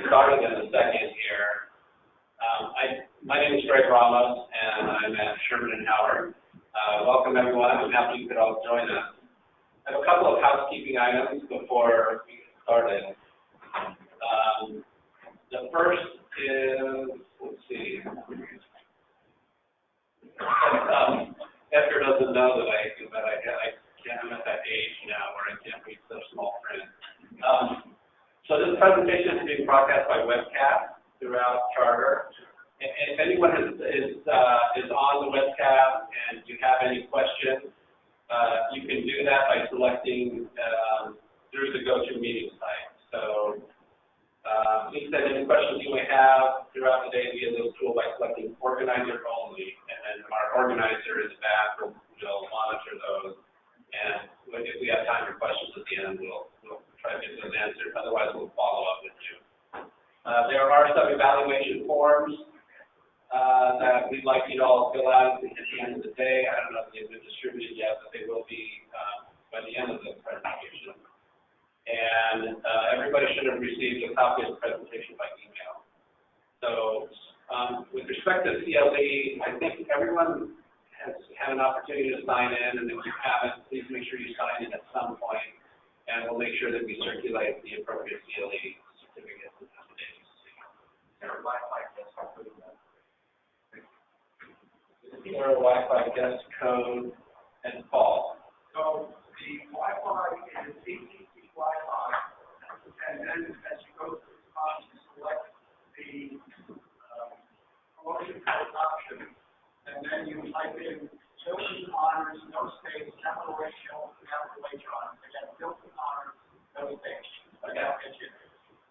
started in a second here. My name is Greg Ramos, and I'm at Sherman and Howard. Welcome, everyone. I'm happy you could all join us. I have a couple of housekeeping items before we get started. The first is, let's see. Edgar doesn't know that I'm at that age now where I can't read such small print. So this presentation is being broadcast by webcast throughout Charter. And if anyone is on the webcast and you have any questions, you can do that by selecting through the GoToMeeting site. So please send any questions you may have throughout the day via this tool by selecting Organizer Only. And then our organizer is back, will monitor those. And if we have time for questions at the end, we'll try to get those answered. Otherwise, we'll follow up with you. There are some evaluation forms that we'd like you to all fill out at the end of the day. I don't know if they've been distributed yet, but they will be by the end of the presentation. And everybody should have received a copy of the presentation by email. So with respect to CLE, I think everyone has had an opportunity to sign in, and if you haven't, please make sure you sign in at some point, and we'll make sure that we circulate the appropriate CLE certificates and applications. Is there a Wi-Fi guest code? Is there a Wi-Fi guest code and Paul? So the Wi-Fi is AT&T Wi-Fi, and then as you go through the process, you select the promotion code option, and then you type in Tilton Honors, no space, capital ratio, capital H honors. Again, Tilton Honors, no space. Okay.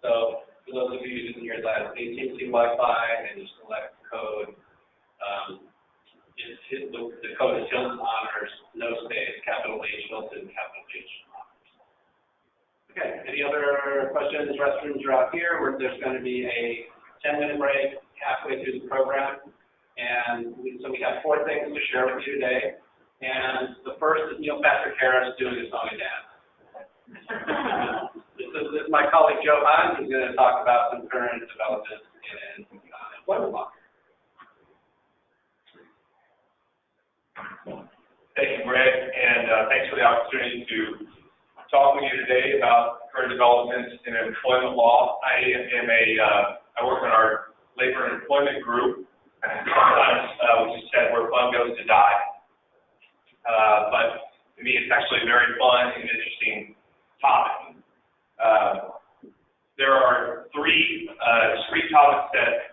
So for those of you who didn't hear that, AT&T Wi-Fi, and you select code. The code is Tilton Honors, no space, capital H, Hilton, capital H Honors. Okay. Any other questions? Restrooms are out here. There's going to be a 10-minute break halfway through the program. And so we have 4 things to share with you today. And the first is Neil Patrick Harris doing a song and dance. This is my colleague Joe Hines, who's going to talk about some current developments in employment law. Thank you, Greg, and thanks for the opportunity to talk with you today about current developments in employment law. I work on our labor and employment group. Sometimes we just said where fun goes to die. But to me, it's actually a very fun and interesting topic. There are three discrete topics that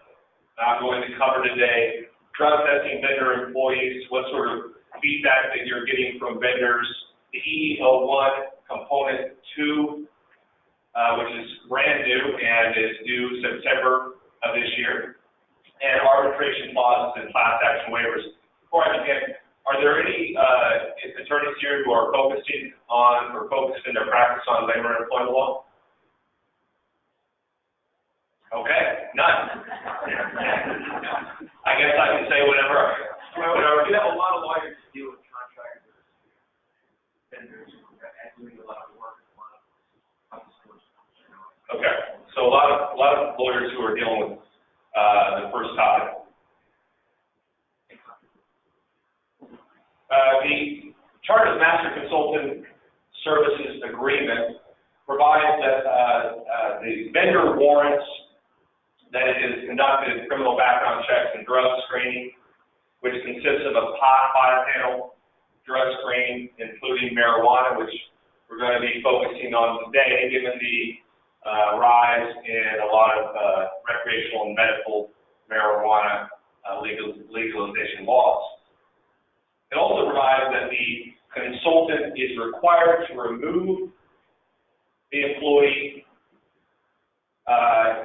I'm going to cover today. Drug testing vendor employees, what sort of feedback that you're getting from vendors, the EEO1 component 2, which is brand new and is due September of this year, and arbitration clauses and class action waivers. Before I begin, are there any attorneys here who are focusing on or focused in their practice on labor and employment law? Okay, none. I guess I can say whatever. We have a lot of lawyers who deal with contractors, vendors, and doing a lot of work. Okay, so a lot of lawyers who are dealing with the first topic. The Charter's Master Consultant Services Agreement provides that the vendor warrants that it has conducted criminal background checks and drug screening, which consists of a 5-panel drug screen, including marijuana, which we're going to be focusing on today, given the rise in a lot of recreational and medical marijuana legalization laws. It also provides that the consultant is required to remove the employee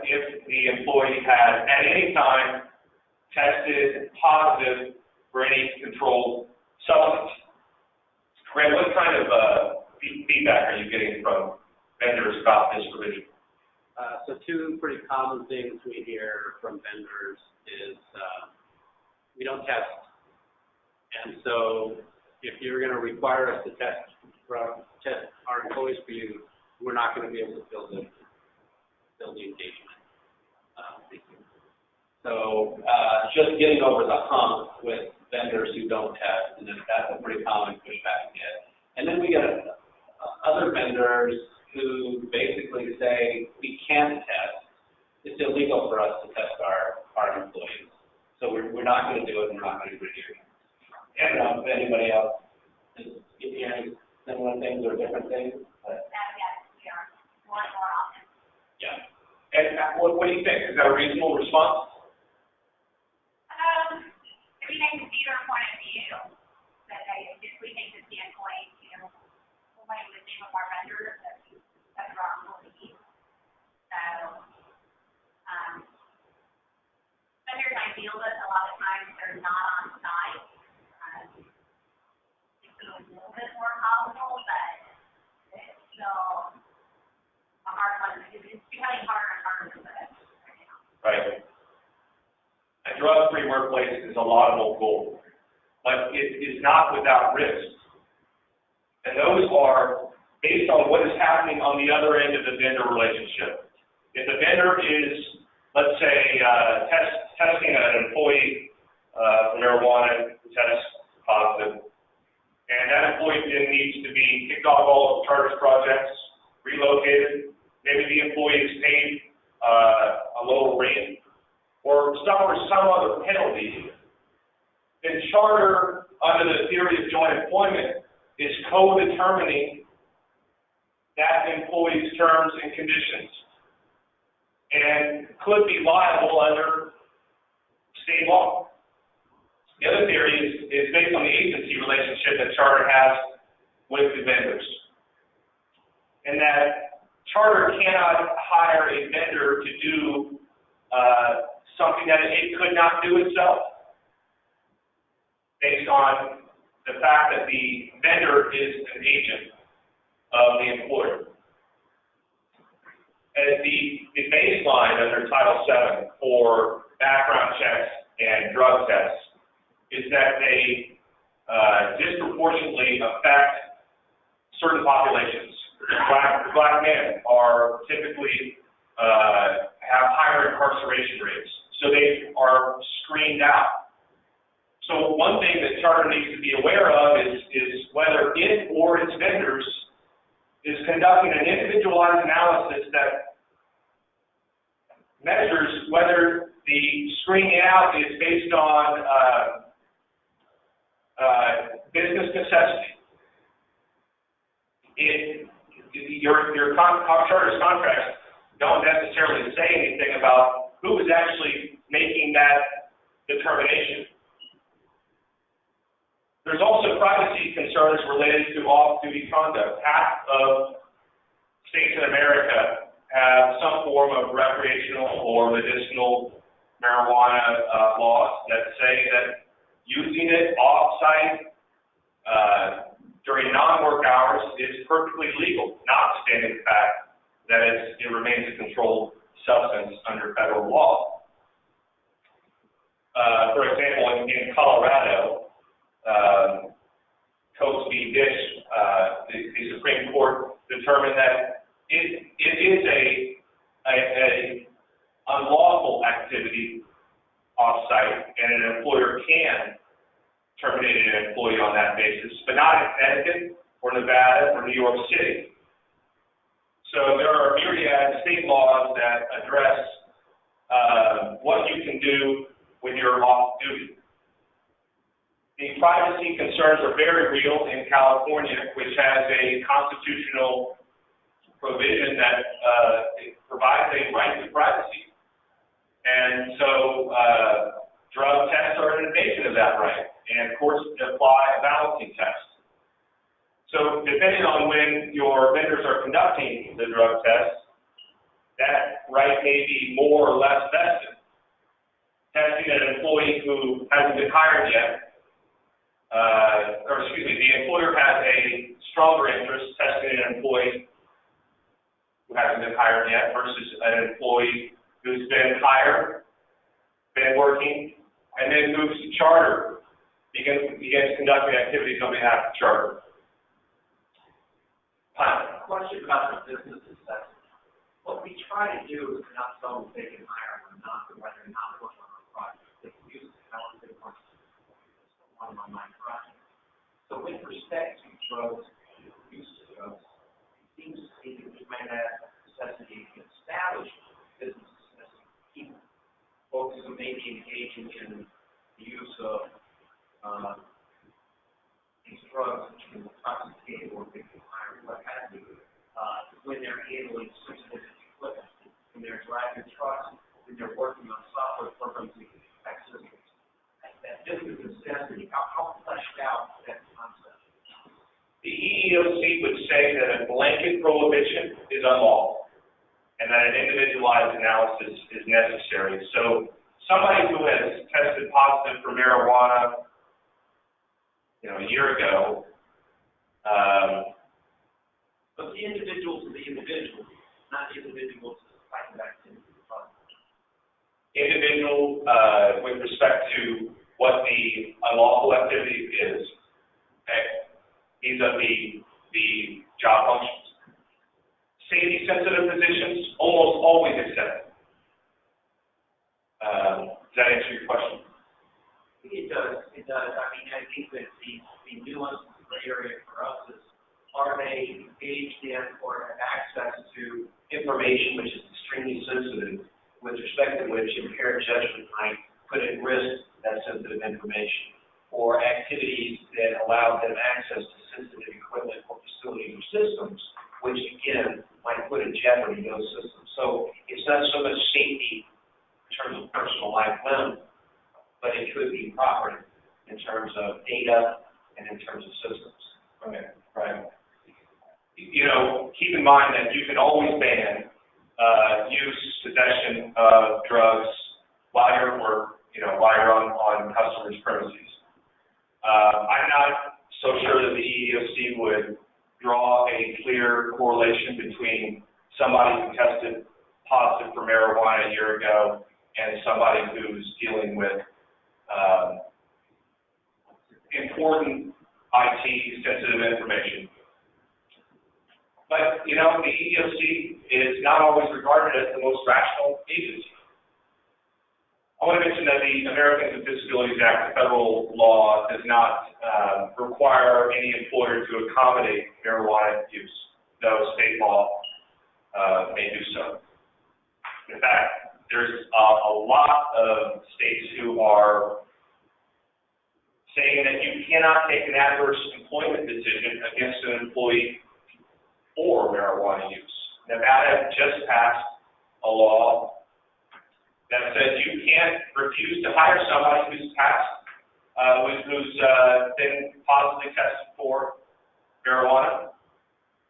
if the employee has at any time tested positive for any controlled substance. Greg, what kind of feedback are you getting from vendors about this provision? So 2 pretty common things we hear from vendors is we don't test. And so if you're going to require us to test our employees for you, we're not going to be able to build the engagement. So just getting over the hump with vendors who don't test, and that's a pretty common pushback we get. And then we get other vendors who basically say we can't test. It's illegal for us to test our employees. So we're not going to do it, and we're not going to do it. I don't know if anybody else is hearing similar things or different things. But Yes, we are more often. Yeah. And what do you think? Is that a reasonable response? I mean, I can see their point of view, but if we take the standpoint, when it was name of our vendors, that's our employees. So, vendors I deal with, a lot of times they're not on site. It's a little bit more possible, but it's still a hard one. It's becoming harder and harder to put right now. Right. A drug-free workplace is a laudable goal, but it is not without risks. And those are based on what is happening on the other end of the vendor relationship. If the vendor is, let's say, testing an employee for marijuana, test positive, and that employee then needs to be kicked off all of Charter's projects, relocated, maybe the employee is paid a lower rate, or suffers some other penalty, then Charter, under the theory of joint employment, is co-determining that employee's terms and conditions, and could be liable under state law. The other theory is based on the agency relationship that Charter has with the vendors, and that Charter cannot hire a vendor to do something that it could not do itself, based on the fact that the vendor is an agent of the employer. And the baseline under Title VII for background checks and drug tests is that they disproportionately affect certain populations. Black men are typically have higher incarceration rates, so they are screened out. So one thing that Charter needs to be aware of is whether it or its vendors is conducting an individualized analysis that measures whether the screening out is based on business necessity. Charter's contracts don't necessarily say anything about who is actually making that determination. There's also privacy concerns related to off-duty conduct. Half of states in America have some form of recreational or medicinal marijuana laws that say that using it off-site during non-work hours is perfectly legal, notwithstanding the fact that it remains a controlled substance under federal law. For example, in Colorado, Coates v. Dish, the Supreme Court determined that it is a unlawful activity off-site, and an employer can terminate an employee on that basis, but not in Connecticut or Nevada or New York City. So there are myriad state laws that address what you can do when you're off duty. The privacy concerns are very real in California, which has a constitutional provision that provides a right to privacy. And so drug tests are an invasion of that right, and courts apply a balancing test. So depending on when your vendors are conducting the drug tests, that right may be more or less vested. Testing an employee who hasn't been hired yet, the employer has a stronger interest testing an employee who hasn't been hired yet versus an employee who's been hired, been working, and then moves to Charter, begins conducting activities on behalf of Charter. Question about the business assessment. What we try to do is not tell them they can hire them, not whether or not work on drugs, use of drugs, it seems to me that we might have necessity to establish businesses as people. Folks who may be engaging in the use of these drugs, which can intoxicate or make them higher, what have you, when they're handling sensitive equipment, when they're driving trucks, when they're working on software programs that can affect systems. That business necessity, how fleshed out that concept? The EEOC would say that a blanket prohibition is unlawful, and that an individualized analysis is necessary. So somebody who has tested positive for marijuana, a year ago, but the individuals are the individuals, not the individuals as a type of activity. Individual, with respect to what the unlawful activity is, okay, vis-a-vis the job functions. Safety-sensitive positions, almost always accepted. Does that answer your question? It does. I mean, I think that the nuance of the area for us is, are they engaged in or have access to information which is extremely sensitive, with respect to which impaired judgment might put at risk that sensitive information, or activities that allow them access to sensitive equipment or facilities or systems, which again might put in jeopardy those systems. So it's not so much safety in terms of personal life limb, but it could be property in terms of data and in terms of systems. Okay. Right. Keep in mind that you can always ban use, possession of drugs while you're at work, while you're on customers' premises. I'm not so sure that the EEOC would draw a clear correlation between somebody who tested positive for marijuana a year ago and somebody who's dealing with important IT-sensitive information. But, the EEOC is not always regarded as the most rational agency. I want to mention that the Americans with Disabilities Act, the federal law, does not require any employer to accommodate marijuana use, though state law may do so. In fact, there's a lot of states who are saying that you cannot take an adverse employment decision against an employee for marijuana use. Nevada just passed a law that says you can't refuse to hire somebody who's been positively tested for marijuana.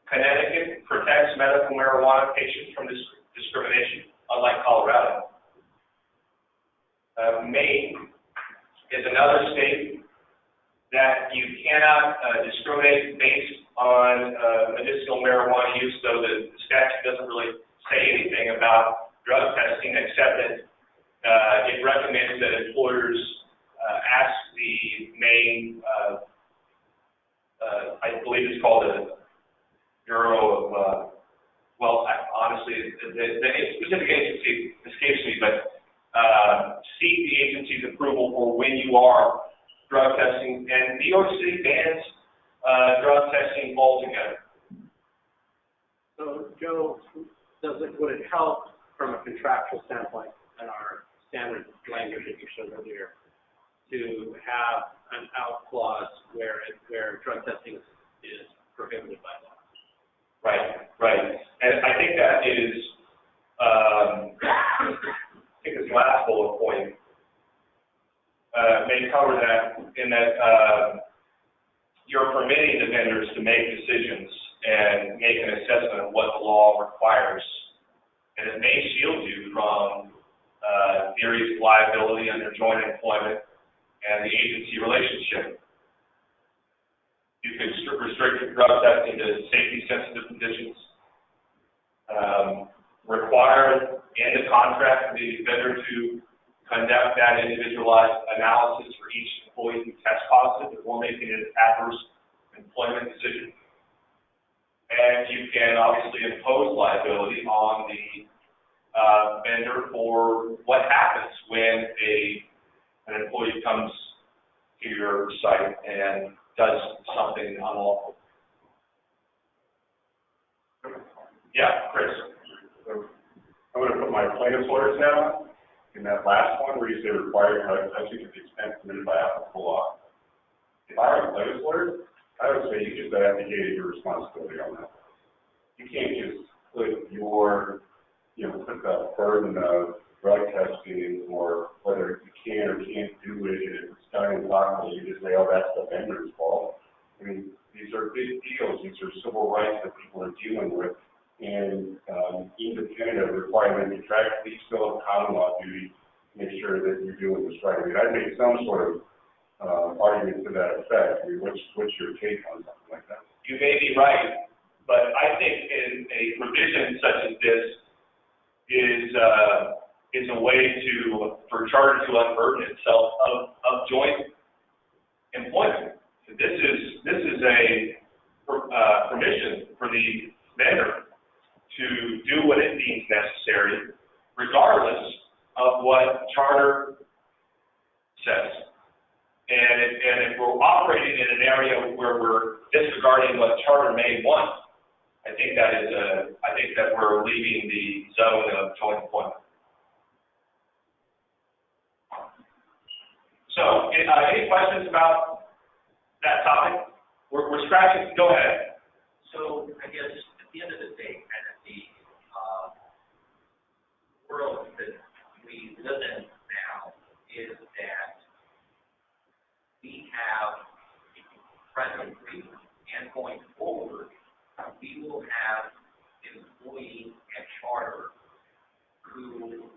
Connecticut protects medical marijuana patients from discrimination, unlike Colorado. Maine is another state that you cannot discriminate based on medicinal marijuana use, though the statute doesn't really say anything about drug testing, except that it recommends that employers ask the Maine, I believe it's called the Bureau of, honestly, the specific agency escapes me, but seek the agency's approval for when you are drug testing, and New York City bans drug testing altogether. So, Joe, would it help from a contractual standpoint in our standard language that you showed earlier to have an out clause where drug testing is prohibited by law? Right. And I think that is, this last bullet point may cover that, in that you're permitting the vendors to make decisions and make an assessment of what the law requires. And it may shield you from theories of liability under joint employment and the agency relationship. You could restrict drug testing to safety-sensitive conditions. Require in the contract for the vendor to conduct that individualized analysis for each employee who tests positive before making an adverse employment decision. And you can obviously impose liability on the vendor for what happens when an employee comes to your site and does something unlawful. Yeah, Chris. So I'm going to put my plaintiff's lawyer's hat on. In that last one where you say required drug testing at the extent committed by applicable law. If I were a plaintiff's lawyer, I would say you just abdicated your responsibility on that. You can't just put your, put the burden of drug testing or whether you can or can't do it, and if it's done improperly, you just say, oh, that's the vendor's fault. I mean, these are big deals. These are civil rights that people are dealing with. And independent of requirement to contract, we still have common law duty to make sure that you're doing this right. I mean, I'd make some sort of argument to that effect. I mean, what's your take on something like that? You may be right, but I think in a provision such as this is a way for charter to unburden itself of joint employment. This is a permission for the vendor to do what it deems necessary, regardless of what charter says. And if we're operating in an area where we're disregarding what charter may want, I think that we're leaving the zone of joint employment. So, any questions about that topic? We're scratching. Go ahead. So, I guess at the end of the day, kind of the world that we live in now is that we have presently and going forward, we will have employees at charter who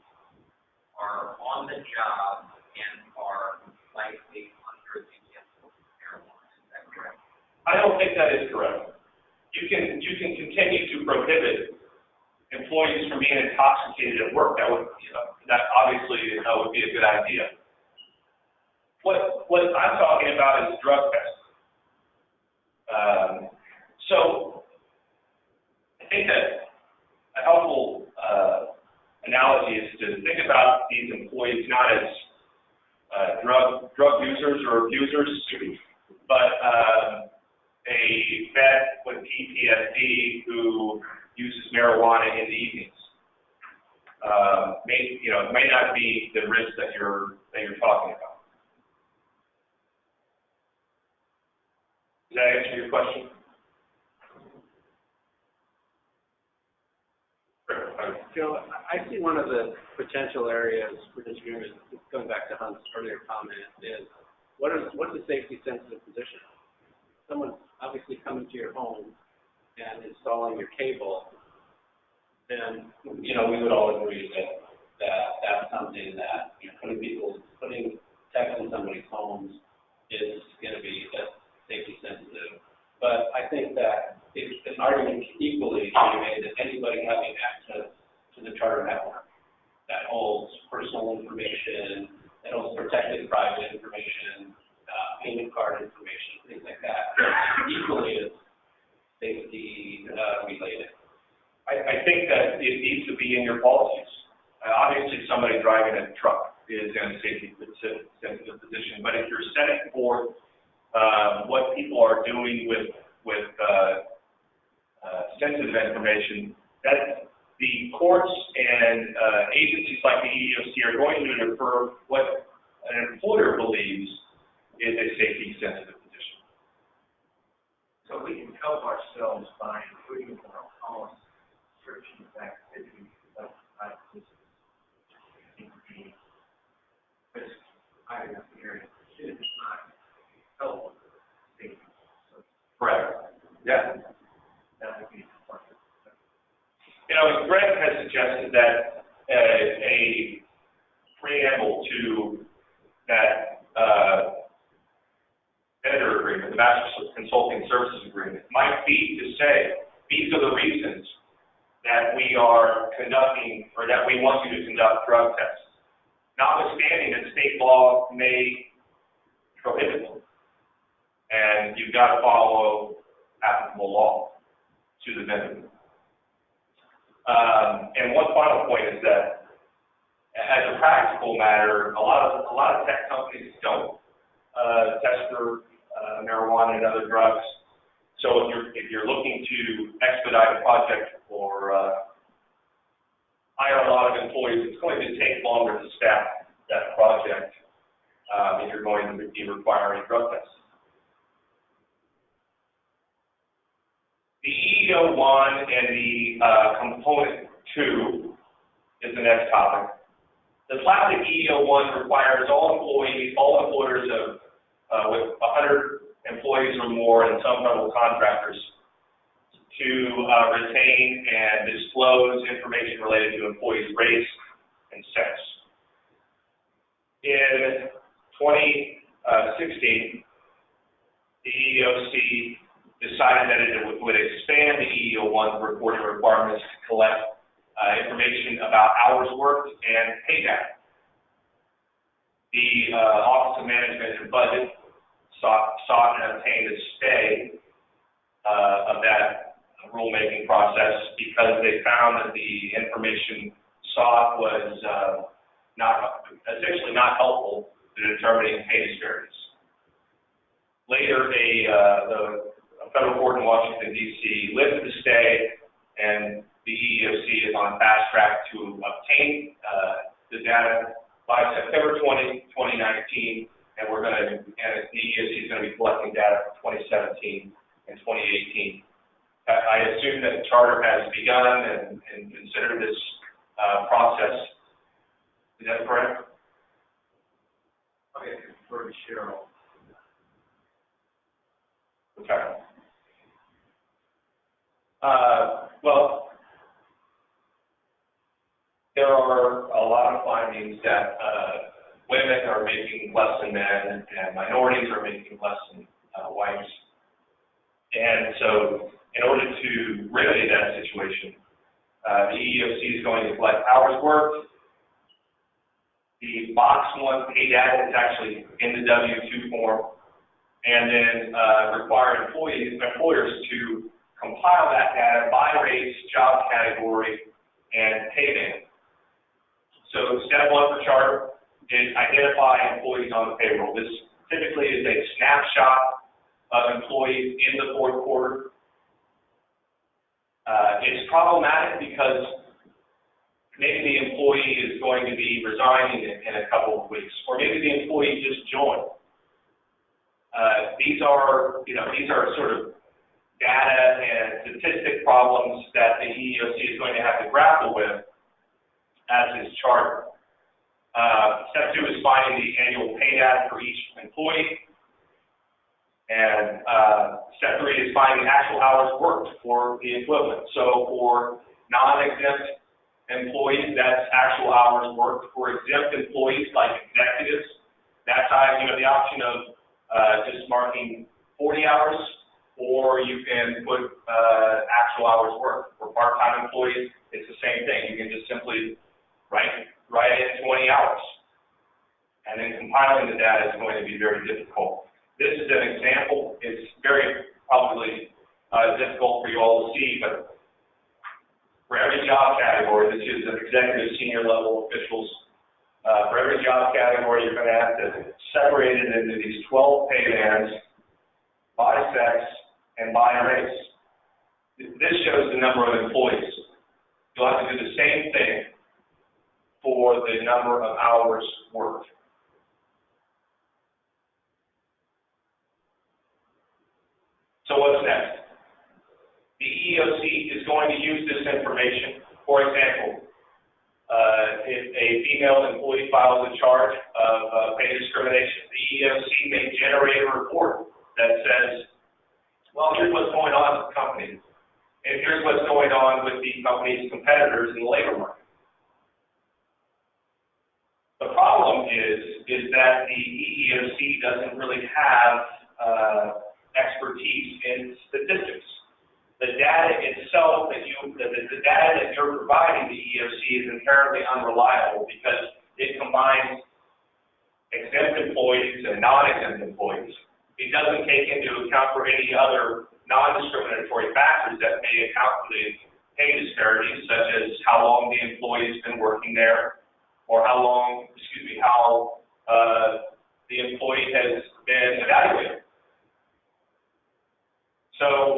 are on the job and are likely under the influence of marijuana. Is that correct? I don't think that is correct. You can continue to prohibit employees from being intoxicated at work. That would obviously would be a good idea. What I'm talking about is drug testing. So I think that a helpful analogy is to think about these employees not as drug users or abusers, but a vet with PTSD who uses marijuana in the evenings. May not be the risk that you're talking about. Does that answer your question? Joe, I see one of the potential areas for disagreement, going back to Hunt's earlier comment, is what's a safety sensitive position? Someone's obviously coming to your home and installing your cable, then we would all agree that that's something that putting text in somebody's homes is going to be safety sensitive. But I think that it's an argument equally to be made that anybody having access to the charter network that holds personal information, that holds protected private information, payment card information, things like that, equally is safety related. I think that it needs to be in your policies. Obviously, somebody driving a truck is in a safety sensitive position, but if you're setting forth what people are doing with sensitive information, that the courts and agencies like the EEOC are going to defer what an employer believes is a safety sensitive position. So we can help ourselves by including in our policy restrictions activities that this risk higher in the area. It's not helpful to safety. Correct. Yeah. That would be important. Greg has suggested that a preamble to that vendor agreement, the Master Consulting Services Agreement, might be to say, these are the reasons that we are conducting, or that we want you to conduct drug tests, notwithstanding that state law may prohibit them. And you've got to follow applicable law to the vendor. And one final point is that, as a practical matter, a lot of tech companies don't test for marijuana and other drugs. So if you're looking to expedite a project or hire a lot of employees, it's going to take longer to staff that project if you're going to be requiring drug tests. The EEO-1 and the component 2 is the next topic. The classic EEO-1 requires all employers of with 100 employees or more and some federal contractors to retain and disclose information related to employees' race and sex. In 2016, the EEOC decided that it would expand the EEO-1 reporting requirements to collect information about hours worked and pay data. The Office of Management and Budget sought and obtained a stay of that rulemaking process because they found that the information sought was essentially not helpful to determining pay disparities. Later, the federal court in Washington, D.C. lifted the stay, and the EEOC is on fast track to obtain the data by September 20, 2019, and the EEOC is going to be collecting data for 2017 and 2018. I assume that the charter has begun and considered this process. Is that correct? Okay, for Cheryl. Okay. Well, there are a lot of findings that women are making less than men, and minorities are making less than whites. And so, in order to remedy that situation, the EEOC is going to collect hours worked. The Box 1 pay data is actually in the W-2 form, and then require employers to compile that data by race, job category, and pay band. So step 1 for charter is identify employees on the payroll. This typically is a snapshot of employees in the fourth quarter. It's problematic because maybe the employee is going to be resigning in a couple of weeks, or maybe the employee just joined. These are sort of data and statistic problems that the EEOC is going to have to grapple with as is charter. Step 2 is finding the annual pay data for each employee. And step 3 is finding actual hours worked for the equivalent. So for non-exempt employees, that's actual hours worked. For exempt employees like executives, that's the option of just marking 40 hours, or you can put actual hours worked. For part-time employees, it's the same thing. You can just simply write in 20 hours. And then compiling the data is going to be very difficult. This is an example. It's very probably difficult for you all to see, but for every job category, this is executive senior level officials, for every job category, you're going to have to separate it into these 12 pay bands by sex and by race. This shows the number of employees. You'll have to do the same thing for the number of hours worked. So what's next? The EEOC is going to use this information. For example, if a female employee files a charge of pay discrimination, the EEOC may generate a report that says, well, here's what's going on with the company, and here's what's going on with the company's competitors in the labor market. The problem is that the EEOC doesn't really have expertise in statistics. The data itself the data that you're providing the EEOC is inherently unreliable because it combines exempt employees and non-exempt employees. It doesn't take into account for any other non-discriminatory factors that may account for the pay disparities, such as how long the employee's been working there, or how the employee has been evaluated. So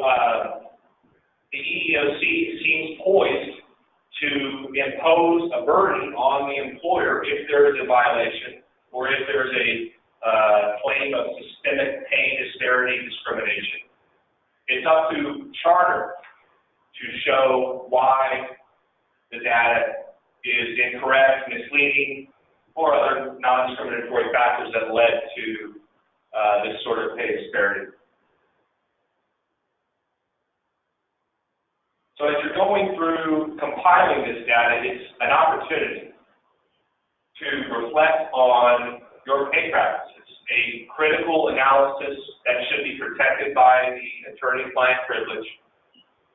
impose a burden on the employer if there is a violation or if there's a claim of systemic pay disparity discrimination. It's up to charter to show why the data is incorrect, misleading, or other non-discriminatory factors that led to this sort of pay disparity. So as you're going through compiling this data, it's an opportunity to reflect on your pay practices, a critical analysis that should be protected by the attorney-client privilege.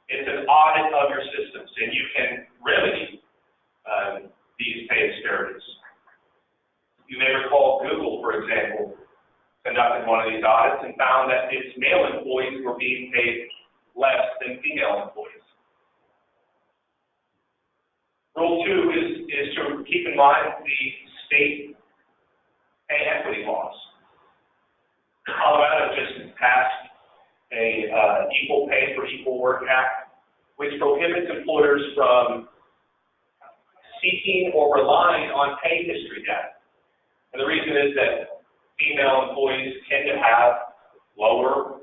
It's an audit of your systems, and you can remedy these pay disparities. You may recall Google, for example, conducted one of these audits and found that its male employees were being paid less than female employees. Rule 2 is to keep in mind the state pay equity laws. Colorado just passed a Equal Pay for Equal Work Act, which prohibits employers from seeking or relying on pay history data. And the reason is that female employees tend to have lower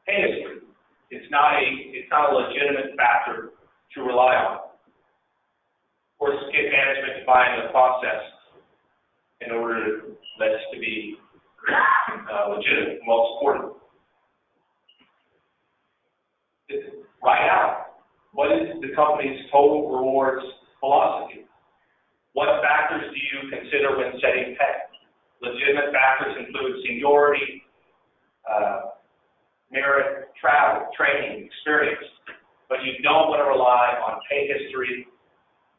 pay history. It's not a legitimate factor to rely on. Or skip management to buy into the process in order for this to be legitimate and well supported. Write out, what is the company's total rewards philosophy? What factors do you consider when setting pay? Legitimate factors include seniority, merit, travel, training, experience, but you don't want to rely on pay history,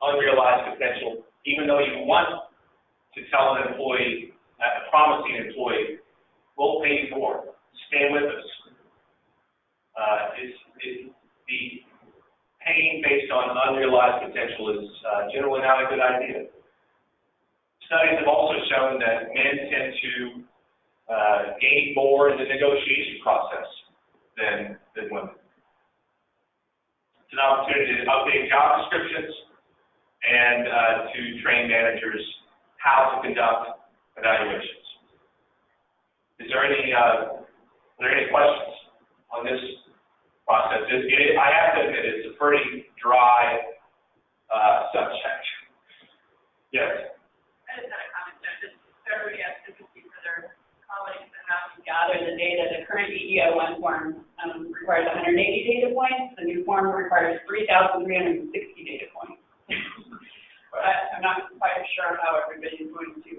unrealized potential, even though you want to tell an employee, a promising employee, we'll pay you more, stay with us. The paying based on unrealized potential is generally not a good idea. Studies have also shown that men tend to gain more in the negotiation process than women. It's an opportunity to update job descriptions and to train managers how to conduct evaluations. Are there any questions on this process? I have to admit, it's a pretty dry subject. Yes. I just had a comment there. Just everybody has sympathy for their colleagues that have to gather the data. The current EEO-1 form requires 180 data points. The new form requires 3,360 data points. But I'm not quite sure how everybody's going to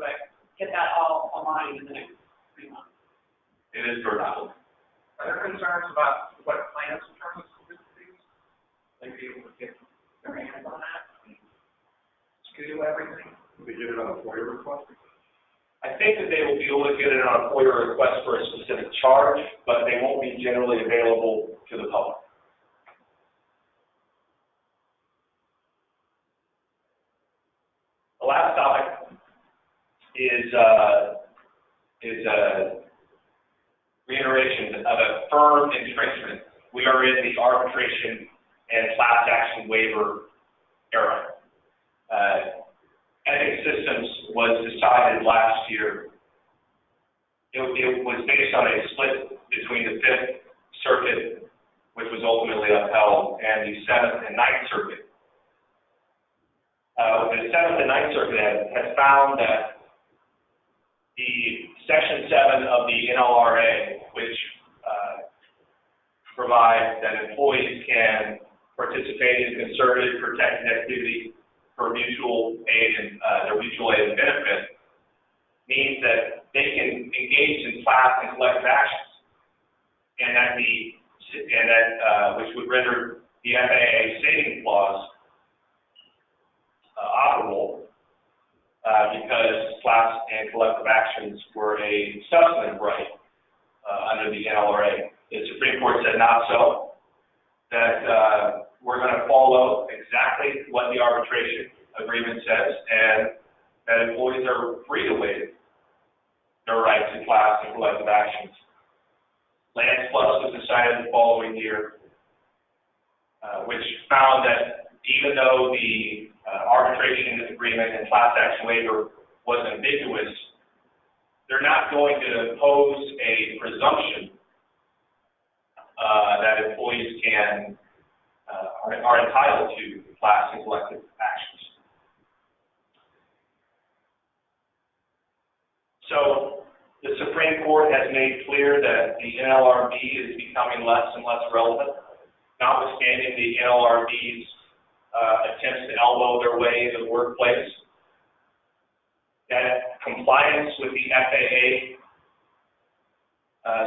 get that all aligned in the next 3 months. It is burdensome. Are there concerns about what plans in terms of these? They be able to get their hands on that? To do everything? We get it on a FOIA request? I think that they will be able to get it on a FOIA request for a specific charge, but they won't be generally available to the public. The last topic is reiteration of a firm entrenchment. We are in the arbitration and class action waiver era. Ethics Systems was decided last year. It was based on a split between the Fifth Circuit, which was ultimately upheld, and the Seventh and Ninth Circuit. The Seventh and Ninth Circuit has found that the Section 7 of the NLRA, which provides that employees can participate in concerted, protected activity for mutual aid and their mutual aid and benefit, means that they can engage in class and collective actions, and that which would render the FAA saving clause operable because class and collective actions were a substantive right under the NLRA. The Supreme Court said not so, that we're going to follow exactly what the arbitration agreement says, and that employees are free to waive their rights in class and collective actions. Lance Plus was decided the following year, which found that even though the arbitration agreement and class action waiver was ambiguous, they're not going to impose a presumption that employees are entitled to class and collective actions. So the Supreme Court has made clear that the NLRB is becoming less and less relevant, notwithstanding the NLRB's attempts to elbow their way into the workplace. That compliance with the FAA,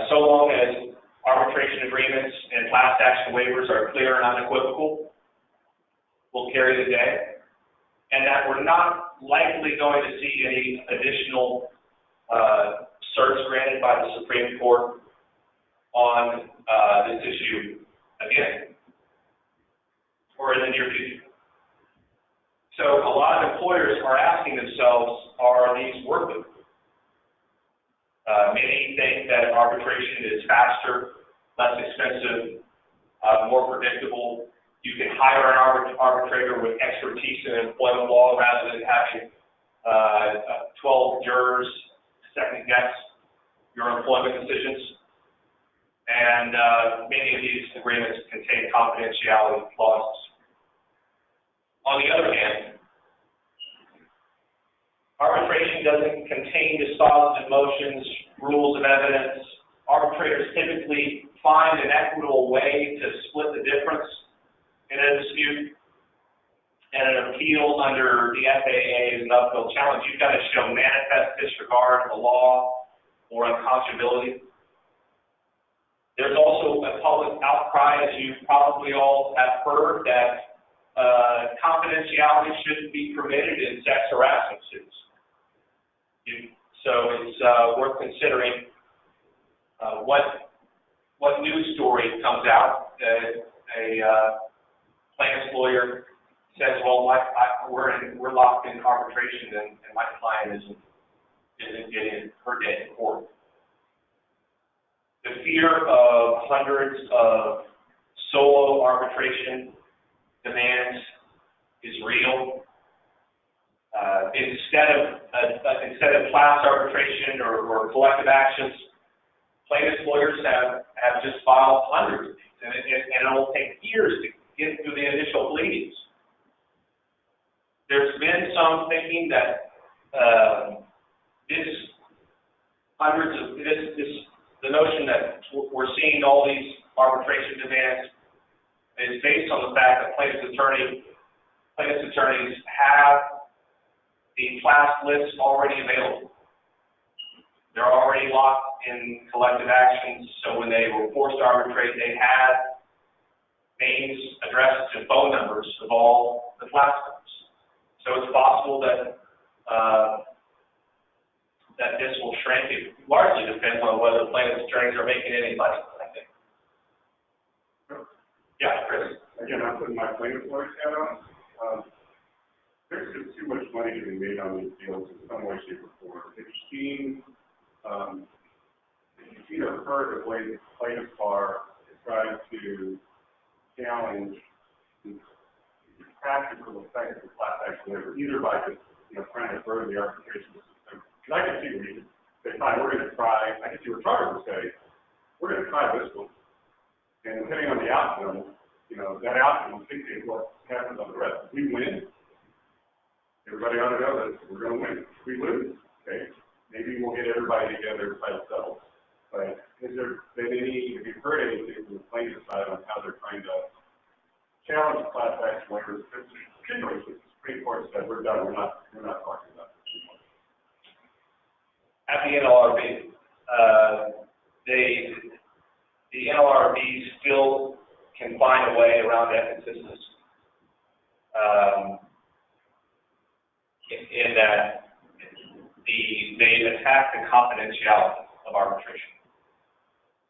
so long as arbitration agreements and class action waivers are clear and unequivocal, will carry the day, and that we're not likely going to see any additional certs granted by the Supreme Court on this issue again, or in the near future. So a lot of employers are asking themselves, are these worth it? Many think that arbitration is faster, less expensive, more predictable. You can hire an arbitrator with expertise in employment law rather than having 12 jurors second guess your employment decisions. And many of these agreements contain confidentiality clauses. On the other hand, arbitration doesn't contain dispositive motions, rules of evidence. Arbitrators typically find an equitable way to split the difference in a dispute. And an appeal under the FAA is an uphill challenge. You've got to show manifest disregard of the law or unconscionability. There's also a public outcry, as you probably all have heard, that confidentiality shouldn't be permitted in sex harassment suits. So it's worth considering what news story comes out. A plaintiff's lawyer says, "Well, we're locked in arbitration, and my client isn't getting her day in court." The fear of hundreds of solo arbitration demands is real. Instead of class arbitration or collective actions, plaintiffs' lawyers have just filed hundreds of these, and it will take years to get through the initial pleadings. There's been some thinking that the notion that we're seeing all these arbitration demands is based on the fact that plaintiffs' attorneys have the class lists already available. They're already locked in collective actions, so when they were forced to arbitrate, they had names, addresses, and phone numbers of all the class members. So it's possible that this will shrink. It largely depends on whether the plaintiffs' attorneys are making any money, I think. Yeah, Chris. Again, I'm putting my plaintiff's lawyer's hat on. There's just too much money to be made on these deals in some way, shape, or form. If you've seen or heard the way the plaintiffs are trying to challenge the practical effects of class action waiver, either by just trying to further the arbitration system. Because I can see where you say, fine, we're going to try. I can see where Charter would say, we're going to try this one, and depending on the outcome, that outcome will dictate what happens on the rest. If we win, everybody ought to know that we're going to win. If we lose, okay, maybe we'll get everybody together by themselves. But have you heard anything from the plaintiff side on how they're trying to challenge class action waivers? Particularly since the Supreme Court said we're done, we're not talking about this anymore. At the NLRB, the NLRB still can find a way around ethicism in that they attack the confidentiality of arbitration.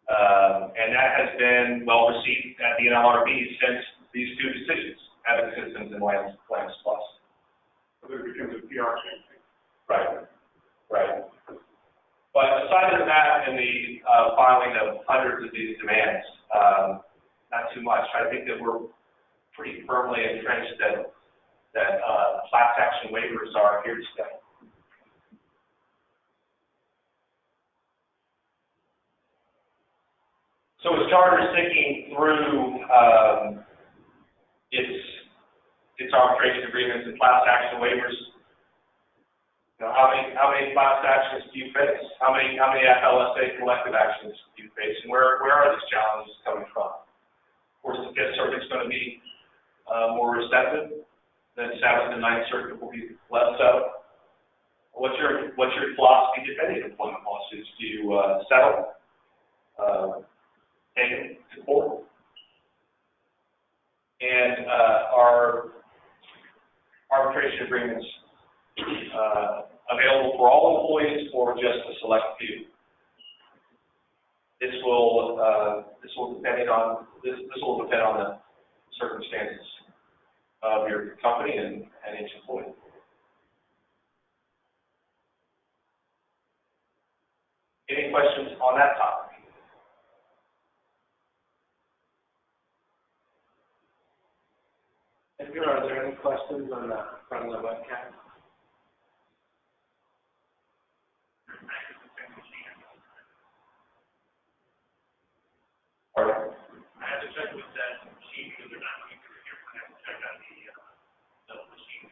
And that has been well received at the NLRB since these two decisions, Ethics Systems and Lambs Plus. So it becomes a PR campaign. Right. But aside from that and the filing of hundreds of these demands, not too much. I think that we're pretty firmly entrenched that class action waivers are here to stay. So as Charter's thinking through its arbitration agreements and class action waivers, you know, how many class actions do you face? How many FLSA collective actions do you face, and where are these challenges coming from? Of course, the Fifth Circuit's going to be more receptive. Then Seventh and Ninth Circuit will be less so. What's your philosophy defending employment lawsuits? Do you settle? Take it to court? And are arbitration agreements available for all employees or just a select few? This will depend on the circumstances of your company and each employee. Any questions on that topic? Are there any questions on the front of the webcast? All right. I had to check with that machine because they're not featured here. I have to check out the machine.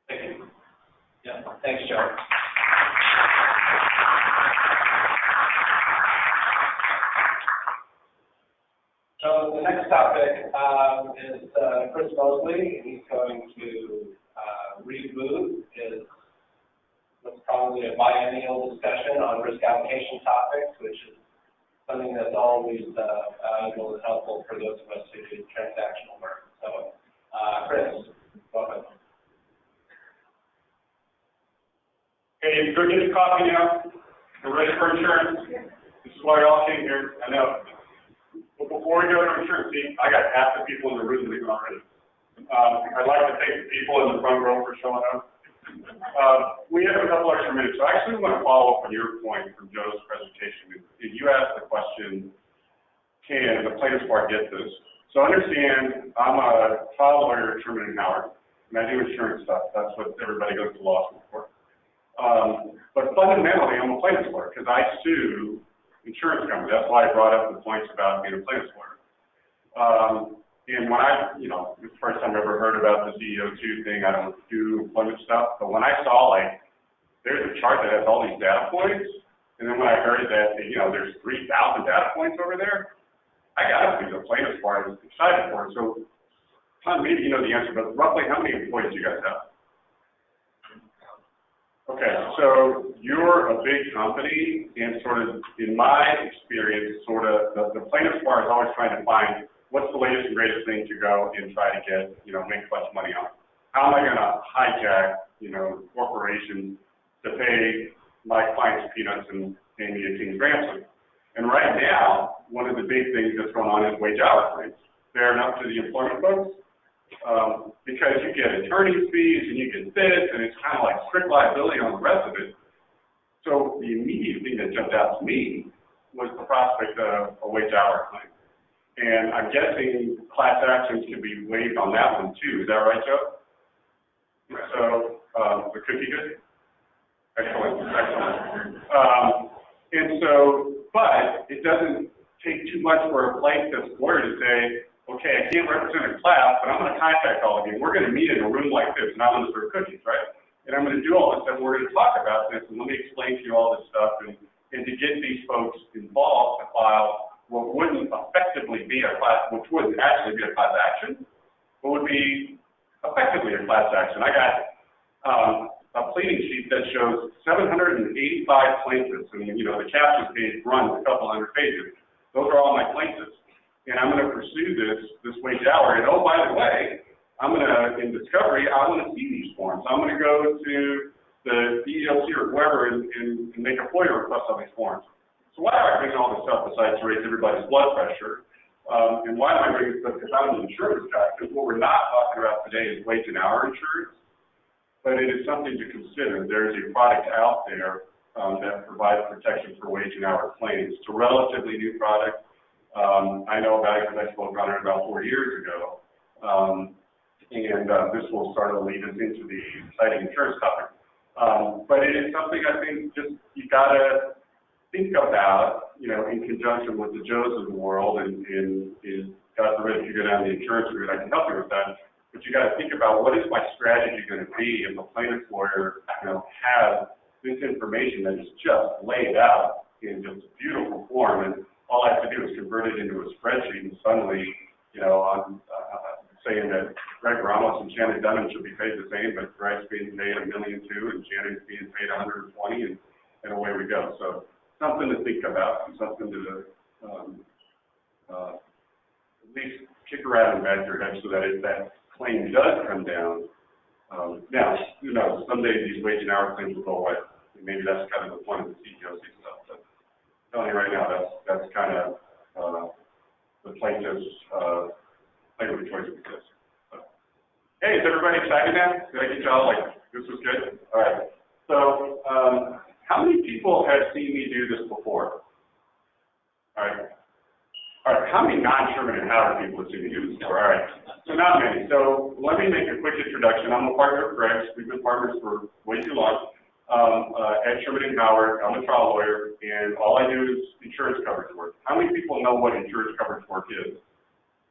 Thank you. Yeah, thanks, Joe. So the next topic is Chris Mosley, and he's going to reboot his what's probably a biennial discussion on risk allocation topics, which is something that's always valuable and helpful for those of us who do transactional work. So, Chris, welcome. Hey, go get your coffee now. We're ready for insurance. This is why you all came here. I know. But before we go to insurance, see, I got half the people in the room leaving already. I'd like to thank the people in the front row for showing up. We have a couple extra minutes. So I actually want to follow up on your point from Joe's presentation. You asked the question, can the plaintiff's bar get this? So understand, I'm a trial lawyer at Sherman and Howard, and I do insurance stuff. That's what everybody goes to law school for. But fundamentally, I'm a plaintiff's lawyer because I sue insurance companies. That's why I brought up the points about being a plaintiff's lawyer. And when it's the first time I ever heard about the CEO2 thing. I don't do employment stuff, but when I saw, like, there's a chart that has all these data points, and then when I heard that, there's 3,000 data points over there, I got to be the plaintiff's bar. I was excited for it. So, maybe you know the answer, but roughly how many employees do you guys have? Okay, so you're a big company, and sort of, in my experience, the plaintiff's bar is always trying to find what's the latest and greatest thing to go and try to get, make a bunch of money on. How am I going to hijack, corporations to pay my clients peanuts and pay me a king's ransom? And right now, one of the big things that's going on is wage hour claims. Fair enough to the employment folks? Because you get attorney's fees and you get this, and it's kind of like strict liability on the rest of it. So the immediate thing that jumped out to me was the prospect of a wage hour claim. And I'm guessing class actions can be waived on that one too. Is that right, Joe? So, the cookie good? Excellent, excellent. But it doesn't take too much for a plaintiff's lawyer to say, okay, I can't represent a class, but I'm going to contact all of you. We're going to meet in a room like this, and I'm going to serve cookies, right? And I'm going to do all this stuff. We're going to talk about this, and let me explain to you all this stuff, and to get these folks involved to file what wouldn't effectively be a class, which wouldn't actually be a class action, but would be effectively a class action. I got a pleading sheet that shows 785 plaintiffs, and the caption page runs a couple hundred pages. Those are all my plaintiffs. And I'm going to pursue this wage hour. And oh, by the way, in discovery, I want to see these forms. I'm going to go to the EEOC or whoever and make a FOIA request on these forms. So why am I bringing all this up besides to raise everybody's blood pressure? And why am I bringing this up? Because I'm an insurance guy. Because what we're not talking about today is wage and hour insurance, but it is something to consider. There is a product out there that provides protection for wage and hour claims. It's a relatively new product. I know about it because I spoke on it about 4 years ago. This will sort of lead us into the exciting insurance topic. But it is something I think just you gotta think about, you know, in conjunction with the Joes of the world, and God forbid if you go down the insurance route, I can help you with that. But you got to think about what is my strategy going to be if a plaintiff's lawyer, you know, has this information that is just laid out in just beautiful form, and all I have to do is convert it into a spreadsheet, and suddenly, you know, I'm saying that Greg Ramos and Shannon Dunham should be paid the same, but Greg's being paid $1.2 million and Shannon's being paid $120, and away we go. So something to think about, something to at least kick around in the back of your head so that if that claim does come down, now, who knows, someday these wage and hour claims will go away. And maybe that's kind of the point of the CEOC stuff. But I'm telling you right now, that's kind of the plaintiff's labor choice with this. So, hey, is everybody excited now? Did I get y'all like, this was good? All right. So, how many people have seen me do this before? All right. All right, how many non-Sherman and Howard people have seen me do this before? All right, so not many. So let me make a quick introduction. I'm a partner of Greg's. We've been partners for way too long. At Sherman and Howard, I'm a trial lawyer, and all I do is insurance coverage work. How many people know what insurance coverage work is?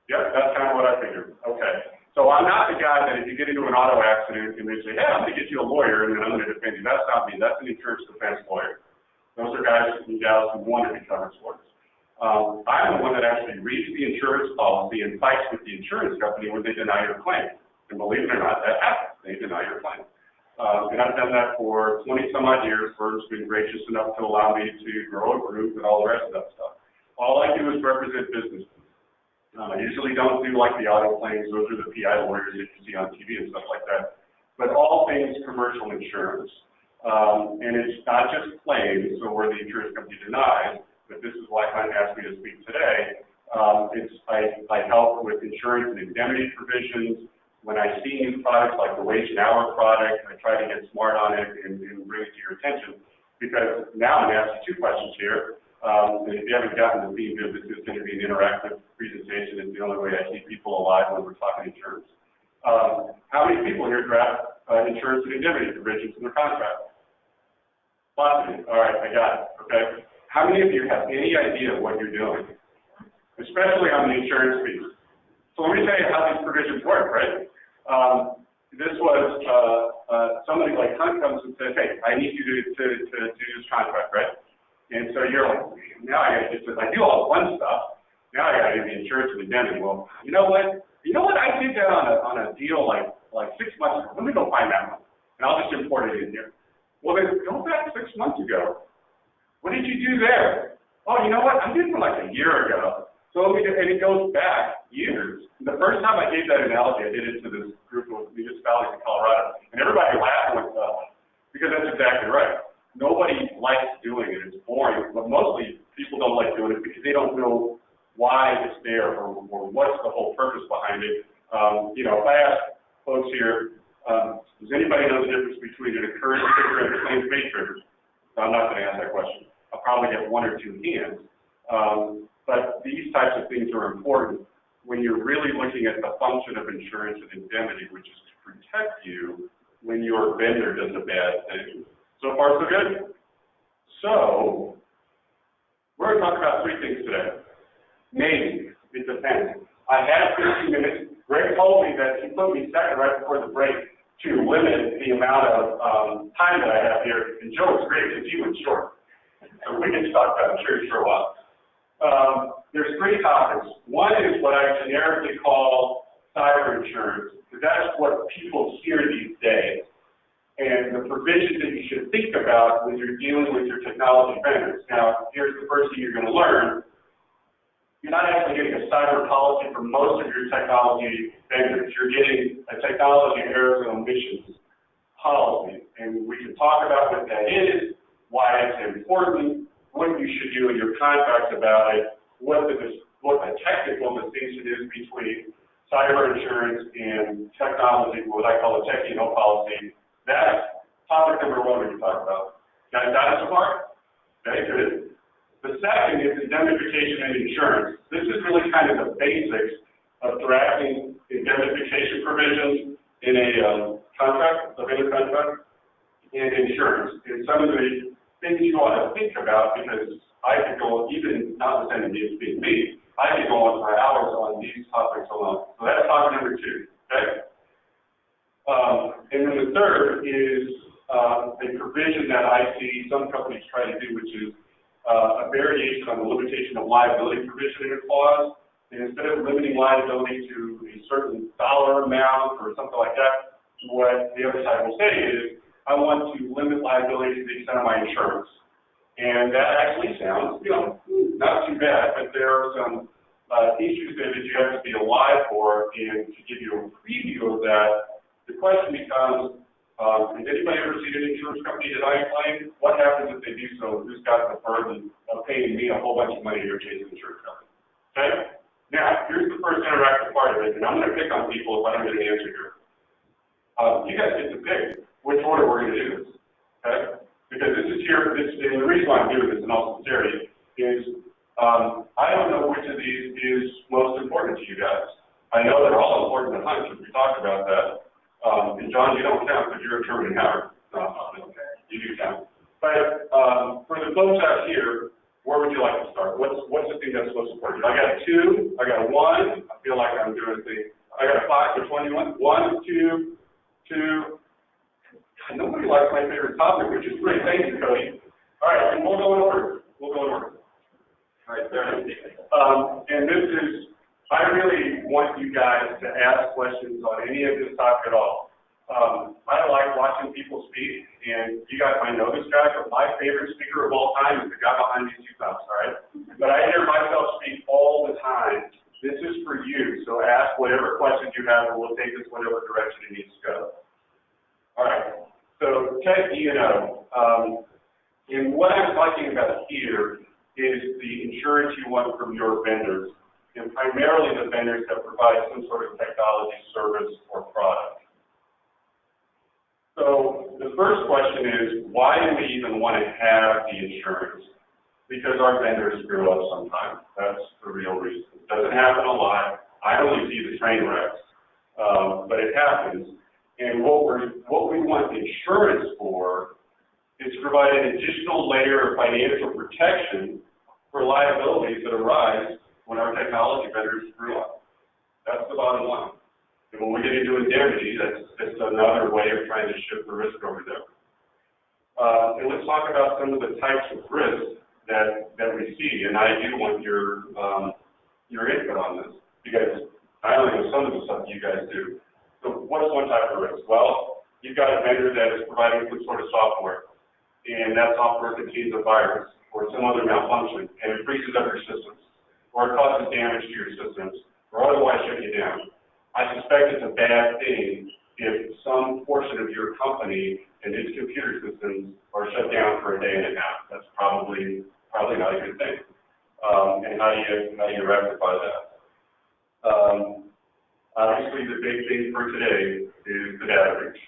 Yep, that's kind of what I figured. Okay. So I'm not the guy that if you get into an auto accident and they say, hey, I'm going to get you a lawyer and then I'm going to defend you. That's not me. That's an insurance defense lawyer. Those are guys and gals who want to be coverage lawyers. I'm the one that actually reads the insurance policy and fights with the insurance company when they deny your claim. And believe it or not, that happens. They deny your claim. And I've done that for 20 some odd years. Firm's been gracious enough to allow me to grow a group and all the rest of that stuff. All I do is represent business. I usually don't do like the auto claims. Those are the PI lawyers that you see on TV and stuff like that. But all things commercial insurance. And it's not just claims, so where the insurance company denies, but this is why Hunt asked me to speak today. I help with insurance and indemnity provisions. When I see new products like the wage and hour product, I try to get smart on it and bring it to your attention. Because now I'm going to ask you two questions here. And if you haven't gotten the theme of this, is going to be an interactive presentation. It's the only way I keep people alive when we're talking insurance. How many people here draft insurance and indemnity provisions in their contract? Lots of you. All right, I got it. Okay. How many of you have any idea what you're doing, especially on the insurance piece? So let me tell you how these provisions work, right? This was somebody like Hunt comes and says, hey, I need you to do this contract, right? And so you're like, now I got to get this. I do all the fun stuff. Now I got to do the insurance and indemnity. Well, you know what? I did that on a deal like 6 months ago. Let me go find that one, and I'll just import it in here. Well, then go back 6 months ago. What did you do there? Oh, you know what? I did it like a year ago. So and it goes back years. The first time I gave that analogy, I did it to this group of municipalities in Colorado, and everybody laughed and went, because that's exactly right. Nobody likes doing it. It's boring, but mostly people don't like doing it because they don't know why it's there or what's the whole purpose behind it. If I ask folks here, does anybody know the difference between an occurrence trigger and a claims-made trigger? So I'm not going to ask that question. I'll probably get one or two hands. But these types of things are important when you're really looking at the function of insurance and indemnity, which is to protect you when your vendor does a bad thing. So far, so good. So, we're going to talk about three things today. Maybe. It depends. I have 15 minutes. Greg told me that he put me second right before the break to limit the amount of time that I have here. And Joe, it's great because he went short. So we can talk about insurance for a while. There's three topics. One is what I generically call cyber insurance, because that's what people hear these days. And the provisions that you should think about when you're dealing with your technology vendors. Now, here's the first thing you're going to learn. You're not actually getting a cyber policy for most of your technology vendors. You're getting a technology errors and omissions policy. And we can talk about what that is, why it's important, what you should do in your contracts about it, what the technical distinction is between cyber insurance and technology, what I call a tech-no policy. That's topic number one we can talk about. Got it so far? Okay, good. The second is indemnification and insurance. This is really kind of the basics of drafting indemnification provisions in a contract, a vendor contract, and insurance. And some of the things you ought to think about, because I could go, even notwithstanding it being me, I could go on for hours on these topics alone. So that's topic number 2, okay? And then the third is a provision that I see some companies try to do, which is a variation on the limitation of liability provision in a clause. And instead of limiting liability to a certain dollar amount or something like that, what the other side will say is, I want to limit liability to the extent of my insurance. And that actually sounds, not too bad, but there are some issues there that you have to be alive for. And to give you a preview of that, the question becomes, has anybody ever seen an insurance company deny a claim? What happens if they do so? Who's got the burden of paying me a whole bunch of money to chase an insurance company? Okay? Now, here's the first interactive part of it, and I'm going to pick on people if I don't get an answer here. You guys get to pick which order we're going to do this, okay? Because this is here, and the reason why I'm doing this in all sincerity is I don't know which of these is most important to you guys. I know they're all important to Hunt, because we talked about that. And John, you don't count because you're a Sherman Howard. You do count. But for the folks out here, where would you like to start? What's the thing that's most important? I got a 2, I got a 1. I feel like I'm doing a thing. I got a 5 to 21. 1, 2, 2. Nobody likes my favorite topic, which is great. Thank you, Cody. All right, and we'll go in order. All right, there it is. And this is, I really want you guys to ask questions on any of this topic at all. I like watching people speak, and you guys might know this guy, but my favorite speaker of all time is the guy behind these 2 cups, all right? But I hear myself speak all the time. This is for you, so ask whatever questions you have, and we'll take this whatever direction it needs to go. All right, so Tech E&O. And what I'm talking about here is the insurance you want from your vendors, and primarily the vendors that provide some sort of technology, service, or product. So the first question is, why do we even want to have the insurance? Because our vendors screw up sometimes. That's the real reason. It doesn't happen a lot. I only see the train wrecks, but it happens. And what we want insurance for is to provide an additional layer of financial protection for liabilities that arise when our technology vendors screw up. That's the bottom line. And when we get into indemnity, that's another way of trying to shift the risk over there. And let's talk about some of the types of risks that we see. And I do want your input on this, because I only know some of the stuff you guys do. So what's one type of risk? Well, you've got a vendor that is providing some sort of software, and that software contains a virus or some other malfunction, and it freezes up your systems, or it causes damage to your systems, or otherwise shut you down. I suspect it's a bad thing if some portion of your company and its computer systems are shut down for a day and a half. That's probably not a good thing. And how do you rectify that? Obviously, the big thing for today is the data breach.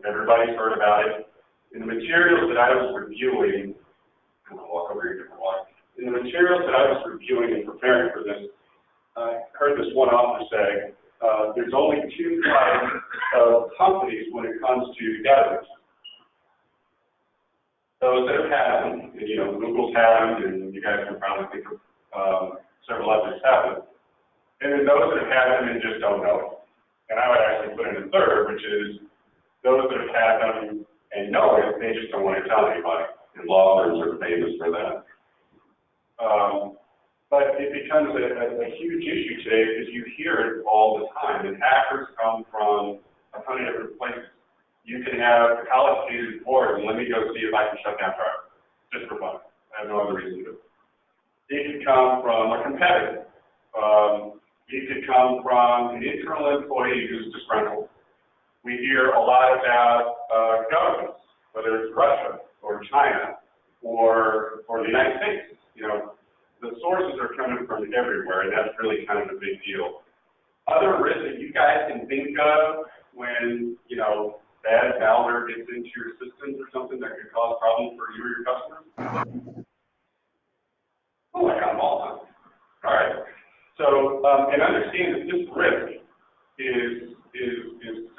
Everybody's heard about it. In the materials that I was reviewing, I'm going to walk over here and walk. In the materials that I was reviewing and preparing for this, I heard this one author say, there's only 2 types of companies when it comes to data breaches. Those that have had them, and Google's had them, and you guys can probably think of several others have them. And then those that have had them and just don't know it. And I would actually put in a third, which is those that have had them and know it, they just don't want to tell anybody. And law firms are famous for that. But it becomes a huge issue today because you hear it all the time. And hackers come from a ton of different places. You can have a college-student board, and let me go see if I can shut down Trevor, just for fun. I have no other reason to do it. It can come from a competitor. It could come from an internal employee who's disgruntled. We hear a lot about governments, whether it's Russia or China or the United States. The sources are coming from everywhere, and that's really kind of a big deal. Other risks that you guys can think of when, bad malware gets into your systems or something that could cause problems for you or your customers? So, and understand that this risk is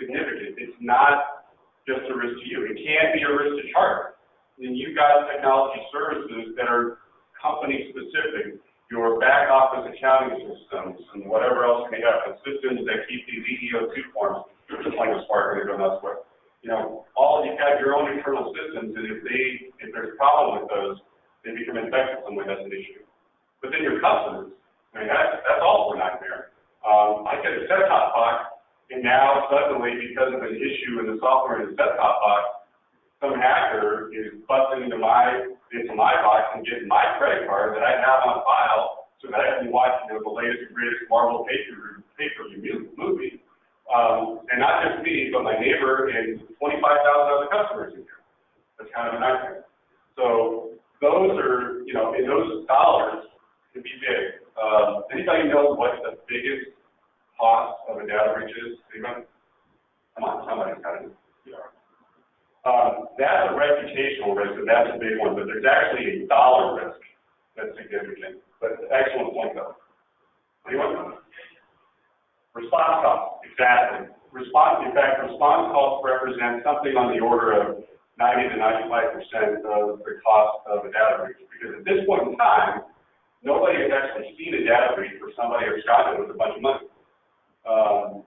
significant. It's not just a risk to you. It can be a risk to Charter. Then you've got technology services that are company specific, your back office accounting systems and whatever else you may have, the systems that keep these EEO2 forms, just like a Spark or go elsewhere. You know, all you have your own internal systems, and if there's a problem with those, they become infected some way, that's an issue. But then your customers, I mean, that's also a nightmare. I get a set-top box, and now suddenly, because of an issue in the software in the set-top box, some hacker is busting into my box and getting my credit card that I have on file so that I can watch, you know, the latest and greatest Marvel pay-per-view movie. And not just me, but my neighbor and 25,000 other customers in here. That's kind of a nightmare. So those are, you know, and those dollars can be big. Anybody know what the biggest cost of a data breach is? Anybody? Come on, somebody's got it. That's a reputational risk, and that's a big one, but there's actually a dollar risk that's significant. But excellent point, though. Anyone? Response costs, exactly. In fact, response costs represent something on the order of 90 to 95% of the cost of a data breach, because at this point in time, nobody has actually seen a data breach where somebody absconded with a bunch of money.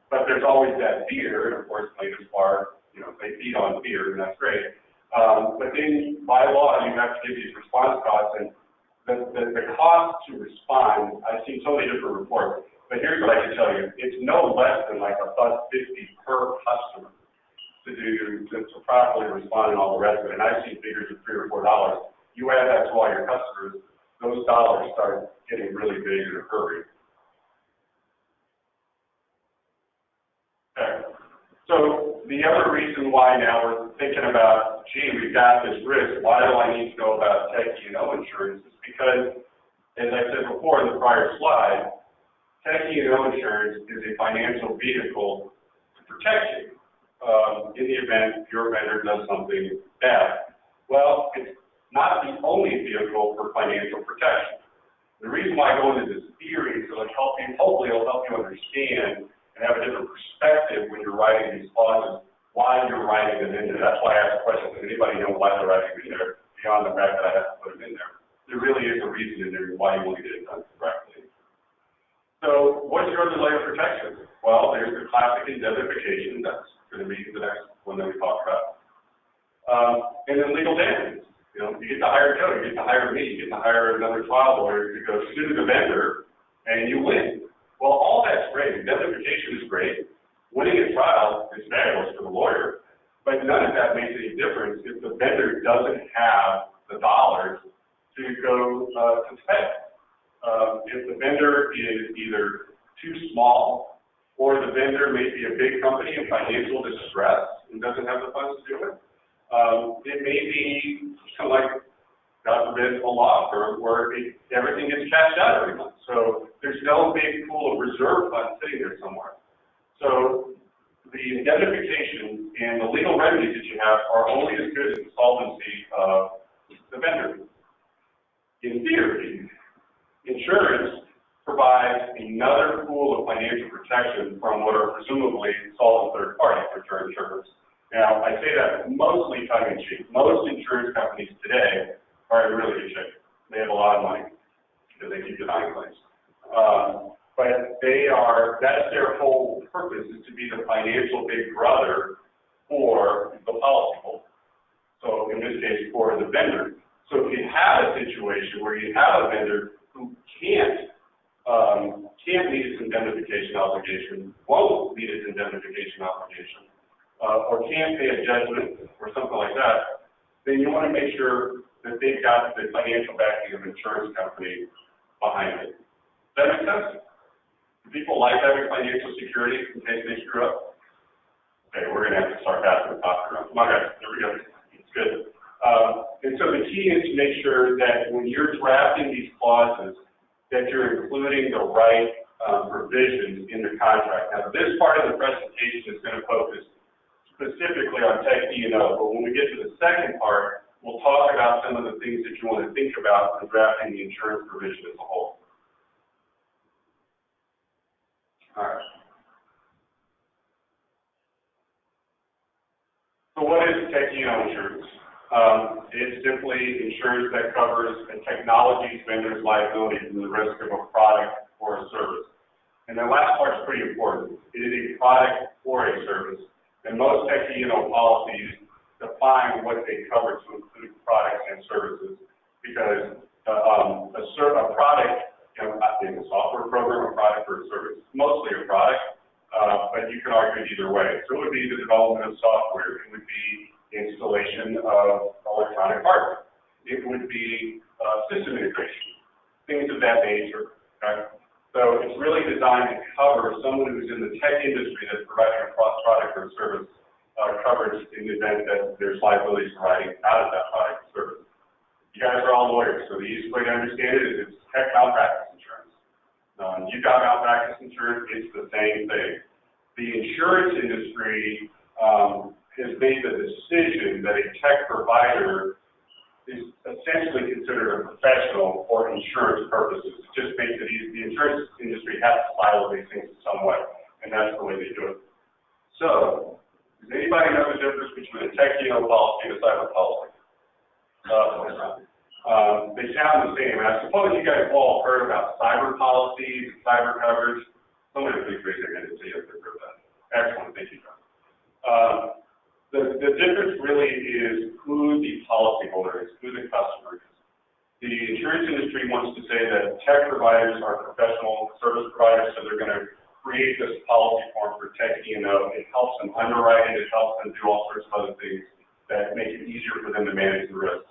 But there's always that fear, and of course, plaintiffs bar, you know, they feed on fear, and that's great. But then, by law, you have to give these response costs, and the cost to respond, I've seen so many different reports, but here's what I can tell you. It's no less than like $1.50 per customer to properly respond and all the rest of it. And I've seen figures of $3 or $4. You add that to all your customers, those dollars start getting really big in a hurry. Okay. So the other reason why now we're thinking about, gee, we've got this risk, why do I need to know about Tech E&O insurance? Is because, as I said before in the prior slide, Tech E&O insurance is a financial vehicle to protect you in the event your vendor does something bad. Well, it's not the only vehicle for financial protection. The reason why I go into this theory is so hopefully it'll help you understand and have a different perspective when you're writing these clauses, why you're writing them in there. That's why I asked the question, does anybody know why they're writing them in there, beyond the fact that I have to put them in there? There really is a reason in there why you want to get it done correctly. So what's your other layer of protection? Well, there's the classic indemnification. That's going to be the next one that we talk about. And then legal damages. You know, you get to hire Joe, you get to hire me, you get to hire another trial lawyer to go sue the vendor, and you win. Well, all that's great. Indemnification is great. Winning a trial is fabulous for the lawyer, but none of that makes any difference if the vendor doesn't have the dollars to go to pay. If the vendor is either too small, or the vendor may be a big company in financial distress and doesn't have the funds to do it, it may be kind of like, God forbid, a law firm where everything gets cashed out every month. So there's no big pool of reserve funds sitting there somewhere. So the indemnification and the legal remedies that you have are only as good as the solvency of the vendor. In theory, insurance provides another pool of financial protection from what are presumably solvent third parties, which are insurers. Now, I say that mostly tongue-in-cheek. Most insurance companies today are in really good shape. They have a lot of money because they keep denying claims. But that's their whole purpose, is to be the financial big brother for the policyholder. So in this case, for the vendor. So if you have a situation where you have a vendor who can't meet its indemnification obligation, won't meet its indemnification obligation, or can't pay a judgment or something like that, then you want to make sure that they've got the financial backing of an insurance company behind it. Does that make sense? Do people like having financial security in case they screw up? Okay, we're going to have to start passing the talk around. Come on, guys. There we go. It's good. And so the key is to make sure that when you're drafting these clauses, that you're including the right provisions in the contract. Now, this part of the presentation is going to focus specifically on Tech E&O, but when we get to the second part, we'll talk about some of the things that you want to think about when drafting the insurance provision as a whole. All right. So what is tech E&O insurance? It's simply insurance that covers a technology vendor's liability from the risk of a product or a service. And the last part is pretty important. It is a product or a service. And most tech E&O policies define what they cover to include products and services, because a product, in a software program, a product or a service, mostly a product, but you can argue it either way. So it would be the development of software. It would be installation of electronic hardware. It would be system integration, things of that nature. Okay? So it's really designed to cover someone who's in the tech industry that's providing a cross-product or service coverage in the event that there's liabilities arising out of that product or service. You guys are all lawyers, so the easiest way to understand it is it's tech malpractice insurance. You've got malpractice insurance, it's the same thing. The insurance industry has made the decision that a tech provider is essentially considered a professional for insurance purposes. It just makes it easy. The insurance industry has to silo these things in some way, and that's the way they do it. So, does anybody know the difference between a tech E&O policy and a cyber policy? They sound the same. And I suppose you guys all heard about cyber policies, cyber coverage. Somebody please raise their hand and say you've heard that. Excellent, thank you, John. The difference really is who the policyholder is, who the customer is. The insurance industry wants to say that tech providers are professional service providers, so they're going to create this policy form for tech E&O. It helps them underwrite it, it helps them do all sorts of other things that make it easier for them to manage the risk.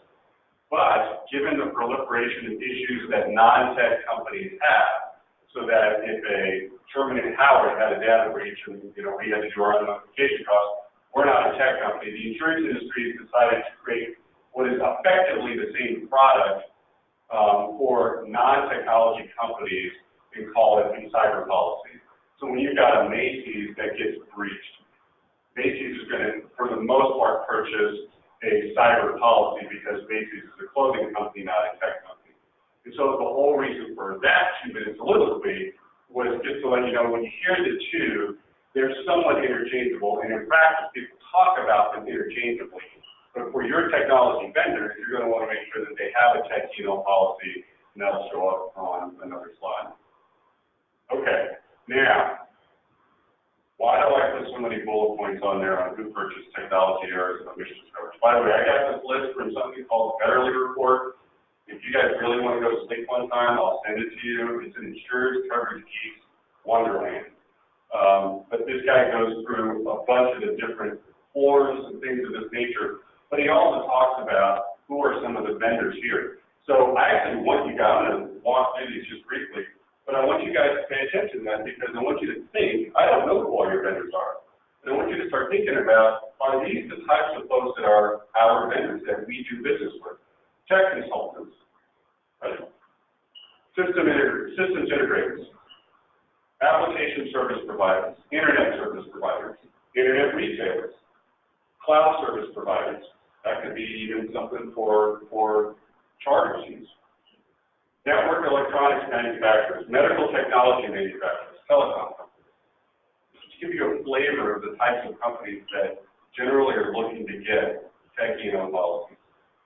But given the proliferation of issues that non-tech companies have, so that if a Sherman and Howard had a data breach and we had to do our own notification costs, we're not a tech company. The insurance industry has decided to create what is effectively the same product for non-technology companies and call it a cyber policy. So when you've got a Macy's that gets breached, Macy's is going to, for the most part, purchase a cyber policy because Macy's is a clothing company, not a tech company. And so the whole reason for that 2-minute soliloquy was just to let you know when you hear the two, they're somewhat interchangeable, and in practice, people talk about them interchangeably. But for your technology vendors, you're going to want to make sure that they have a tech E&O policy, and that'll show up on another slide. Okay, now, why do I put so many bullet points on there on who purchased technology errors and omissions coverage? By the way, I got this list from something called the Betterly Report. If you guys really want to go to sleep one time, I'll send it to you. It's an insurance coverage geek's wonderland. But this guy goes through a bunch of the different forms and things of this nature. But he also talks about who are some of the vendors here. So I actually want you guys, I'm going to walk through these just briefly, but I want you guys to pay attention to that because I want you to think, I don't know who all your vendors are. But I want you to start thinking about, are these the types of folks that are our vendors that we do business with? Tech consultants, right? Systems integrators, application service providers, internet service providers, internet retailers, cloud service providers. That could be even something for charter machines. Network electronics manufacturers, medical technology manufacturers, telecom companies. Just to give you a flavor of the types of companies that generally are looking to get tech E&O policies.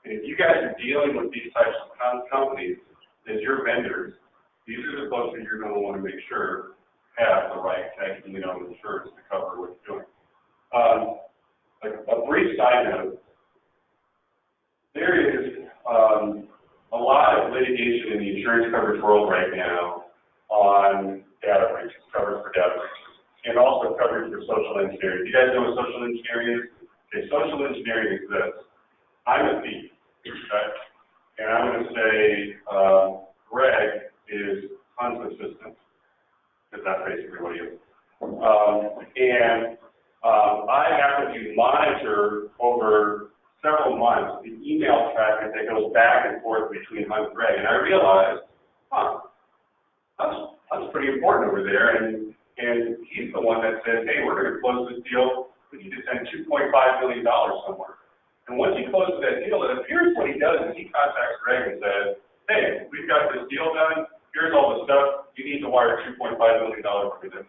And if you guys are dealing with these types of companies as your vendors, these are the folks that you're going to want to make sure have the right tech E&O insurance to cover what you're doing. A brief side note, there is a lot of litigation in the insurance coverage world right now on data breaches, coverage for data breaches, and also coverage for social engineering. Do you guys know what social engineering is? Okay, social engineering is this. I'm a thief, okay? And I'm going to say Greg is Hunt's assistant, because that's basically what he is. I happen to monitor over several months the email traffic that goes back and forth between Hunt and Greg, and I realized, that's pretty important over there, and he's the one that says, hey, we're going to close this deal, we need to send $2.5 million somewhere. And once he closes that deal, it appears what he does is he contacts Greg and says, hey, we've got this deal done, here's all the stuff, you need to wire $2.5 million for this.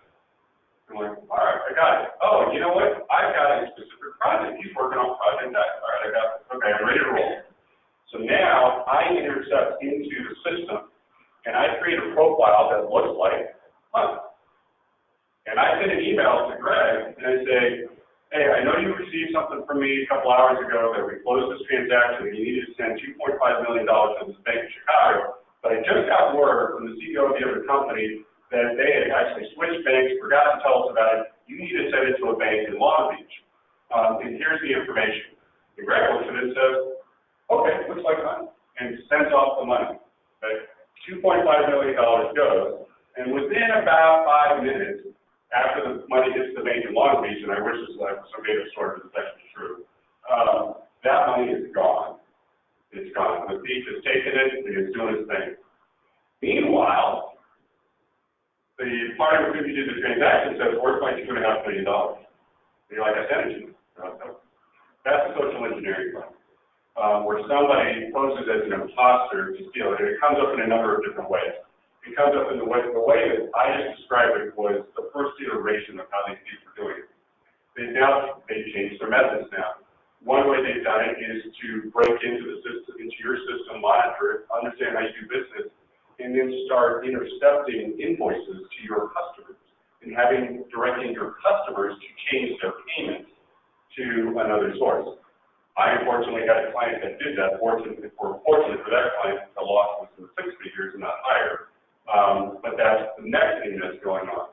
I'm like, all right, I got it. Oh, you know what? I've got a specific project. He's working on Project X. All right, I got it. Okay, I'm ready to roll. So now I intercept into the system, and I create a profile that looks like Hunt. And I send an email to Greg, and I say, hey, I know you received something from me a couple hours ago that we closed this transaction, and you needed to send $2.5 million to this bank in Chicago, but I just got word from the CEO of the other company that they had actually switched banks, forgot to tell us about it. You need to send it to a bank in Long Beach. And here's the information. And Greg looks at it and says, okay, looks like that, and sends off the money. Okay? $2.5 million goes, and within about 5 minutes, after the money hits the bank in Long Beach, and I wish this was some data story, but it's actually true, that money is gone. It's gone. The thief has taken it, and it's doing its thing. Meanwhile, the party with whom you did the transaction says, worth like $2.5 million. You're like, I sent it to you. That's a social engineering crime, where somebody poses as an imposter to steal it, and it comes up in a number of different ways. It comes up in the way that I just described it was the first iteration of how these thieves are doing it. They've changed their methods now. One way they've done it is to break into the system, into your system, monitor it, understand how you do business, and then start intercepting invoices to your customers and directing your customers to change their payments to another source. I unfortunately had a client that did that. Fortunately for that client, the loss was in the 6 figures and not higher. But that's the next thing that's going on.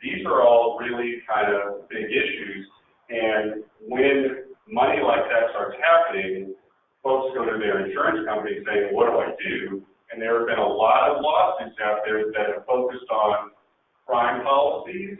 These are all really kind of big issues, and when money like that starts happening, folks go to their insurance company saying, what do I do? And there have been a lot of lawsuits out there that have focused on crime policies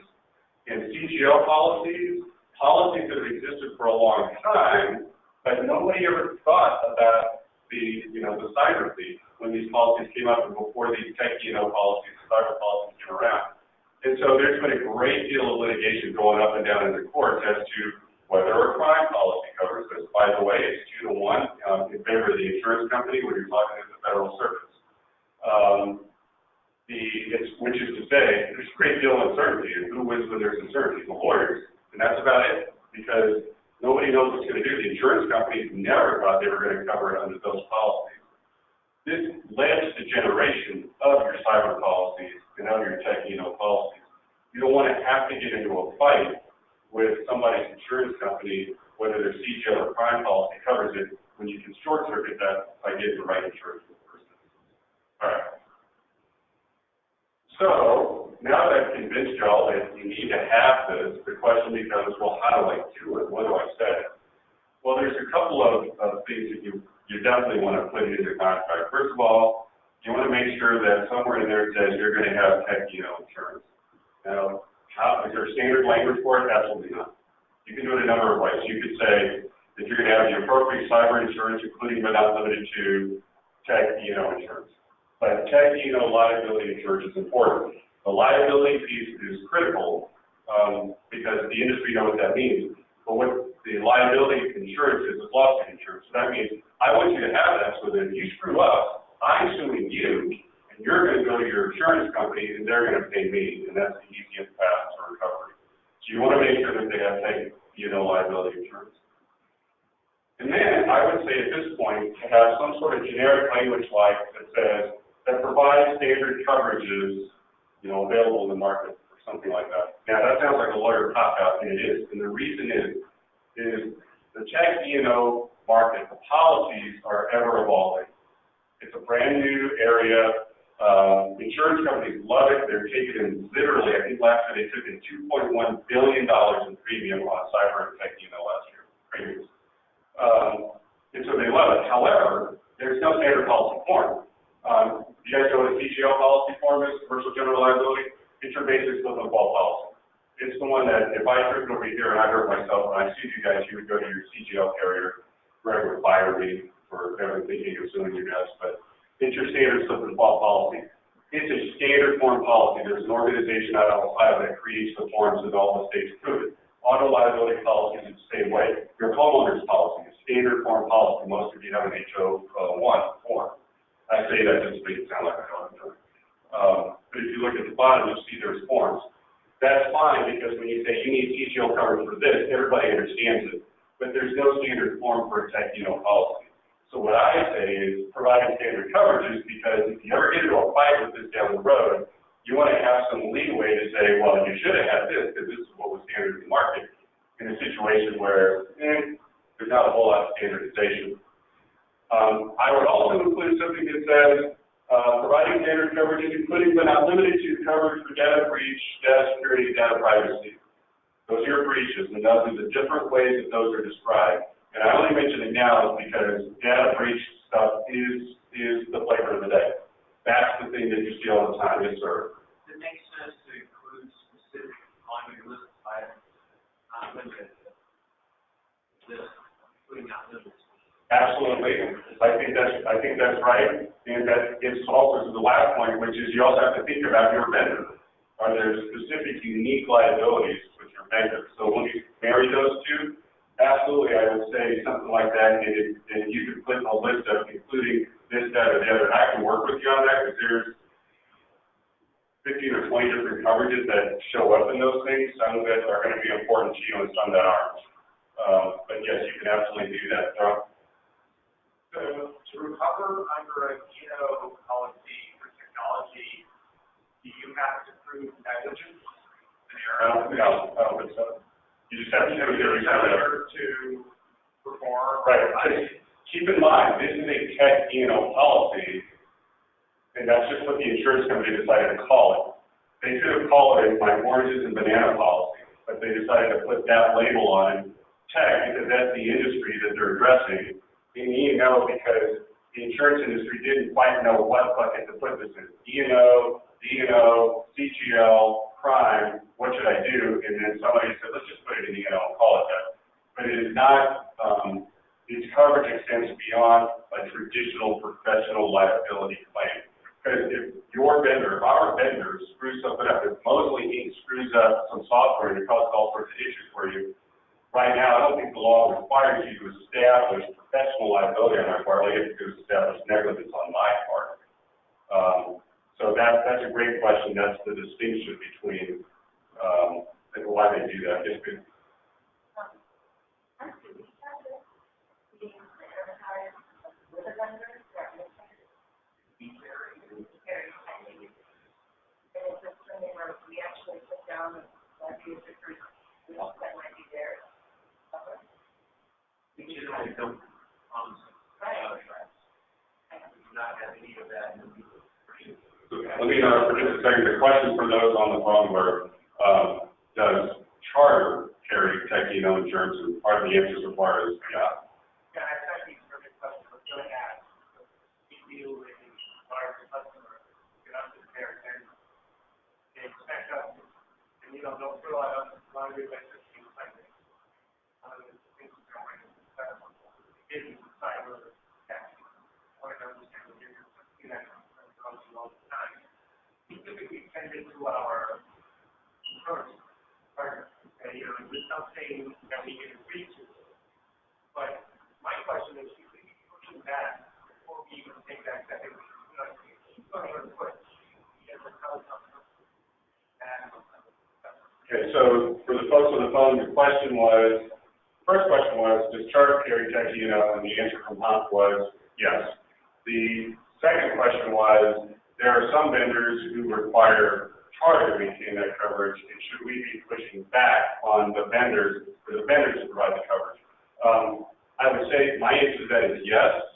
and CGL policies that have existed for a long time, but nobody ever thought about the cyber thief when these policies came up and before these tech policies, cyber policies came around. And so there's been a great deal of litigation going up and down in the courts as to whether a crime policy covers this. By the way, it's 2-to-1 in favor of the insurance company when you're talking to the federal service. Which is to say, there's a great deal of uncertainty, and who wins when there's uncertainty? The lawyers, and that's about it, because nobody knows what's going to do. The insurance companies never thought they were going to cover it under those policies. This led to the generation of your cyber policies and of your tech policies. You don't want to have to get into a fight with somebody's insurance company, whether their CGL or crime policy covers it, when you can short circuit that by getting the right insurance for the person. All right. So now that I've convinced y'all that you need to have this, the question becomes, well, how do I do it? What do I say? Well, there's a couple of things that you definitely want to put into the contract. First of all, you want to make sure that somewhere in there it says you're going to have tech insurance. Now, is there standard language for it? Absolutely not. You can do it a number of ways. You could say that you're going to have the appropriate cyber insurance, including but not limited to tech insurance. But tech liability insurance is important. The liability piece is critical because the industry knows what that means. But what the liability insurance is lawsuit insurance. So that means I want you to have that so that if you screw up, I'm suing you, and you're going to go to your insurance company, and they're going to pay me, and that's the easiest path to recovery. So you want to make sure that they have tech liability insurance. And then I would say at this point to have some sort of generic language like that says that provides standard coverages, available in the market or something like that. Now that sounds like a lawyer cop-out, and it is. And the reason is the tech market, the policies are ever evolving. It's a brand new area. Insurance companies love it. They're taking in literally, I think last year they took in $2.1 billion in premium on cyber and tech last year, premiums. And so they love it. However, there's no standard policy form. You guys know what a CGL policy form is, commercial general liability? It's your basic slip and fall policy. It's the one that if I tripped over here and I hurt myself and I sued you guys, you would go to your CGL carrier. Greg would fire me for ever thinking of suing you guys, but it's your standard slip and fall policy. It's a standard form policy. There's an organization out of Ohio that creates the forms and all the states approve it. Auto liability policy is the same way. Your homeowner's policy is standard form policy. Most of you have an HO1 form. I say that just to make it sound like I know what I'm doing. But if you look at the bottom, you'll see there's forms. that's fine, because when you say you need CGL coverage for this, everybody understands it. But there's no standard form for a tech policy. So what I say is providing standard coverages, because if you ever get into a fight with this down the road, you want to have some leeway to say, well, you should have had this, because this is what was standard in the market, in a situation where there's not a whole lot of standardization. I would also include something that says, providing standard coverages, including but not limited to coverage for data breach, data security, data privacy. Those are your breaches, and those are the different ways that those are described. And I only mention it now because data breach stuff is the flavor of the day. That's the thing that you see all the time. Yes, sir. It makes sense to include specific on your list of items, not limited to this, including not limited to. Absolutely. I think that's right. And that gets also to the last point, which is you also have to think about your vendor. Are there specific unique liabilities with your vendor? So when you marry those two, absolutely, I would say something like that, and you could put a list of including this, that, or the other. I can work with you on that, because there's 15 or 20 different coverages that show up in those things. Some that are going to be important to you and some that aren't. But yes, you can absolutely do that. So to recover under a policy for technology, do you have to prove negligence? No, I don't think so. You just have to do your failure to perform. Right. Keep in mind, this is a tech policy, and that's just what the insurance company decided to call it. They could have called it my oranges and banana policy, but they decided to put that label on tech because that's the industry that they're addressing. And because the insurance industry didn't quite know what bucket to put this in. D&O, CGL, crime, what should I do? And then somebody said, let's just put it in and call it that. But it is not, its coverage extends beyond a traditional professional liability claim. Because if your vendor, our vendor, screws something up, if Mosley Inc. screws up some software and it causes all sorts of issues for you, right now, I don't think the law requires you to establish professional liability on my part. All you have to do is establish negligence on my part. So that's a great question. That's the distinction between why they do that. Yes, good. We actually put down a few different that might be there. We generally don't promise not have any of that. Let me for just a second. The question for those on the phone were, does charter carry tech insurance? And part of the answers so far is yeah. Yeah, I think it's a perfect question. I was going to ask. We deal with large customers, get up to their and they expect us, and don't fill out a laundry list of things like this. One of the things we're going to is cyber attack. I want to understand the difference between that comes all the time. We typically send it to our insurance partner. There's something that we can agree to. But my question is, should we be pushing that before we even take that second? Keep going on foot. Okay, so for the folks on the phone, the first question was, does charter carry tech and the answer from Hunt was yes. The second question was, there are some vendors who require charter to maintain that coverage, and should we be pushing back on the vendors for the vendors to provide the coverage? I would say my answer to that is yes.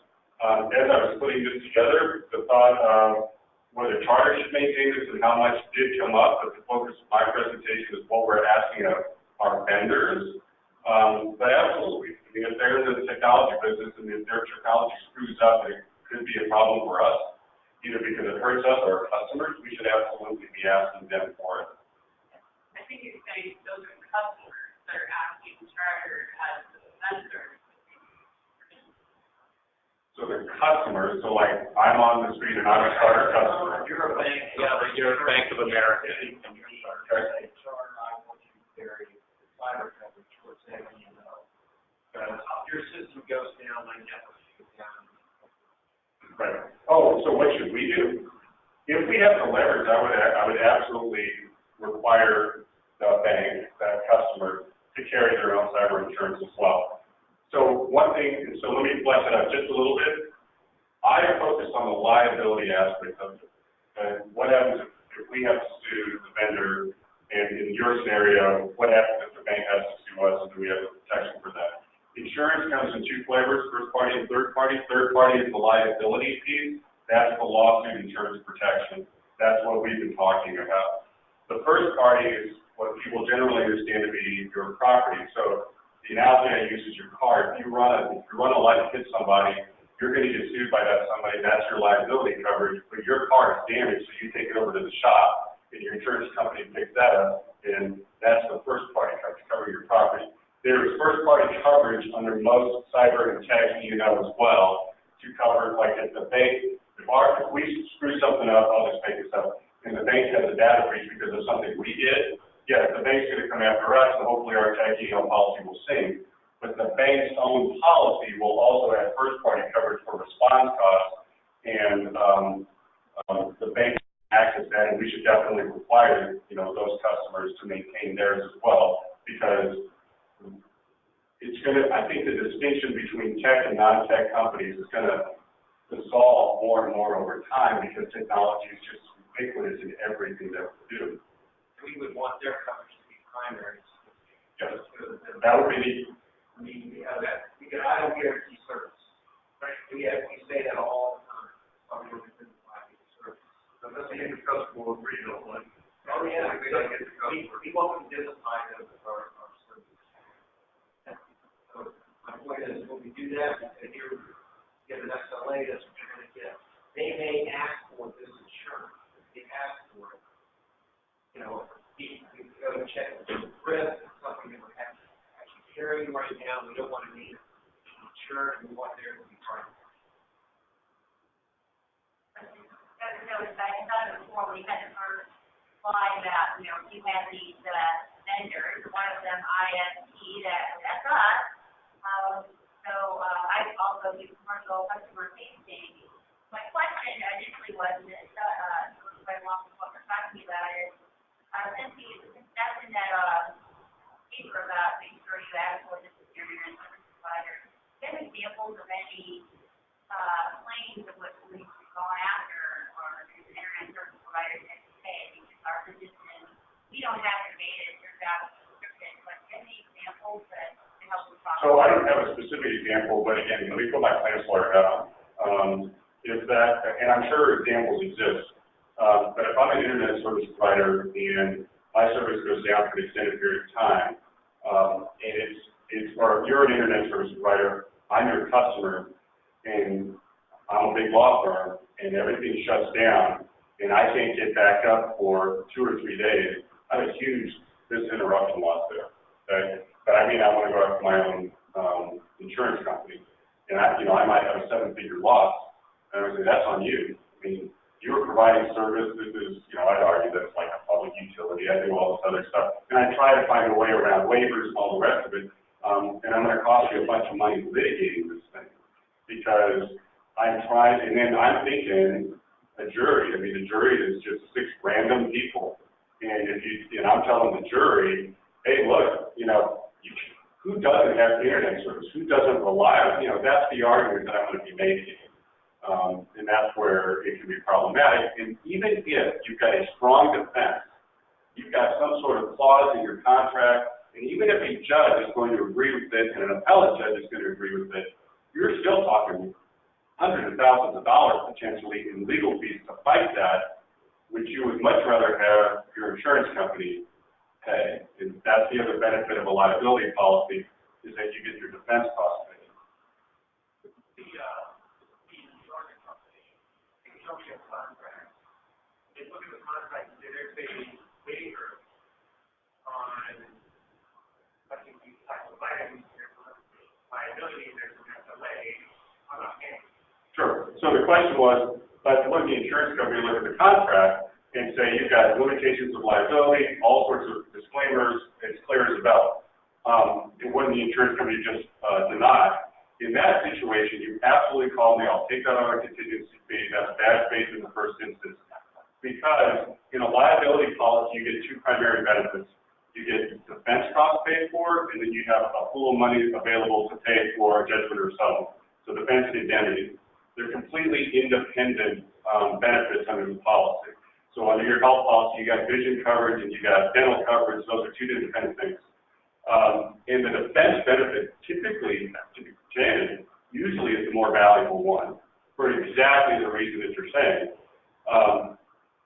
As I was putting this together, the thought of whether charter should maintain this and how much did come up, but the focus of my presentation is what we're asking of our vendors. But absolutely, I mean, if they're in the technology business and if their technology screws up, it could be a problem for us, either because it hurts us or our customers. We should absolutely be asking them for it. I think you're saying those are customers that are asking charter as the vendor. So the customers, so like I'm on the street and I'm a charter customer. You're a bank. Yeah, but you're Bank of America. Okay. Charter, I want you to carry cyber coverage for saying, your system goes down, my network goes down. Right. Oh, so what should we do? If we have the leverage, I would absolutely require the bank, that customer, to carry their own cyber insurance as well. So one thing, so let me flesh it out just a little bit. I focus on the liability aspect of it. And what happens if we have to sue the vendor, and in your scenario, what happens if the bank has to sue us, and do we have a protection for that? Insurance comes in two flavors, first party and third party. Third party is the liability piece. That's the lawsuit insurance protection. That's what we've been talking about. The first party is what people generally understand to be your property. So the analogy I use is your car. If you run a light and hit somebody, you're going to get sued by that somebody. That's your liability coverage. But your car is damaged, so you take it over to the shop, and your insurance company picks that up, and that's the first party coverage to cover your property. There is first party coverage under most cyber and tech as well to cover, like if the bank, if we screw something up, I'll just make this up, and the bank has a data breach because of something we did, yeah, the bank's going to come after us, and hopefully our tech policy will sink. But the bank's own policy will also have first-party coverage for response costs, and the bank access that, and we should definitely require, those customers to maintain theirs as well, because it's going to, I think the distinction between tech and non-tech companies is going to dissolve more and more over time, because technology is just ubiquitous in everything that we do. We would want their coverage to be primary. Yes, that would be I mean, that, because I don't guarantee service. Right? We say that all the time. We don't guarantee service. So let's say the customer will agree to one. Oh, yeah, we don't get the customer. We won't identify them as our service. So my point is, when we do that, and here we get an SLA, that's what you're going to get. They may ask for this insurance. They ask for it. We go to check the risk, something that we're actually carrying right now. We don't want to need insurance. We want there to be primary. As noted, I thought before we had the first slide that, you had these vendors, one of them ISP, that's us. I also do commercial customer facing. My question initially was, goes right along with what we're talking about, is since that's in that paper about making sure you ask for this your internet service provider, do you have examples of any claims of what we've gone after or internet service providers that say, because our position, we don't have the data, it turns out description, but any examples that can help us talk? So I don't have a specific example, but again, let me put my claims lawyer hat on. If that, and I'm sure examples exist, but if I'm an internet service provider and my service goes down for an extended period of time, or you're an internet service provider, I'm your customer, and I'm a big law firm, and everything shuts down, and I can't get back up for 2 or 3 days, I have a huge business interruption loss there. Okay? But I want to go after my own insurance company, and I might have a 7-figure loss, and I would say, that's on you. You were providing service, this is, I'd argue that's like a public utility, I do all this other stuff, and I try to find a way around waivers and all the rest of it, and I'm going to cost you a bunch of money litigating this thing, because I'm trying, and then I'm thinking a jury, the jury is just 6 random people, and and I'm telling the jury, hey, look, who doesn't have internet service, who doesn't rely on, that's the argument that I'm going to be making. And that's where it can be problematic. And even if you've got a strong defense, you've got some sort of clause in your contract, and even if a judge is going to agree with it and an appellate judge is going to agree with it, you're still talking hundreds of thousands of dollars potentially in legal fees to fight that, which you would much rather have your insurance company pay. And that's the other benefit of a liability policy, is that you get your defense costs paid. They look at the contract and say there's a waiver on, I think you talked about liability, there's an SLA, I'm not paying. Sure. So the question was, let's look at the insurance company, look at the contract, and say you've got limitations of liability, all sorts of disclaimers, it's clear as a bell. And wouldn't the insurance company just deny? In that situation, you absolutely call me, I'll take that on a contingency fee, that's bad faith in the first instance. Because in a liability policy, you get 2 primary benefits. you get defense costs paid for, and then you have a pool of money available to pay for judgment or settlement. So defense and indemnity. They're completely independent benefits under the policy. So under your health policy, you got vision coverage and you got dental coverage. Those are two independent things. And the defense benefit typically, to be candid, usually is the more valuable one for exactly the reason that you're saying.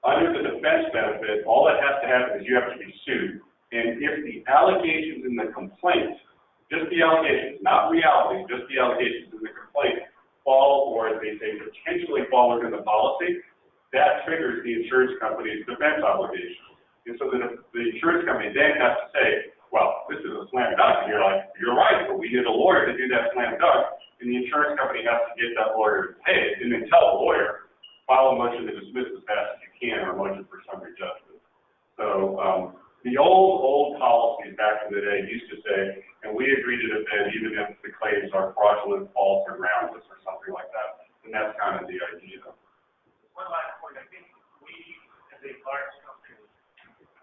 Under the defense benefit, all that has to happen is you have to be sued. And if the allegations in the complaint, just the allegations, not reality, just the allegations in the complaint, fall, or as they say, potentially fall under the policy, that triggers the insurance company's defense obligation. And so the insurance company then has to say, well, this is a slam dunk. And you're like, you're right, but we need a lawyer to do that slam dunk. And the insurance company has to get that lawyer to pay it and then tell the lawyer, file a motion to dismiss as fast as you can or a motion for summary judgment. So the old policies back in the day used to say, and we agree to defend even if the claims are fraudulent, false, or groundless or something like that. And that's kind of the idea. One last point, I think we, as a large company,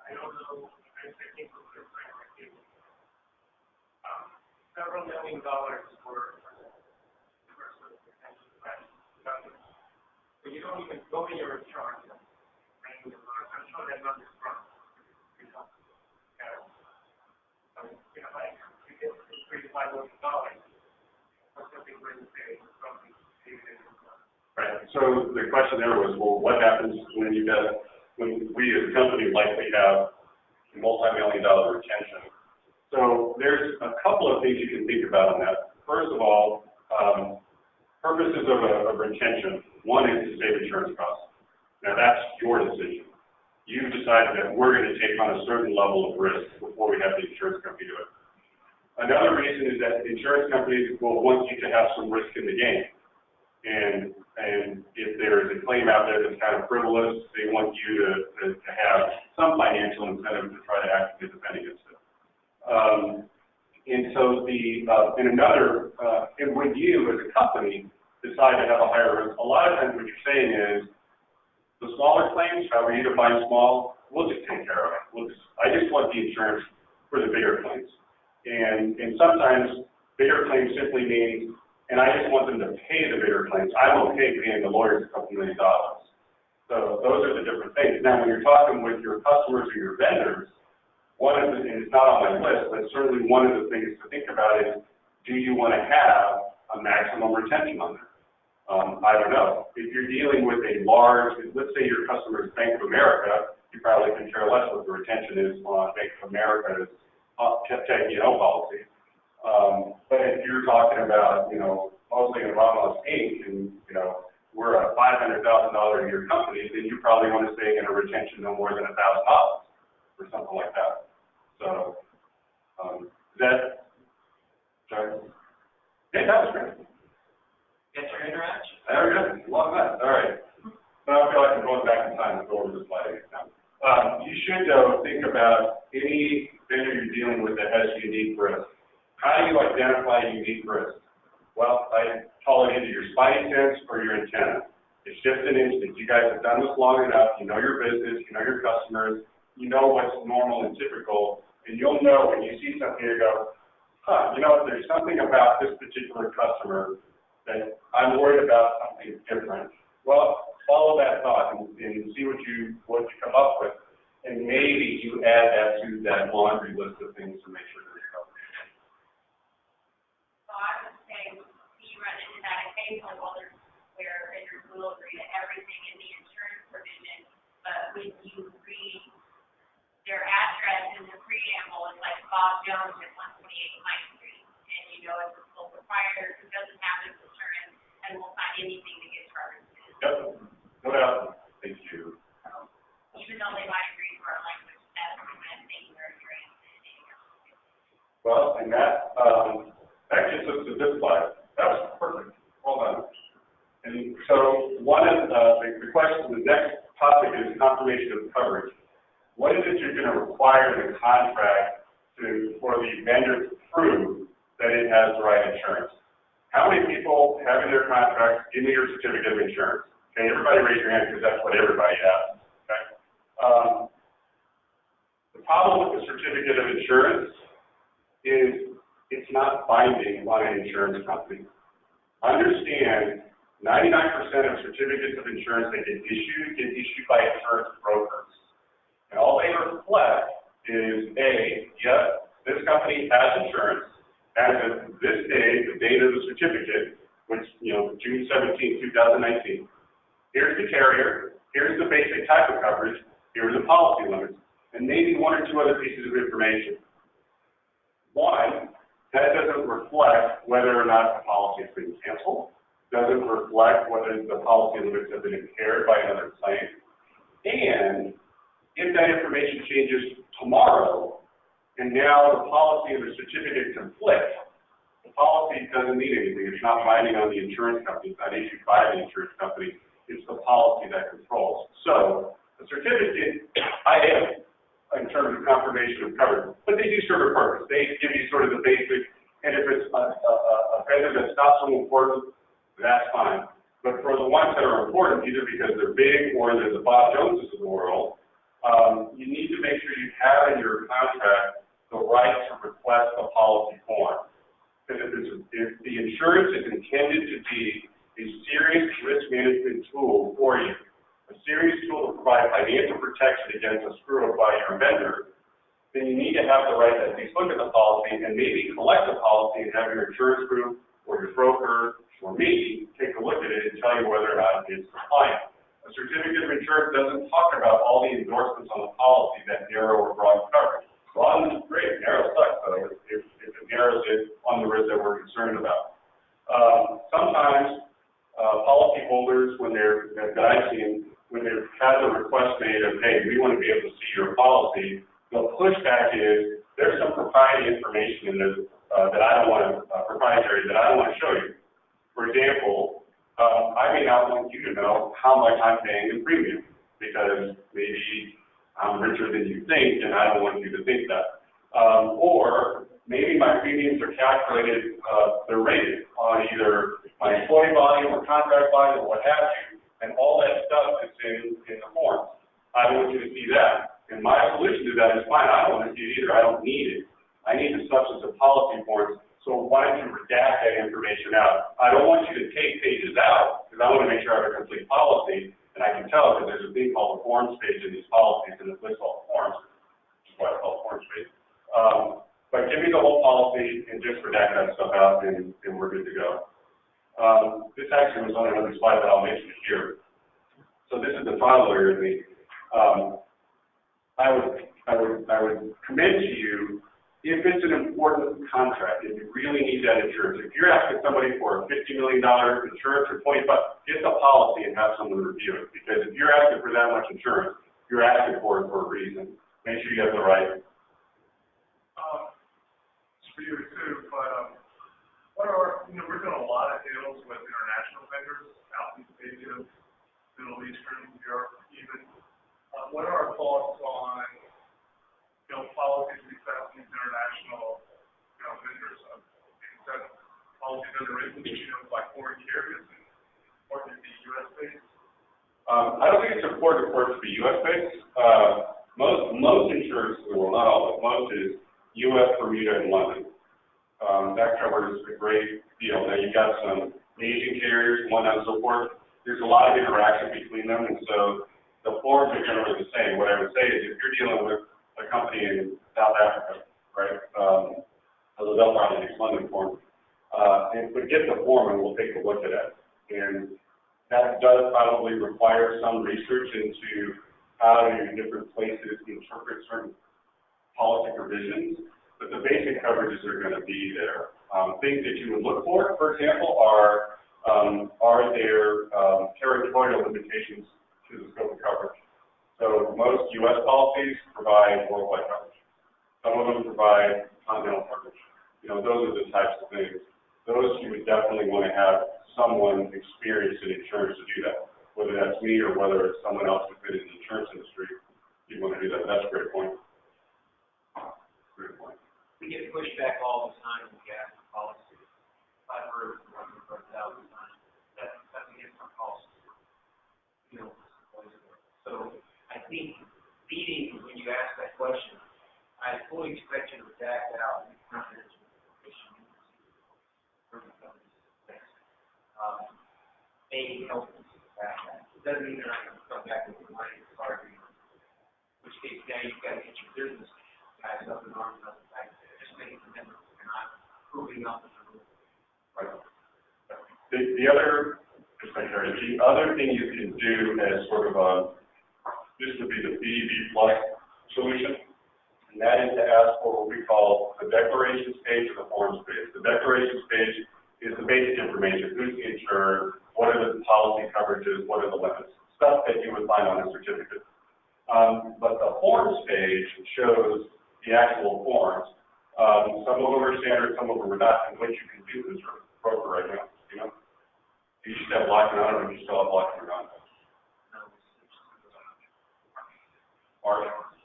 I don't know, I think we're trying to several $1 million for sort of potential claims. But you don't even go to your insurance. I'm sure that number's wrong. Like, you get $3 to $5 million, or something where you pay something. Right. So the question there was, well, what happens when we as a company likely have multi-million-dollar retention? So there's a couple of things you can think about on that. First of all, purposes of retention. One is to save insurance costs. Now that's your decision. You've decided that we're going to take on a certain level of risk before we have the insurance company do it. Another reason is that insurance companies will want you to have some risk in the game. And if there's a claim out there that's kind of frivolous, they want you to have some financial incentive to try to actively defend against it. And so and when you as a company decide to have a higher risk, a lot of times what you're saying is, the smaller claims, however you define small, we'll just take care of it. I just want the insurance for the bigger claims. And sometimes bigger claims simply means, and I just want them to pay the bigger claims. I'm okay paying the lawyers a couple $1 million. So those are the different things. Now, when you're talking with your customers or your vendors, and it's not on my list, but certainly one of the things to think about is, do you want to have a maximum retention on there? I don't know. If you're dealing with a large, let's say your customer is Bank of America, you probably can care less what the retention is on Bank of America's policy. But if you're talking about, mostly in Ramos Inc., and, we're a $500,000 a year company, then you probably want to stay in a retention no more than $1,000 or something like that. So, sorry? Yeah, that was great. Get your interaction. There we go. Love that. All right. Now I feel like I'm going back in time to go over this slide again. You should, though, think about any vendor you're dealing with that has unique risk. How do you identify unique risk? Well, I call it either your spidey sense or your antenna. It's just an instinct. You guys have done this long enough. You know your business. You know your customers. You know what's normal and typical. And you'll know when you see something, you go, there's something about this particular customer that I'm worried about something different. Well, follow that thought and see what you come up with. And maybe you add that to that laundry list of things to make sure that you're covered. So I would say, you run into that occasionally where vendors will agree to everything in the insurance provision, but when you read their address in the preamble, it's like Bob Jones at 128 Pine Street, and it's a sole proprietor who doesn't have this insurance and will sign anything to get charged. Yep, no doubt. Thank you. Even though they might agree to our language, that's the kind of thing where you're in. Well, and that gets us to this slide. That was perfect. Well done. And so one of the questions, the next topic is confirmation of coverage. What is it you're going to require in the contract for the vendor to prove that it has the right insurance? How many people have in their contracts, give me your certificate of insurance? Okay, everybody raise your hand because that's what everybody has. Okay. The problem with the certificate of insurance is it's not binding on an insurance company. Understand, 99% of certificates of insurance that get issued by insurance brokers. And all they reflect is, A, yes, this company has insurance, as of this day, the date of the certificate, which, June 17, 2019. Here's the carrier, here's the basic type of coverage, here are the policy limits, and maybe one or two other pieces of information. One, that doesn't reflect whether or not the policy has been canceled, doesn't reflect whether the policy limits have been impaired by another claim, and if that information changes tomorrow, and now the policy and the certificate conflict, the policy doesn't mean anything. It's not binding on the insurance company. It's not issued by the insurance company. It's the policy that controls. So the certificate, I am, in terms of confirmation of coverage, but they do serve a purpose. They give you sort of the basic, and if it's a vendor that's not so important, that's fine. But for the ones that are important, either because they're big or they're the Bob Joneses of the world, you need to make sure you have in your contract the right to request a policy form. Because if the insurance is intended to be a serious risk management tool for you, a serious tool to provide financial protection against a screw-up by your vendor, then you need to have the right to at least look at the policy and maybe collect the policy and have your insurance group or your broker or me take a look at it and tell you whether or not it's compliant. A certificate of insurance doesn't talk about all the endorsements on the policy that narrow or broad coverage. Broad is great, narrow sucks though, if it narrows it on the risk that we're concerned about. Sometimes policyholders, that I've seen, when they've had the request made of, hey, we want to be able to see your policy, the pushback is, there's some proprietary information in this that I don't want to, proprietary that I don't want to show you. For example, I may not want you to know how much I'm paying in premium, because maybe I'm richer than you think, and I don't want you to think that. Or maybe my premiums are calculated, they're rated on either my employee volume or contract volume or what have you, and all that stuff is in the forms. I don't want you to see that. And my solution to that is fine, I don't want to see it either, I don't need it. I need the substance of policy forms, so why don't you redact that information out? I don't want you to take pages out, because I want to make sure I have a complete policy, and I can tell because there's a thing called the forms page in these policies, and it lists all the forms, which is why I call it forms page. But give me the whole policy and just redact that stuff out, and we're good to go. This actually was on another slide that I'll mention here. So this is the trial lawyer in me. I would commend to you, if it's an important contract, if you really need that insurance, if you're asking somebody for a $50 million insurance or 25, get the policy and have someone review it. Because if you're asking for that much insurance, you're asking for it for a reason. Make sure you have the right. It's for you too, but what are, we're doing a lot of deals with international vendors, Southeast Asia, Middle Eastern, Europe, even. What are our thoughts on, policies we set up with these international, vendors? Set policies that are written, by foreign carriers, or to be U.S.-based? I don't think it's important for it to be U.S.-based. Most insurance, well, not all, but most is U.S., Bermuda, and London. That covers a great deal. Now, you've got some Asian carriers, one and so forth. There's a lot of interaction between them, and so the forms are generally the same. What I would say is if you're dealing with a company in South Africa, right, although they'll probably use London forms, but get the form and we'll take a look at it. And that does probably require some research into how different places interpret certain policy provisions, but the basic coverages are going to be there. Things that you would look for example, are there territorial limitations to the scope of coverage? So most U.S. policies provide worldwide coverage. Some of them provide continental coverage. Those are the types of things. Those you would definitely want to have someone experienced in insurance to do that. Whether that's me or whether it's someone else who's been in the insurance industry, you want to do that. That's a great point. Great point. We get pushback all the time when we ask for policy. I've heard for 1,000 times. That's against our policy. So I think leading when you ask that question, may help us back that. It doesn't mean they're not going to come back with the money to start agreement. In which case, now you've got to get your business guys up and arms up and back there. Just making commitments. You're not proving up the rule. Right. The other thing you can do as sort of this would be the BEB plus solution, and that is to ask for what we call the declaration stage or the forms page. The declaration stage is the basic information: who's the insured, what are the policy coverages, what are the limits, stuff that you would find on a certificate. But the forms page shows the actual forms. Some of them are standard, some of them are not, and what you can do is broker right now, you know. You should have blocking on it, or you still have blocking on it.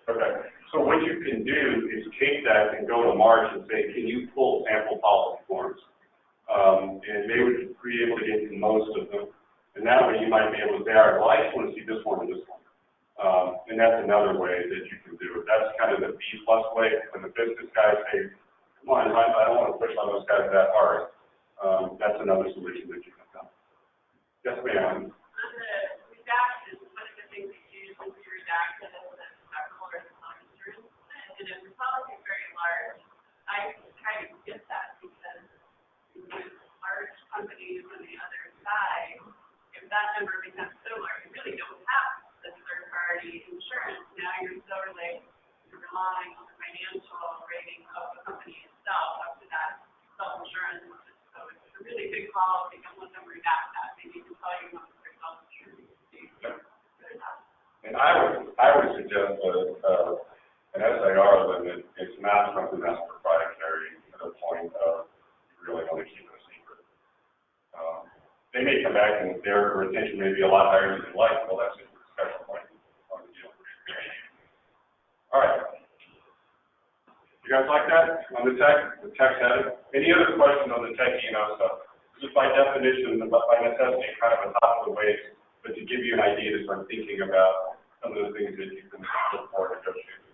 Okay. So what you can do is take that and go to March and say, can you pull sample policy forms? And they would be able to get to most of them. And that way you might be able to say, all right, well, I just want to see this one and this one. And that's another way that you can do it. That's kind of the B plus way. When the business guys say, come on, I don't want to push on those guys that hard. That's another solution that you can do. Yes, ma'am. On the redaction, one of the things that you use when you redact it is the deductible or the non-insurance. And if the policy is very large, I try to get that because with large companies on the other side, if that number becomes so large, you really don't have the third-party insurance. Now you're relying on the financial rating of the company itself up to that self-insurance. So it's a really big policy. Don't let them redact that. They need to tell you how much their self-insurance is. And I would suggest an SIR limit is not something that's proprietary to the point of you really want to keep it a secret. They may come back and their retention may be a lot higher than you'd like. Well, that's a special point on the deal. All right. You guys like that on the tech? The tech had it. Any other questions on the tech E&O stuff? Just by definition, by necessity, kind of a top of the waves, but to give you an idea to start thinking about some of the things that you can look for to negotiate.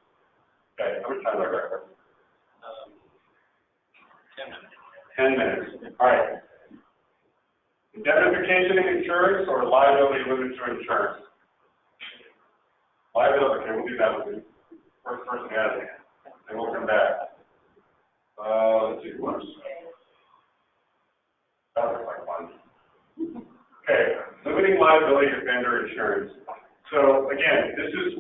Okay, how much time do I got? 10 minutes. 10 minutes. All right. Indemnification and insurance or liability limits or insurance? Liability, okay, we'll do that with the first person has it. Then we'll come back. Let's see, whoops. That looks like fun. Okay, limiting liability to vendor insurance. So again, this is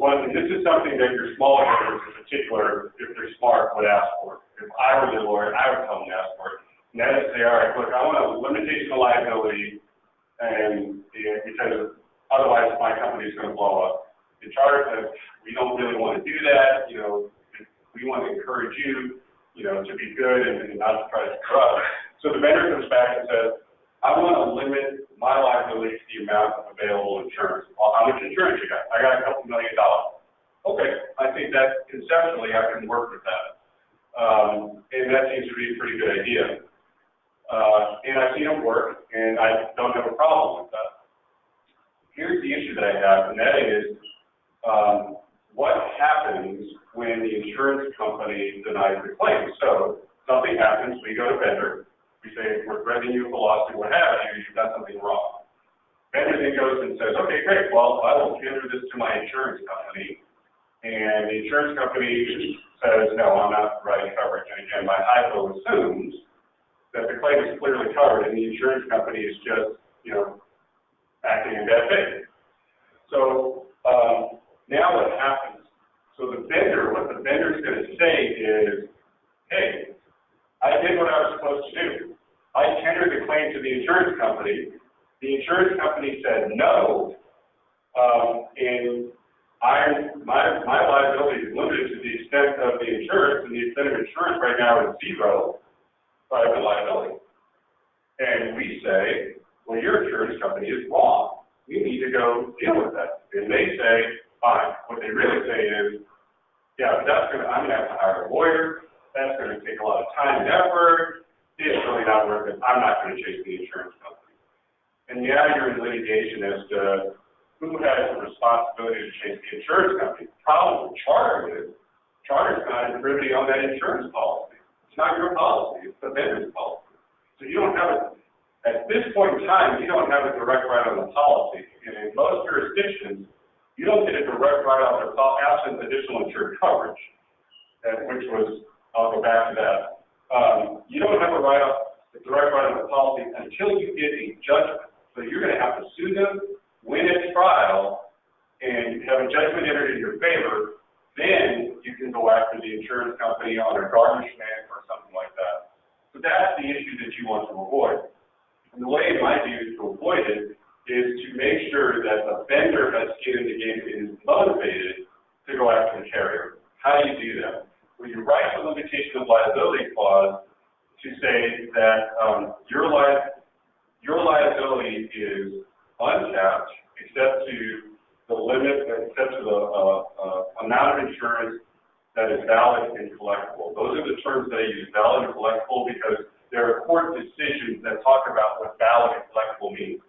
something that your smaller vendors in particular, if they're smart, would ask for. If I were the lawyer, I would tell them to ask for it. And that is say, all right, look, I want a limitation of liability, and because otherwise my company's going to blow up. The charter says we don't really want to do that. You know, we want to encourage you, to be good and not to try to screw up. So the vendor comes back and says, I want to limit my liability to the amount of available insurance. Well, how much insurance you got? I got a couple $1 million. Okay, I think that conceptually I can work with that. And that seems to be a pretty good idea. And I've seen them work, and I don't have a problem with that. Here's the issue that I have, and that is, what happens when the insurance company denies the claim? So something happens, we go to vendor, we say, we're threatening you with a lawsuit, what have you, you've done something wrong. Vendor then goes and says, okay, great, well, I will tender this to my insurance company. And the insurance company says, no, I'm not providing coverage. And again, my hypo assumes that the claim is clearly covered and the insurance company is just, acting in bad faith. So now what happens? So what the vendor's going to say is, hey, I did what I was supposed to do. I tendered the claim to the insurance company. The insurance company said no, and my liability is limited to the extent of the insurance, and the extent of insurance right now is zero private liability. And we say, well, your insurance company is wrong. We need to go deal with that. And they say, fine. What they really say is, yeah, but I'm going to have to hire a lawyer. That's going to take a lot of time and effort. It's really not worth it. I'm not going to chase the insurance company. And now you're in litigation as to who has the responsibility to chase the insurance company. The problem with Charter is, Charter's not in privity on that insurance policy. It's not your policy. It's the vendor's policy. So you don't have At this point in time, you don't have a direct right on the policy. And in most jurisdictions, you don't get a direct right on the policy absent additional insured coverage, which was, I'll go back to that. You don't have a direct right on the policy until you get a judgment. So you're going to have to sue them, win at trial, and have a judgment entered in your favor. Then you can go after the insurance company on a garnishment or something like that. So that's the issue that you want to avoid. And the way, in my view, to avoid it is to make sure that the vendor has skin in the game and is motivated to go after the carrier. How do you do that? Well, you write the limitation of liability clause to say that your liability is uncapped except to the limit, except to the amount of insurance that is valid and collectible. Those are the terms that I use, valid and collectible, because there are court decisions that talk about what valid and collectible means.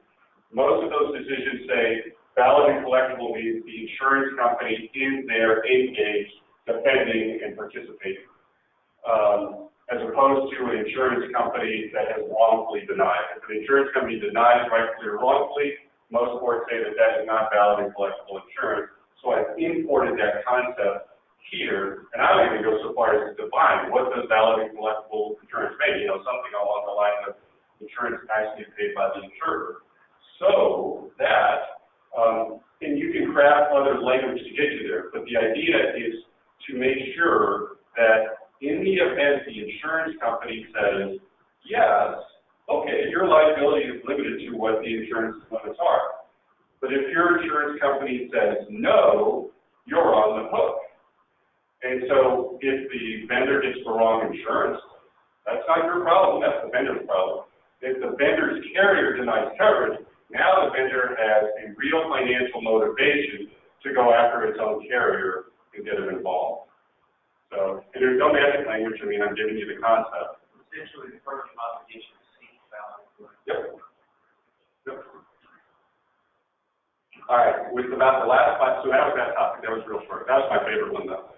Most of those decisions say valid and collectible means the insurance company is there engaged, defending, and participating, as opposed to an insurance company that has wrongfully denied. If an insurance company denies rightfully or wrongfully, most courts say that that is not valid and collectible insurance. So I've imported that concept here, and I would even go so far as to define what does valid and collectible insurance mean, something along the line of insurance actually paid by the insurer. So that, and you can craft other language to get you there, but the idea is to make sure that in the event the insurance company says, yes, okay, your liability is limited to what the insurance limits are. But if your insurance company says no, you're on the hook. And so if the vendor gets the wrong insurance, that's not your problem, that's the vendor's problem. If the vendor's carrier denies coverage, now the vendor has a real financial motivation to go after its own carrier and get it involved. So, and there's no magic language, I'm giving you the concept. Essentially, the first obligation is seek valid. Yep. All right, with about the last slide, so that was that topic, that was real short. That was my favorite one, though.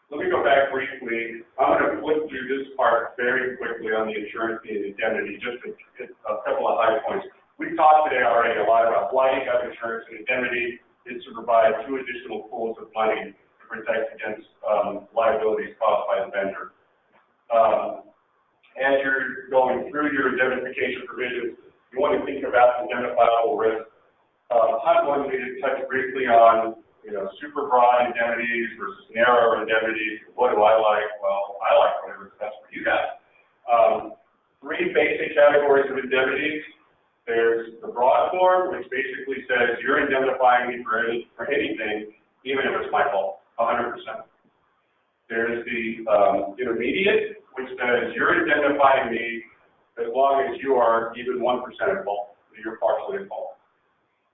Let me go back briefly. I'm going to flip through this part very quickly on the insurance and indemnity, just to hit a couple of high points. We've talked today already a lot about why you have insurance and indemnity is to provide two additional pools of money to protect against liabilities caused by the vendor. As you're going through your indemnification provisions, you want to think about indemnifiable risk. I'm going to touch briefly on super broad indemnities versus narrow indemnities. What do I like? Well, I like whatever's best for you guys. Three basic categories of indemnities. There's the broad form, which basically says you're indemnifying me for anything, even if it's my fault, 100%. There's the intermediate, which says you're indemnifying me as long as you are even 1% at fault, you're partially at fault.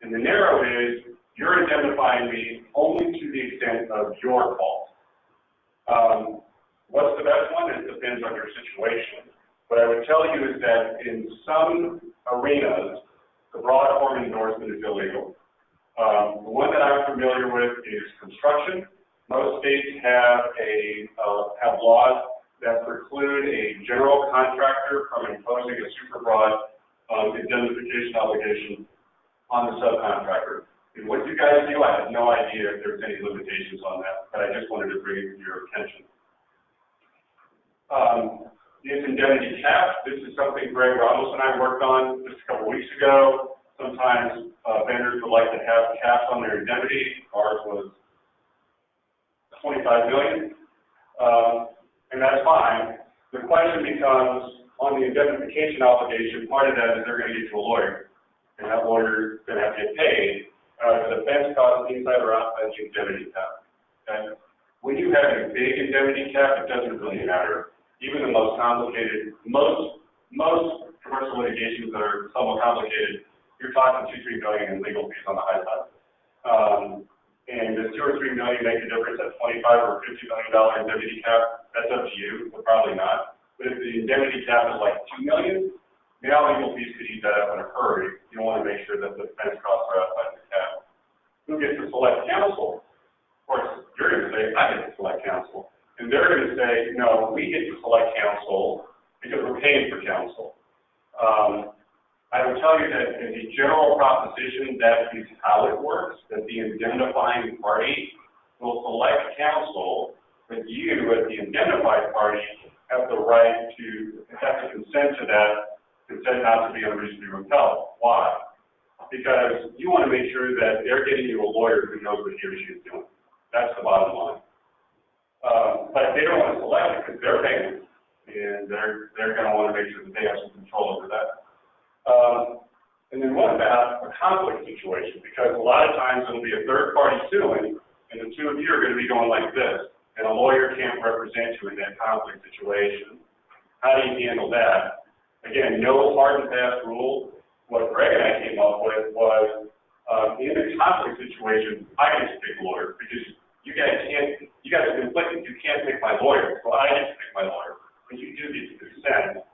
And the narrow is, you're indemnifying me only to the extent of your fault. What's the best one? It depends on your situation. What I would tell you is that in some arenas, the broad form endorsement is illegal. The one that I'm familiar with is construction. Most states have laws that preclude a general contractor from imposing a super broad indemnification obligation on the subcontractor. And what you guys do, I have no idea if there's any limitations on that, but I just wanted to bring it to your attention. This indemnity cap, this is something Greg Ramos and I worked on just a couple weeks ago. Sometimes vendors would like to have caps on their indemnity. Ours was $25 million, and that's fine. The question becomes, on the indemnification obligation, part of that is they're going to get you a lawyer, and that lawyer's going to have to get paid. The defense costs inside or outside the indemnity cap. Okay? When you have a big indemnity cap, it doesn't really matter. Even the most complicated, most commercial litigations that are somewhat complicated, you're talking $2-3 million in legal fees on the high side. And does $2 or $3 million make a difference at $25 or $50 million indemnity cap? That's up to you, but probably not. But if the indemnity cap is like $2 million, now legal fees could eat that up in a hurry. You want to make sure that the defense costs are outside the cap. Who gets to select counsel? Of course, you're going to say, I get to select counsel. And they're going to say, no, we get to select counsel because we're paying for counsel. I would tell you that as a general proposition, that is how it works, that the indemnifying party will select counsel, but you, as the indemnified party, have the right to, have to consent to that, consent not to be unreasonably withheld. Why? Because you want to make sure that they're getting you a lawyer who knows what he or she is doing. That's the bottom line. But they don't want to select it because they're paying, and they're going to want to make sure that they have some control over that. And then what about a conflict situation? Because a lot of times it'll be a third party suing, and the two of you are going to be going like this, and a lawyer can't represent you in that conflict situation. How do you handle that? Again, no hard and fast rule. What Greg and I came up with was, in a conflict situation, I get to pick a lawyer because you guys have conflicted, you can't pick my lawyer, so I get to pick my lawyer. But you do get to consent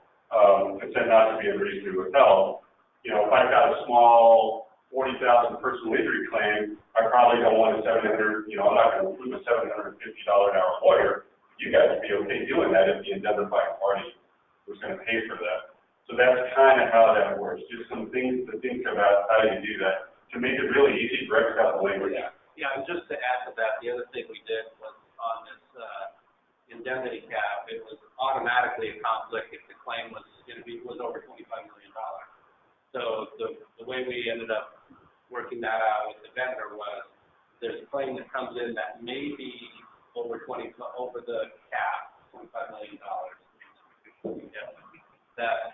not to be unreasonably withheld. You know, if I've got a small 40,000 personal injury claim, I probably don't want a I'm not going to include a $750 an hour lawyer. You guys would be okay doing that if the indemnifying party was going to pay for that. So that's kind of how that works. Just some things to think about how you do that. To make it really easy, Greg's got the language. Yeah, and just to add to that, the other thing we did was on this indemnity cap, it was automatically a conflict if the claim was over $25 million. So the way we ended up working that out with the vendor was there's a claim that comes in that may be over the cap, $25 million. That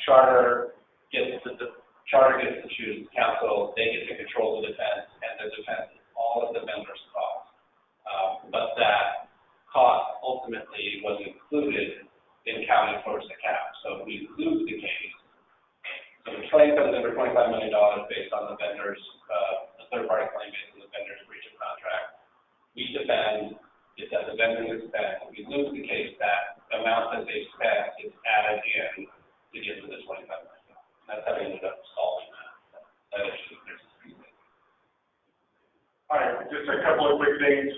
charter gets to choose counsel, they get to control the defense, and the defense is all of the vendor's costs. But that cost ultimately was included in counting towards the cap. So if we lose the case, so the claim comes in for $25 million based on the vendor's, the third-party claim based on the vendor's breach of contract. We defend, it's at the vendor's expense. If we lose the case, that amount that they spent is added in to get to the $25 million. That's how we ended up solving that issue. All right, just a couple of quick things.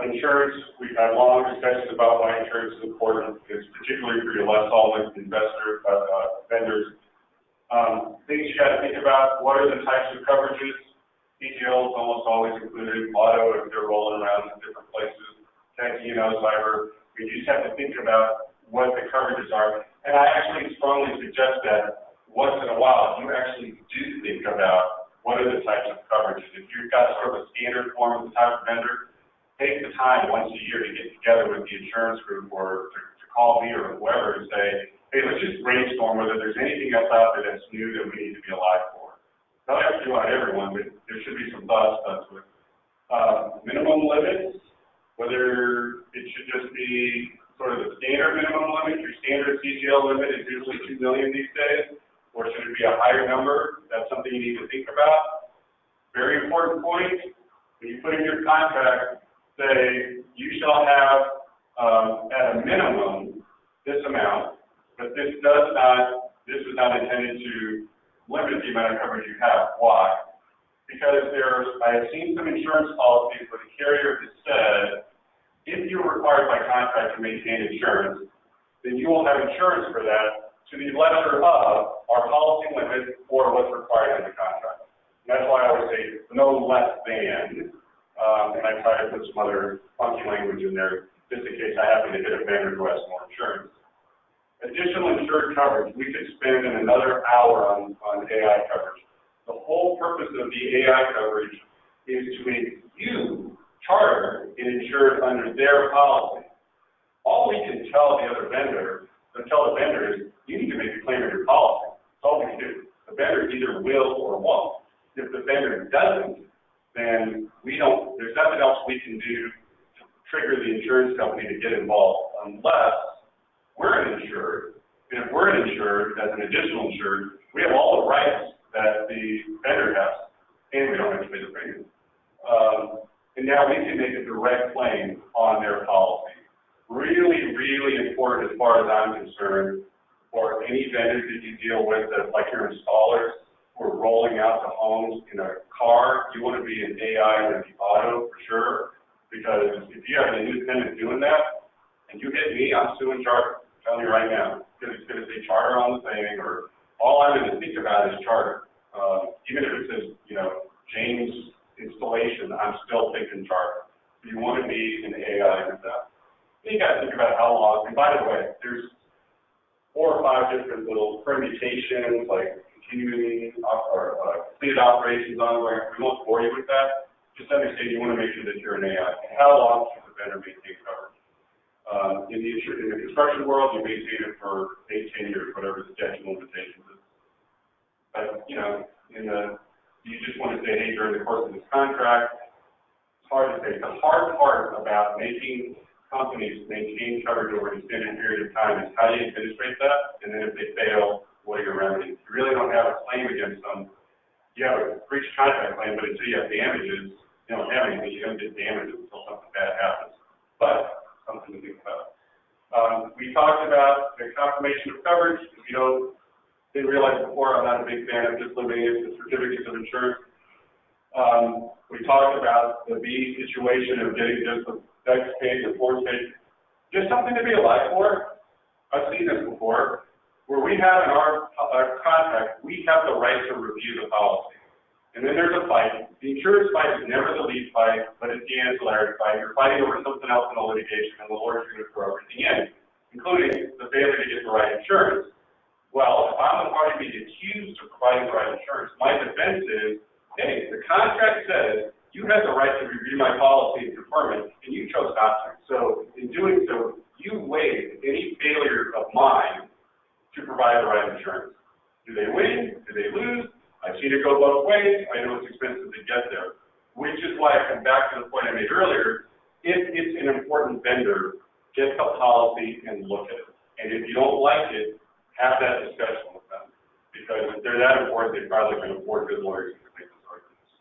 Insurance, we've had long discussions about why insurance is important. It's particularly for your less solvent vendors. Things you got to think about, what are the types of coverages? PGL is almost always included, auto if they're rolling around in different places, tech, cyber. We just have to think about what the coverages are. And I actually strongly suggest that once in a while, you actually do think about what are the types of coverages. If you've got sort of a standard form of the type of vendor, take the time once a year to get together with the insurance group or to call me or whoever and say, hey, let's just brainstorm whether there's anything else out there that's new that we need to be alive for. Don't have to do on everyone, but there should be some thoughts to it. Minimum limits, whether it should just be sort of the standard minimum limit, your standard CGL limit is usually $2 million these days, or should it be a higher number? That's something you need to think about. Very important point, when you put in your contract, say you shall have at a minimum this amount, but this is not intended to limit the amount of coverage you have. Why? Because I have seen some insurance policies where the carrier has said, if you're required by contract to maintain insurance, then you will have insurance for that to the lesser of our policy limit or what's required in the contract. And that's why I always say no less than, and I try to put some other funky language in there just in case I happen to hit a vendor who has more insurance. Additional insured coverage, we could spend another hour on AI coverage. The whole purpose of the AI coverage is to make you, charter, and insured under their policy. All we can tell the vendor is, you need to make a claim of your policy. That's all we can do. The vendor either will or won't. If the vendor doesn't, then there's nothing else we can do to trigger the insurance company to get involved unless we're an insured. And if we're an insured, as an additional insured, we have all the rights that the vendor has, and we don't have to pay the premium. And now we can make a direct claim on their policy. Really, really important as far as I'm concerned, for any vendors that you deal with, like your installers who are rolling out to homes in a car, you want to be an AI or the auto for sure, because if you have an independent doing that, and you hit me, I'm suing charter. I'm telling you right now, because it's going to say charter on the thing, or all 4 or 5 different little permutations, like continuing completed operations ongoing. We won't bore you with that. Just understand you want to make sure that you're an AI. How long should the vendor maintain coverage? In the construction world, you maintain it for 8, 10 years, whatever the statute of limitations is. But, you know, you just want to say, hey, during the course of this contract, it's hard to say. The hard part about making companies maintain coverage over an extended period of time is how do you administrate that, and then if they fail, what are your remedies? You really don't have a claim against them. You have a breach of contract claim, but until you have damages, you don't have anything. You don't get damages until something bad happens. But something to think about. We talked about the confirmation of coverage. If you didn't realize before, I'm not a big fan of just limiting it to certificates of insurance. We talked about the B situation of getting just the next page, the fourth page, just something to be alive for. I've seen this before, where we have in our contract, we have the right to review the policy. And then there's a fight. The insurance fight is never the lead fight, but it's the ancillary fight. You're fighting over something else in the litigation, and the lawyer's going to throw everything in, including the failure to get the right insurance. Well, if I'm the party being accused of providing the right insurance, my defense is, hey, the contract says you have the right to review my policy and confirm it, and you chose not to. So in doing so, you waived any failure of mine to provide the right insurance. Do they win? Do they lose? I've seen it go both ways. I know it's expensive to get there, which is why I come back to the point I made earlier. If it's an important vendor, get the policy and look at it. And if you don't like it, have that discussion with them. Because if they're that important, they probably can afford good lawyers to make those arguments.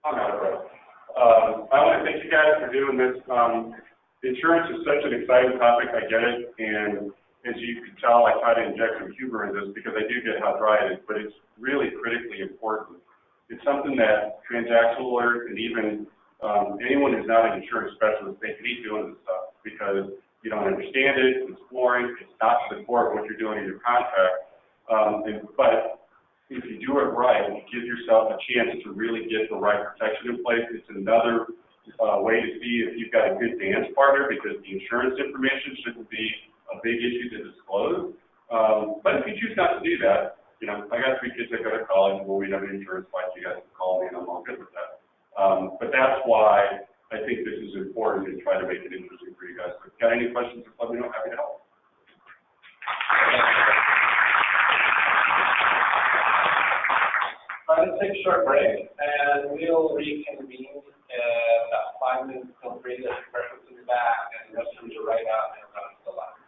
I'm out of breath. I want to thank you guys for doing this. Insurance is such an exciting topic. I get it. And as you can tell, I try to inject some humor in this because I do get how dry it is, but it's really critically important. It's something that transactional lawyers and even anyone who's not an insurance specialist, they hate doing this stuff because you don't understand it, it's boring, it's not to the core of what you're doing in your contract. But if you do it right, you give yourself a chance to really get the right protection in place. It's another way to see if you've got a good dance partner because the insurance information shouldn't be a big issue to disclose. But if you choose not to do that, you know, I got 3 kids that go to college, well, we have an insurance fight, you guys can call me and I'm all good with that. But that's why I think this is important and try to make it interesting for you guys. So if you got any questions, just let me know, happy to help. Let's take a short break and we'll reconvene about 5 minutes till 3. There's breakfast in the back and the restrooms are right out and around the left.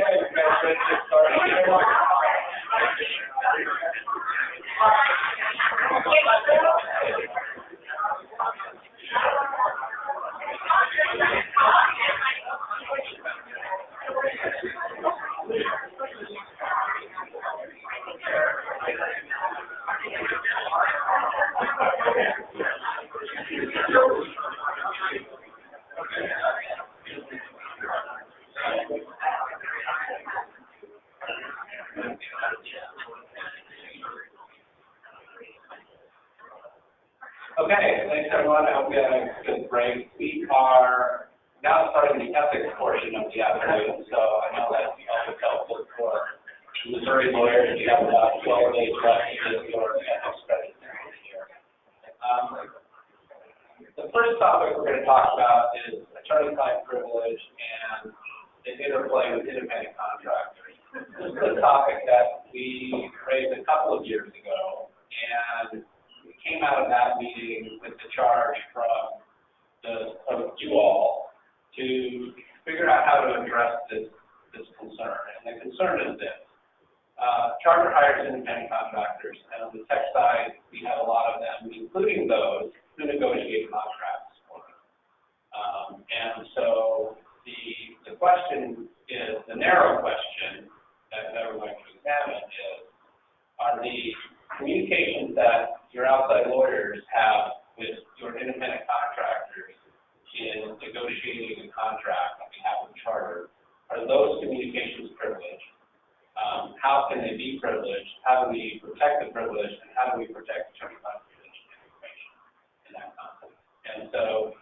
Okay, you guys ready to get started? Okay, thanks everyone. I hope you had a good break. We are now starting the ethics portion of the afternoon, so I know that's always helpful for Missouri lawyers. You have about 12 days left to get your ethics presentation here. The first topic we're going to talk about is attorney-client privilege and the interplay with independent contractors. This is a topic that we raised a couple of years ago, and we came out of that meeting with the charge from you all to figure out how to address this concern. And the concern is this. Charter hires independent contractors, and on the tech side, we have a lot of them, including those who negotiate contracts for them. And so the question is, the narrow question that we're going to examine is, are the communications that your outside lawyers have with your independent contractors in negotiating a contract on behalf of Charter, are those communications privileged? How can they be privileged? How do we protect the privilege? And how do we protect attorney-client privilege information in that context? And so,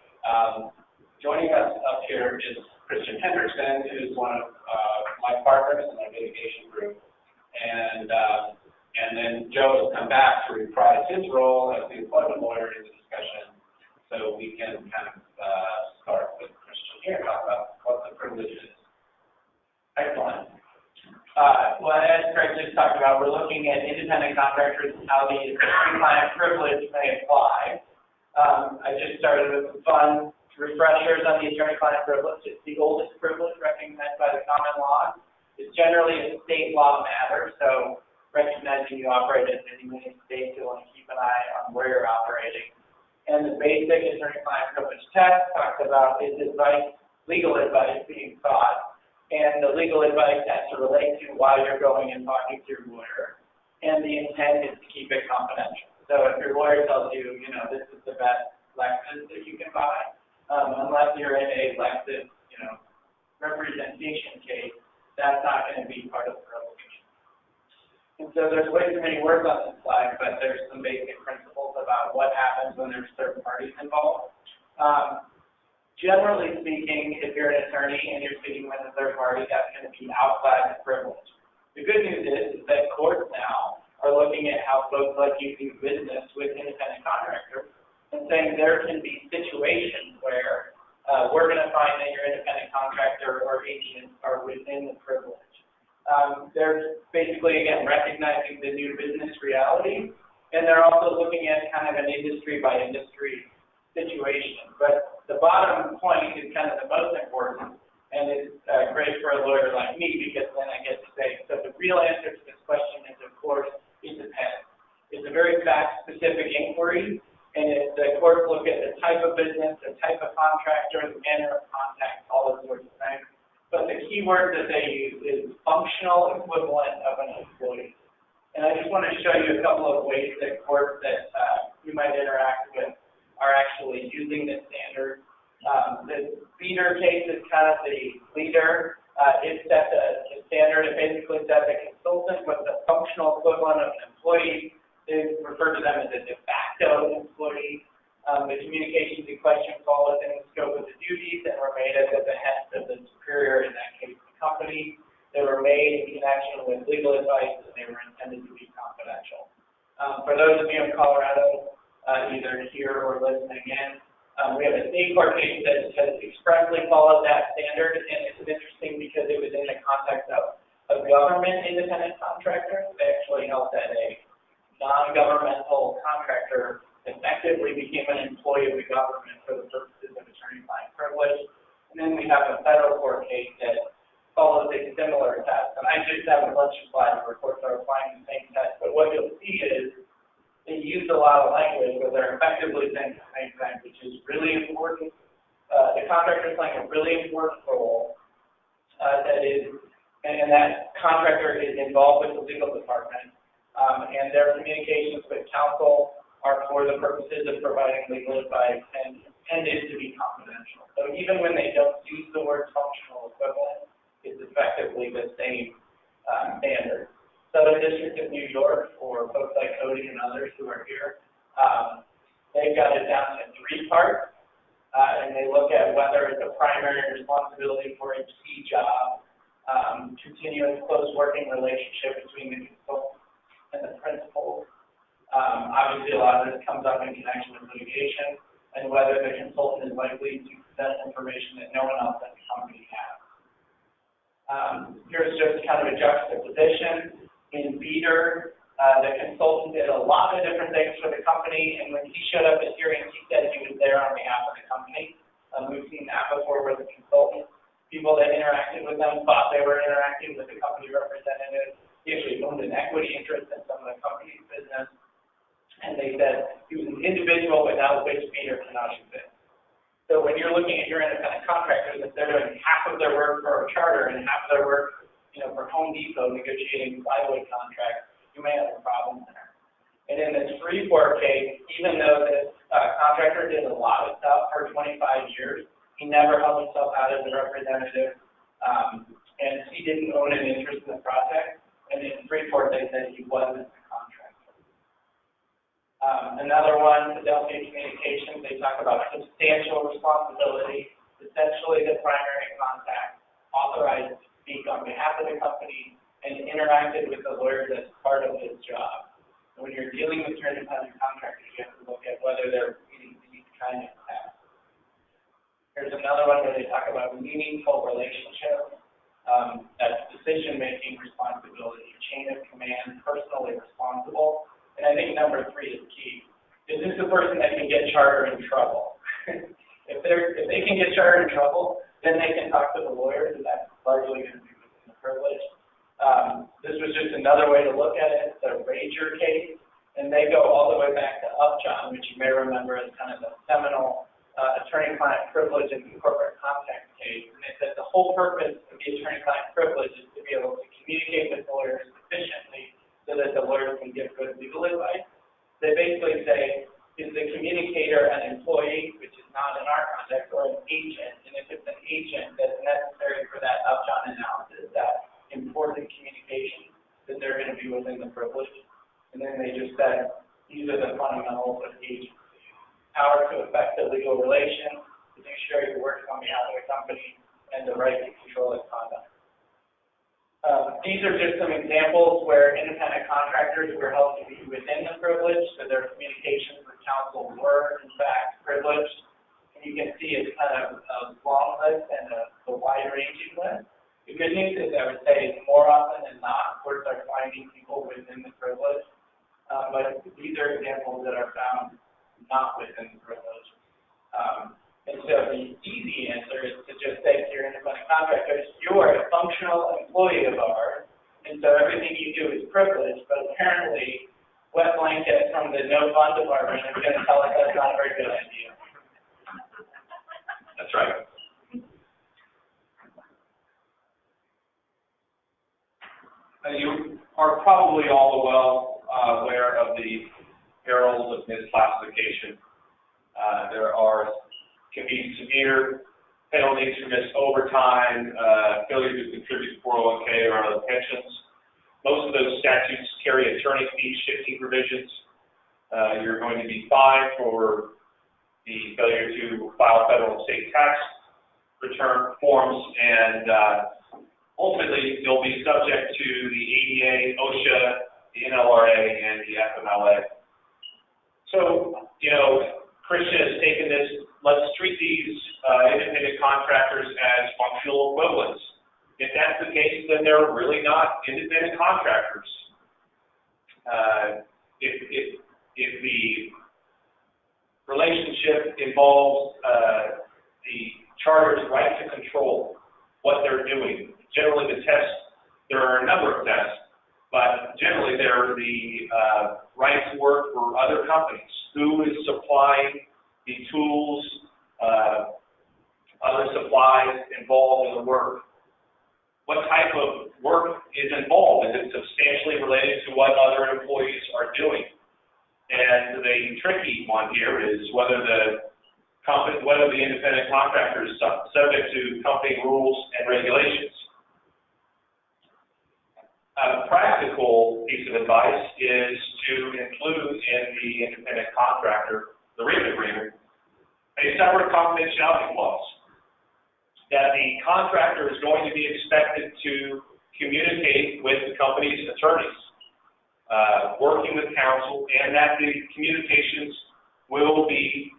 joining us up here is Christian Hendrickson, who's one of my partners in our litigation group, and then Joe has come back to reprise his role as the employment lawyer in the discussion, so we can kind of start with Christian here, talk about what the privilege is. Excellent. Well, as Craig just talked about, we're looking at independent contractors and how the attorney-client privilege may apply. I just started with some fun refreshers on the attorney-client privilege. It's the oldest privilege recognized by the common law. It's generally a state law matter, so recognizing you operate in many states, you want to keep an eye on where you're operating. And the basic attorney-client privilege test talks about is advice, legal advice being sought. And the legal advice has to relate to why you're going and talking to your lawyer. And the intent is to keep it confidential. So if your lawyer tells you, this is the best Lexus that you can buy, unless you're in a Lexus, representation case, that's not going to be part of the privilege. And so there's way too many words on this slide, but there's some basic principles about what happens when there's third parties involved. Generally speaking, if you're an attorney and you're speaking with a third party, that's going to be outside the privilege. The good news is that courts now are looking at how folks like you do business with independent contractors and saying there can be situations where we're going to find that your independent contractor or agent are within the privilege. They're basically, again, recognizing the new business reality, and they're also looking at kind of an industry-by-industry situation. But the bottom point is kind of the most important, and it's great for a lawyer like me because then I get to say, so the real answer to this question is, of course, it depends. It's a very fact-specific inquiry, and the courts look at the type of business, the type of contractor, the manner of contact, all those sorts of things. But the key word that they use is functional equivalent of an employee. And I just want to show you a couple of ways that courts that you might interact with are actually using this standard. The leader case is kind of the leader. It sets a standard. It basically says a consultant was the functional equivalent of an employee. They refer to them as a de facto employee. The communications in question fall within the scope of the duties and were made at the behest of the superior, in that case, the company. They were made in connection with legal advice, and they were intended to be confidential. For those of you in Colorado, either here or listening in, we have a state court case that has expressly followed that standard, and it's interesting because it was in the context of a government independent contractor. They actually held that a non-governmental contractor effectively became an employee of the government for the purposes of attorney-client privilege. And then we have a federal court case that follows a similar test. And I just have a bunch of slides where courts are applying the same test, but what you'll see is they use a lot of language where they're effectively saying the same thing, which is really important. The contractor is playing a really important role, and that contractor is involved with the legal department, and their communications with counsel are for the purposes of providing legal advice and intended to be confidential. So even when they don't use the word functional equivalent, it's effectively the same standard. Southern District of New York, or folks like Cody and others who are here, they've got it down to 3 parts, and they look at whether it's a primary responsibility for a key job, continuous close working relationship between the consultant and the principal. Obviously, a lot of this comes up in connection with litigation, and whether the consultant is likely to possess information that no one else at the company has. Here's just kind of a juxtaposition. In Beater, the consultant did a lot of different things for the company, and when he showed up at hearings, he said he was there on behalf of the company. We've seen that before with the consultants. People that interacted with them thought they were interacting with the company representative. He actually owned an equity interest in some of the company's business, and they said he was an individual without which Beater cannot exist. So when you're looking at your independent contractors, if they're doing half of their work for a charter and half of their work, for Home Depot negotiating plywood contracts, you may have a problem there. And in this Freeport case, even though this contractor did a lot of stuff for 25 years, he never held himself out as a representative, and he didn't own an interest in the project. And in Freeport, they said he wasn't a contractor. Another one, Philadelphia Communications, they talk about substantial responsibility, essentially the primary contact, authorized to speak on behalf of the company, and interacted with the lawyers as part of his job. So when you're dealing with your independent contractors, you have to look at whether they're meeting these kind of tasks. Here's another one where they talk about meaningful relationships, that's decision-making responsibility, chain of command, personally responsible. And I think number 3 is key. Is this the person that can get charter in trouble? If they can get charter in trouble, then they can talk to the lawyers, and that's largely going to be within the privilege. This was just another way to look at it, the Rager case, and they go all the way back to Upjohn, which you may remember as kind of the seminal attorney-client privilege in the corporate contact case. And they said the whole purpose of the attorney-client privilege is to be able to communicate with lawyers efficiently so that the lawyers can give good legal advice. They basically say, is the communicator an employee, which is not in our context, or an agent? And if it's an agent that's necessary for that Upjohn analysis, that important communication, that they're going to be within the privilege. And then they just said, these are the fundamentals of agency. Power to affect the legal relation, fiduciary who works on behalf of the company, and the right to control its conduct. These are just some examples where independent contractors were held to be within the privilege, so their communications with counsel were, in fact, privileged. And you can see it's kind of a long list and a wide-ranging list. The good news is, I would say, more often than not, courts are finding people within the privilege, but these are examples that are found not within the privilege. And so the easy answer is to just say to your independent contractors, you are a functional employee of ours, and so everything you do is privileged, but apparently wet blanket from the no fun department is going to tell us that's not a very good idea. That's right. You are probably all well aware of the perils of misclassification. There can be severe penalties for missed overtime, failure to contribute to 401k or other pensions. Most of those statutes carry attorney fee shifting provisions. You're going to be fined for the failure to file federal and state tax return forms, and ultimately you'll be subject to the ADA, OSHA, the NLRA, and the FMLA. So, Christian has taken this, let's treat these independent contractors as functional equivalents. If that's the case, then they're really not independent contractors. If the relationship involves the charter's right to control what they're doing, generally the tests, there are a number of tests, but generally they're the right to work for other companies. Who is supplying the tools, other supplies involved in the work? What type of work is involved? Is it substantially related to what other employees are doing? And the tricky one here is whether the independent contractor is subject to company rules and regulations. A practical piece of advice is to include in the independent contractor, the written agreement, a separate confidentiality clause that the contractor is going to be expected to communicate with the company's attorneys, working with counsel, and that the communications will be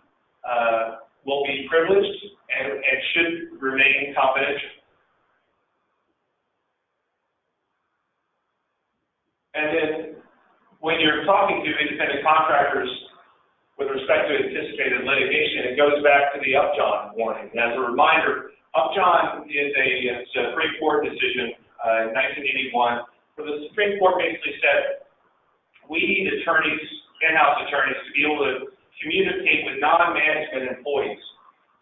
privileged and should remain confidential. And then when you're talking to independent contractors with respect to anticipated litigation, it goes back to the Upjohn warning. And as a reminder, Upjohn is a Supreme Court decision in 1981, where the Supreme Court basically said, we need attorneys, in-house attorneys, to be able to communicate with non-management employees.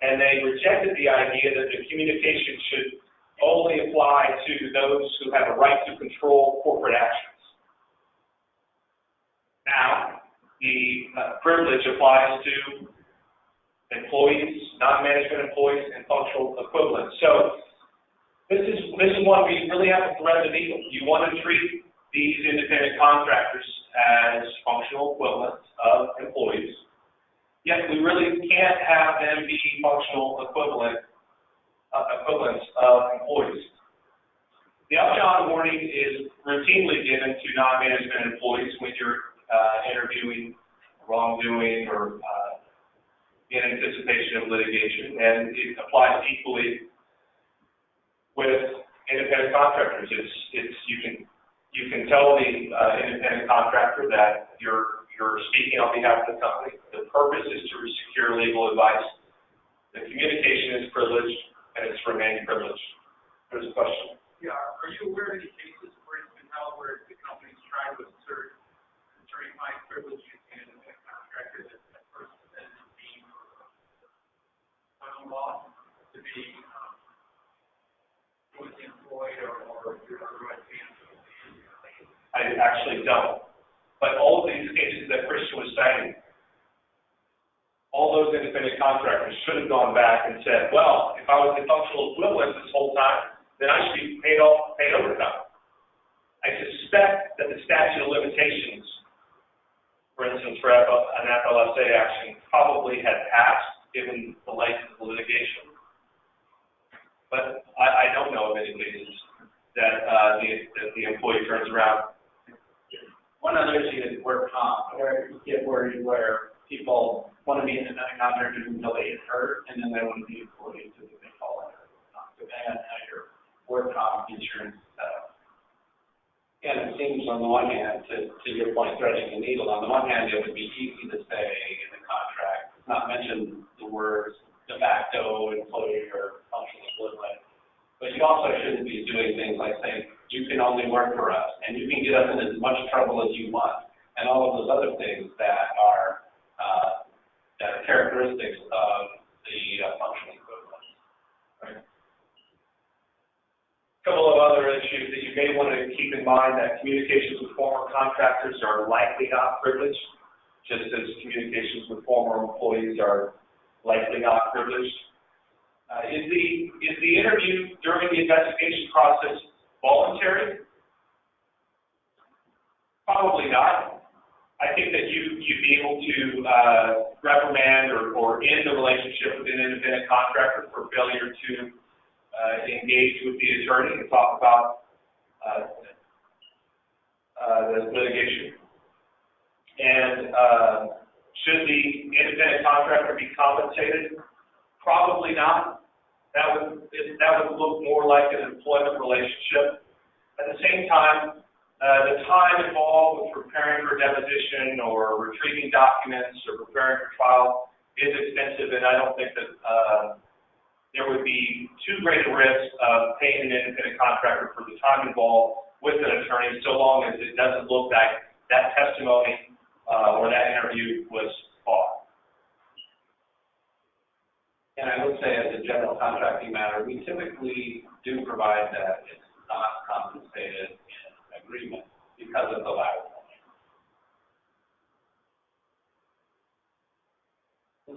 And they rejected the idea that the communication should only apply to those who have a right to control corporate actions. Now, the privilege applies to employees, non-management employees, and functional equivalents. So this is one we really have to thread the needle. You want to treat these independent contractors as functional equivalents of employees, yet we really can't have them be functional equivalents of employees. The Upjohn warning is routinely given to non-management employees when you're interviewing wrongdoing or in anticipation of litigation, and it applies equally with independent contractors. You can tell the independent contractor that you're speaking on behalf of the company. The purpose is to secure legal advice. The communication is privileged, and it's remained privileged. There's a question. Yeah, are you aware of any cases where it's been held where the company's tried to assert attorney-client privilege in a contractor that person is being law to be employed or otherwise being? I actually don't. But all of these cases that Christian was citing, all those independent contractors should have gone back and said, well, if I was the functional equivalent this whole time, then I should be paid overtime. I suspect that the statute of limitations, for instance, for an FLSA action, probably had passed given the length of the litigation. But I don't know of any cases that the employee turns around. One other issue is work comp, where you get worried where people want to be independent contractors until they get hurt, and then they want to be employees until they fall under depending on how your work comp insurance is set up. And it seems on the one hand, to your point, threading the needle, on the one hand, it would be easy to say in the contract, not mention the words de facto employee or functional equivalent, but you also shouldn't be doing things like saying, you can only work for us, and you can get us in as much trouble as you want, and all of those other things that are characteristics of the functional equivalent. Right? A couple of other issues that you may want to keep in mind: that communications with former contractors are likely not privileged, just as communications with former employees are likely not privileged. Is the interview during the investigation process voluntary? Probably not. I think that you'd be able to reprimand or end the relationship with an independent contractor for failure to engage with the attorney and talk about the litigation. And should the independent contractor be compensated? Probably not. That would look more like an employment relationship. At the same time, the time involved with preparing for deposition or retrieving documents or preparing for trial is extensive, and I don't think that the there would be too great a risk of paying an independent contractor for the time involved with an attorney, so long as it doesn't look like that testimony or that interview was flawed. And I would say, as a general contracting matter, we typically do provide that it's not compensated in agreement because of the latter point.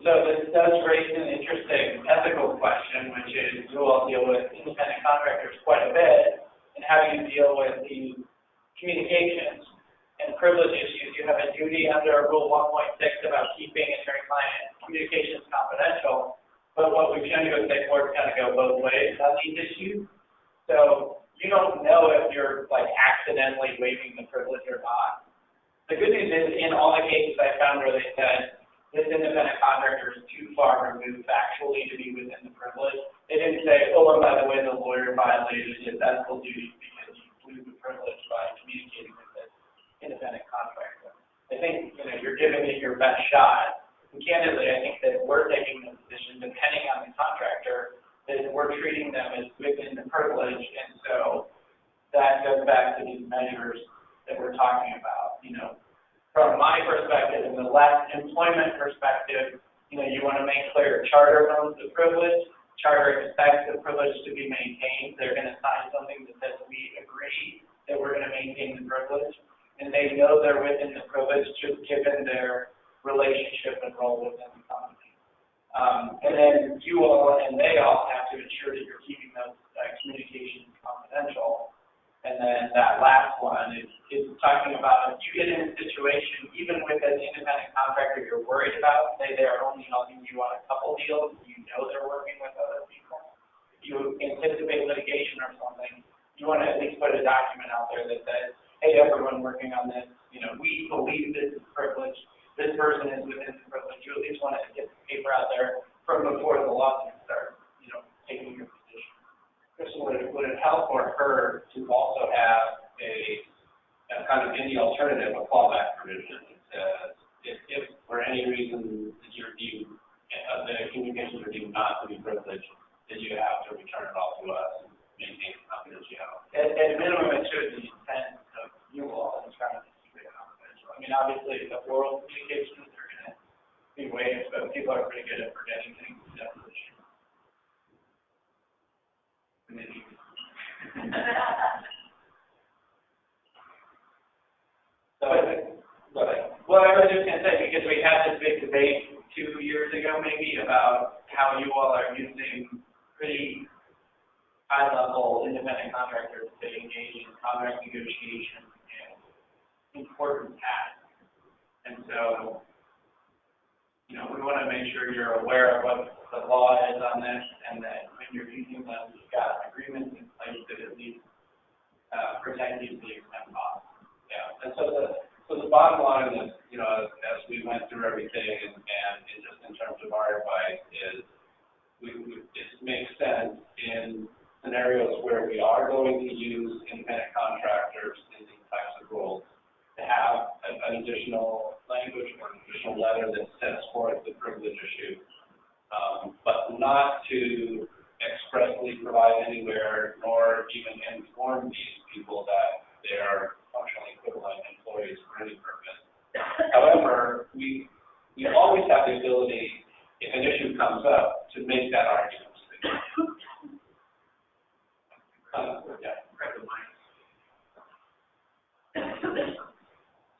So this does raise an interesting ethical question, which is you all deal with independent contractors quite a bit, and how do you deal with the communications and privilege issues? You have a duty under Rule 1.6 about keeping attorney-client communications confidential, but what we've shown you is that courts kind of go both ways on these issues. So you don't know if you're like accidentally waiving the privilege or not. The good news is, in all the cases I found where they said this independent contractor is too far removed factually to be within the privilege, they didn't say, oh, and by the way, the lawyer violated his ethical duties because he blew the privilege by communicating with this independent contractor. I think, you're giving it your best shot. And candidly, I think that we're taking the position, depending on the contractor, that we're treating them as within the privilege, and so that goes back to these measures that we're talking about. From my perspective, in the less employment perspective, you want to make clear charter owns the privilege, charter expects the privilege to be maintained. They're going to sign something that says we agree that we're going to maintain the privilege, and they know they're within the privilege just given their relationship and role within the company. And then you all and they all have to ensure that you're keeping those communications confidential. And then that last one is talking about if you get in a situation, even with an independent contractor you're worried about, say they're only helping you on a couple deals, you know they're working with other people. If you anticipate litigation or something, you want to at least put a document out there that says, hey, everyone working on this, we believe this is privileged. This person is within the privilege. You at least want to get the paper out there from before the lawsuit starts, taking your position. Kristen, would it help or hurt to also have a kind of any alternative, a fallback provision that says if for any reason you're deemed, the communications are deemed not to be privileged, then you have to return it all to us and maintain confidentiality? At a minimum, it should be intent of you all in trying to keep it confidential. I mean, obviously, the oral communications are going to be waived, but people are pretty good at forgetting things. Well, I was just going to say, because we had this big debate 2 years ago maybe about how you all are using pretty high-level independent contractors to engage in contract negotiation and important tasks. And so, we want to make sure you're aware of what the law is on this, and that when you're using them, you've got agreements in place that at least protect you to the extent possible. Yeah, and so the bottom line is, as we went through everything, and just in terms of our advice, is it makes sense in scenarios where we are going to use independent contractors in these types of roles to have an additional language or an additional letter that sets forth the privilege issue, but not to expressly provide anywhere nor even inform these people that they are functionally equivalent employees for any purpose. However, we always have the ability, if an issue comes up, to make that argument.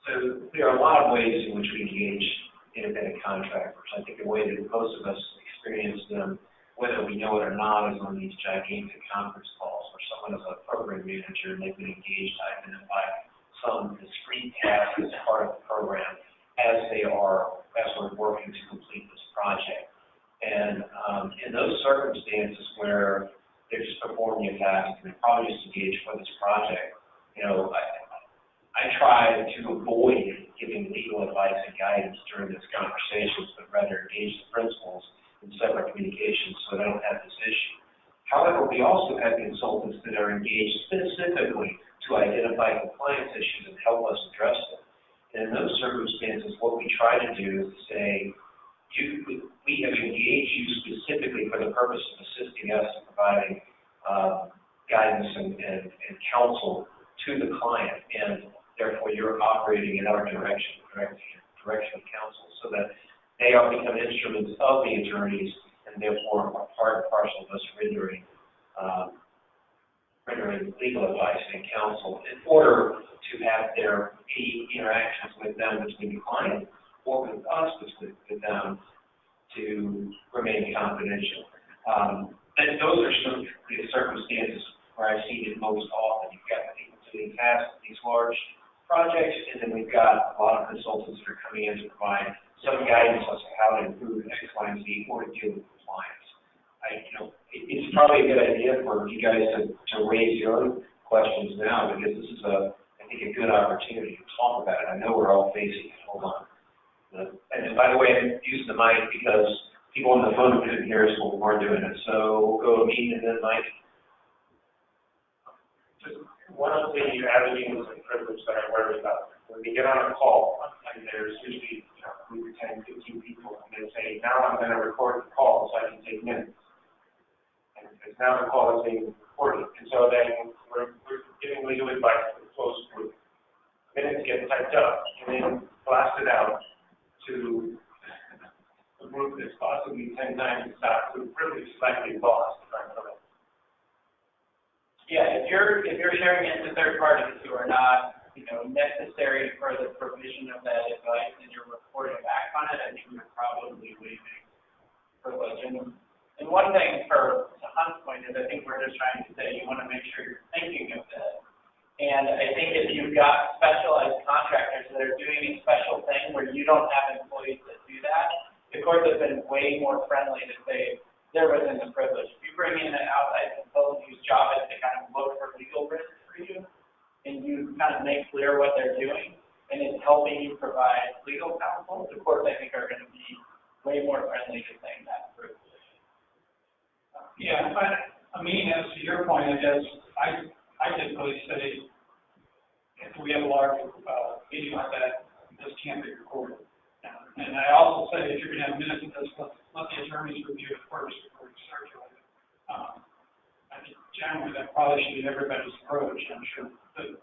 So there are a lot of ways in which we engage independent contractors. I think the way that most of us experience them, whether we know it or not, is on these gigantic conference calls where someone is a program manager and they've been engaged to identify some discrete task as part of the program as we're working to complete this project. And in those circumstances where they're just performing a task and they're probably just engaged for this project, I try to avoid giving legal advice and guidance during these conversations, but rather engage the principals in separate communications so they don't have this issue. However, we also have consultants that are engaged specifically to identify compliance issues and help us address them. And in those circumstances, what we try to do is say, we have engaged you specifically for the purpose of assisting assisting us in providing guidance and counsel to the client, and therefore you're operating in our direction of counsel, so that they are become instruments of the attorneys, and therefore are part and parcel of us rendering legal advice and counsel in order to have their interactions with them between the client or with us with them to remain confidential. And those are some of the circumstances where I've seen it most often. You've got the people doing tasks, these large projects, and then we've got a lot of consultants that are coming in to provide some guidance as to how to improve X, Y, and Z or to deal with compliance. It's probably a good idea for you guys to raise your own questions now, because this is I think a good opportunity to talk about it. I know we're all facing it. Hold on. And by the way, I'm using the mic because people on the phone couldn't hear us when we weren't doing it. So we'll go to me and then Mike. Just one of the avenues and privilege that I worry about, when we get on a call, and there's usually 10, 15 people, and they say, now I'm going to record the call so I can take minutes. And because now the call is being recorded. And so then we're giving legal advice to the close group. Minutes get typed up and then blasted out to a group that's possibly 10 times the size. So the privilege is likely lost. Yeah, if you're sharing it to third parties who are not, necessary for the provision of that advice, and you're reporting back on it, I think you're probably waiving privilege. And one thing to Hunt's point is, I think we're just trying to say you want to make sure you're thinking of this. And I think if you've got specialized contractors that are doing a special thing where you don't have employees that do that, the courts have been way more friendly to say they're within the privilege. If you bring in an outside consultant whose job is to kind of look for legal risks for you, and you kind of make clear what they're doing, and it's helping you provide legal counsel, the courts, I think, are going to be way more friendly to saying that privilege. Yeah, I mean, as to your point, I guess, I typically say, if we have a large meeting like that, this can't be recorded. And I also say, if you're going to have minutes of this, let the attorneys review it first before you circulate it. I think generally that probably should be everybody's approach, I'm sure. But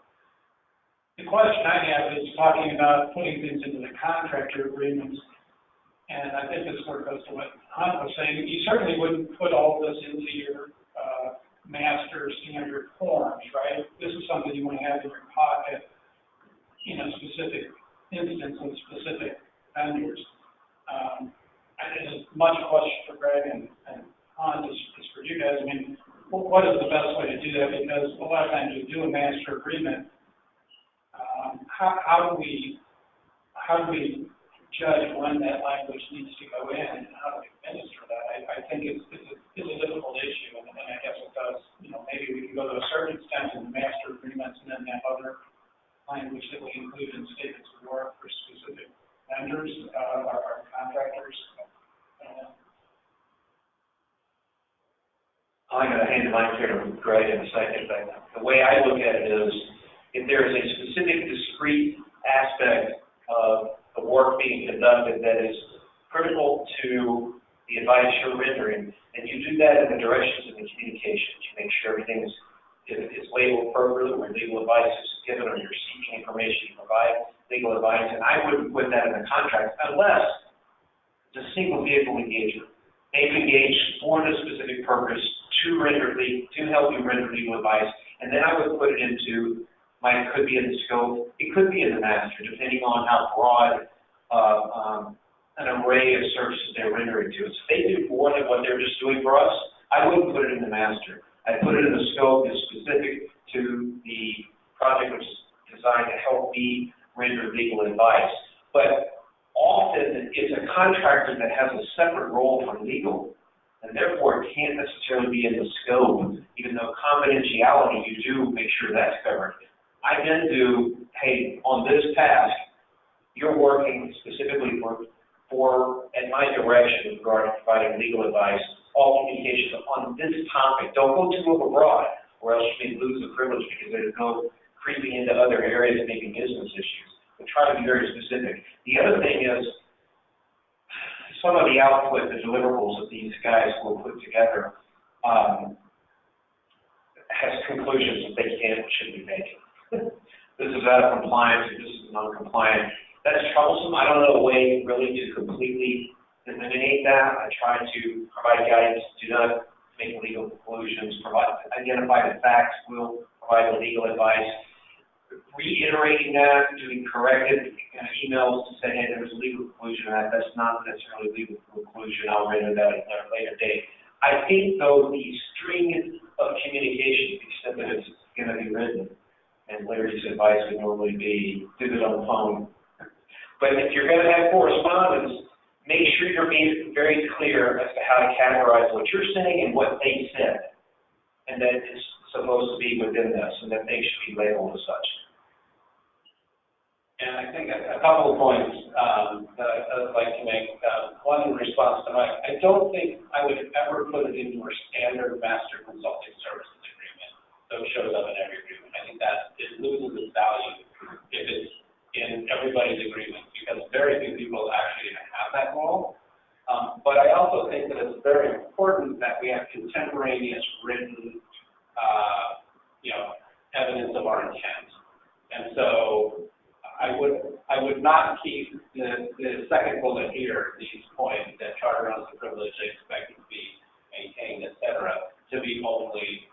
the question I have is talking about putting things into the contractor agreements, and I think this sort of goes to what Hunt was saying. You certainly wouldn't put all this into your master standard forms, right? This is something you want to have in your pocket in a specific instance with specific vendors. And it's much a question for Greg and Hunt is for you guys. I mean, what is the best way to do that? Because a lot of times you do a master agreement. How do we judge when that language needs to go in, and how do we administer that? I think it's a difficult issue, and I guess it does. Maybe we can go to a certain extent in the master agreements, and then have other language that we include in statements of work for specific vendors, our contractors. I'm going to hand the mic here to Greg in a second, but the way I look at it is, if there is a specific discrete aspect of the work being conducted that is critical to the advice you're rendering, and you do that in the directions of the communications. You make sure everything is labeled appropriately, where legal advice is given, or you're seeking information to provide legal advice, and I wouldn't put that in the contract unless it's a single vehicle engagement. They've engaged for the specific purpose to help you render legal advice, and then I would put it into it could be in the scope, it could be in the master, depending on how broad an array of services they're rendering to us. If they do more than what they're just doing for us, I wouldn't put it in the master. I'd put it in the scope that's specific to the project, which is designed to help me render legal advice. But often it's a contractor that has a separate role from legal, and therefore it can't necessarily be in the scope, even though confidentiality, you do make sure that's covered. I then do, hey, on this task, you're working specifically for at my direction regarding providing legal advice, all communications on this topic. Don't go too overbroad, or else you may lose the privilege because there's no creeping into other areas, maybe business issues. But try to be very specific. The other thing is, some of the output, the deliverables that these guys will put together, has conclusions that they can and should be making. This is out of compliance, or this is non-compliant. That's troublesome. I don't know a way really to completely eliminate that. I try to provide guidance, do not make legal conclusions, identify the facts, will provide the legal advice. Reiterating that, doing corrected emails to say, hey, there was a legal conclusion on that. That's not necessarily a legal conclusion. I'll render that at a later date. I think, though, the string of communication, except that it's going to be written, and Larry's advice would normally be, do it on the phone. But if you're going to have correspondence, make sure you're being very clear as to how to categorize what you're saying and what they said. And that it's supposed to be within this, and that they should be labeled as such. And I think a couple of points that I'd like to make. One, in response to Mike, I don't think I would ever put it into our standard master consulting services agreement. So it shows up in every agreement. I think that it loses its value if it's in everybody's agreement, because very few people actually have that role. But I also think that it's very important that we have contemporaneous written, evidence of our intent. And so I would not keep the second bullet here, these points that charter owns the privilege they expect it to be maintained, et cetera, to be only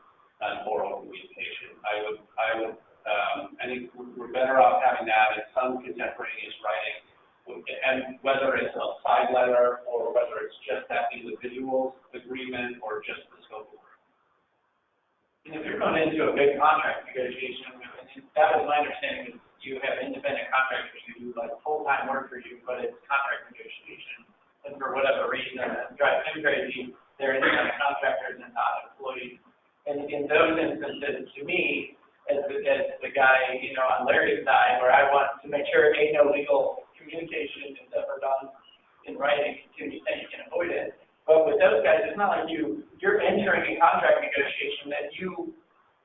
oral communication. I think we're better off having that in some contemporaneous writing, and whether it's a side letter or whether it's just that individual's agreement or just the scope of work. And if you're going into a big contract negotiation, that was my understanding, is you have independent contractors who do like full-time work for you, but it's contract negotiation. And for whatever reason, it drives them crazy. They're independent contractors and not employees. And in those instances, to me, as the guy, on Larry's side, where I want to make sure ain't no legal communication is ever done in writing to the extent you can avoid it. But with those guys, it's not like you're entering a contract negotiation that you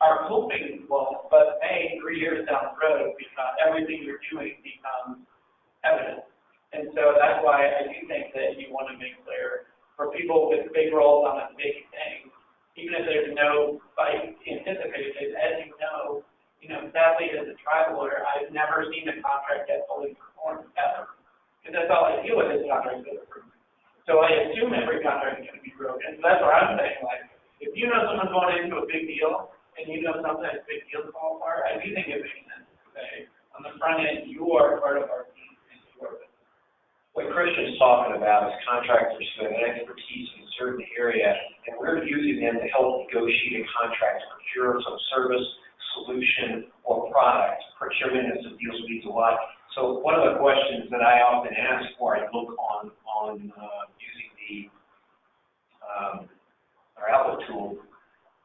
are hoping will, but may 3 years down the road, because everything you're doing becomes evident. And so that's why I do think that you want to make clear for people with big roles on a big thing, even if there's no fight anticipated, as sadly as a trial lawyer, I've never seen a contract get fully performed ever. Because that's all I deal with is contracts that are approved. So I assume every contract is going to be broken. So that's what I'm saying. Like, if you know someone's going into a big deal, and you know sometimes big deals fall apart, I do think it makes sense to say, on the front end, you are part of our team, and you are with us. What Christian's talking about is contractors who have expertise in a certain area, and we're using them to help negotiate a contract to procure some service, solution, or product. Procurement is a deals with these a lot. So one of the questions that I often ask before I look on using our Outlook tool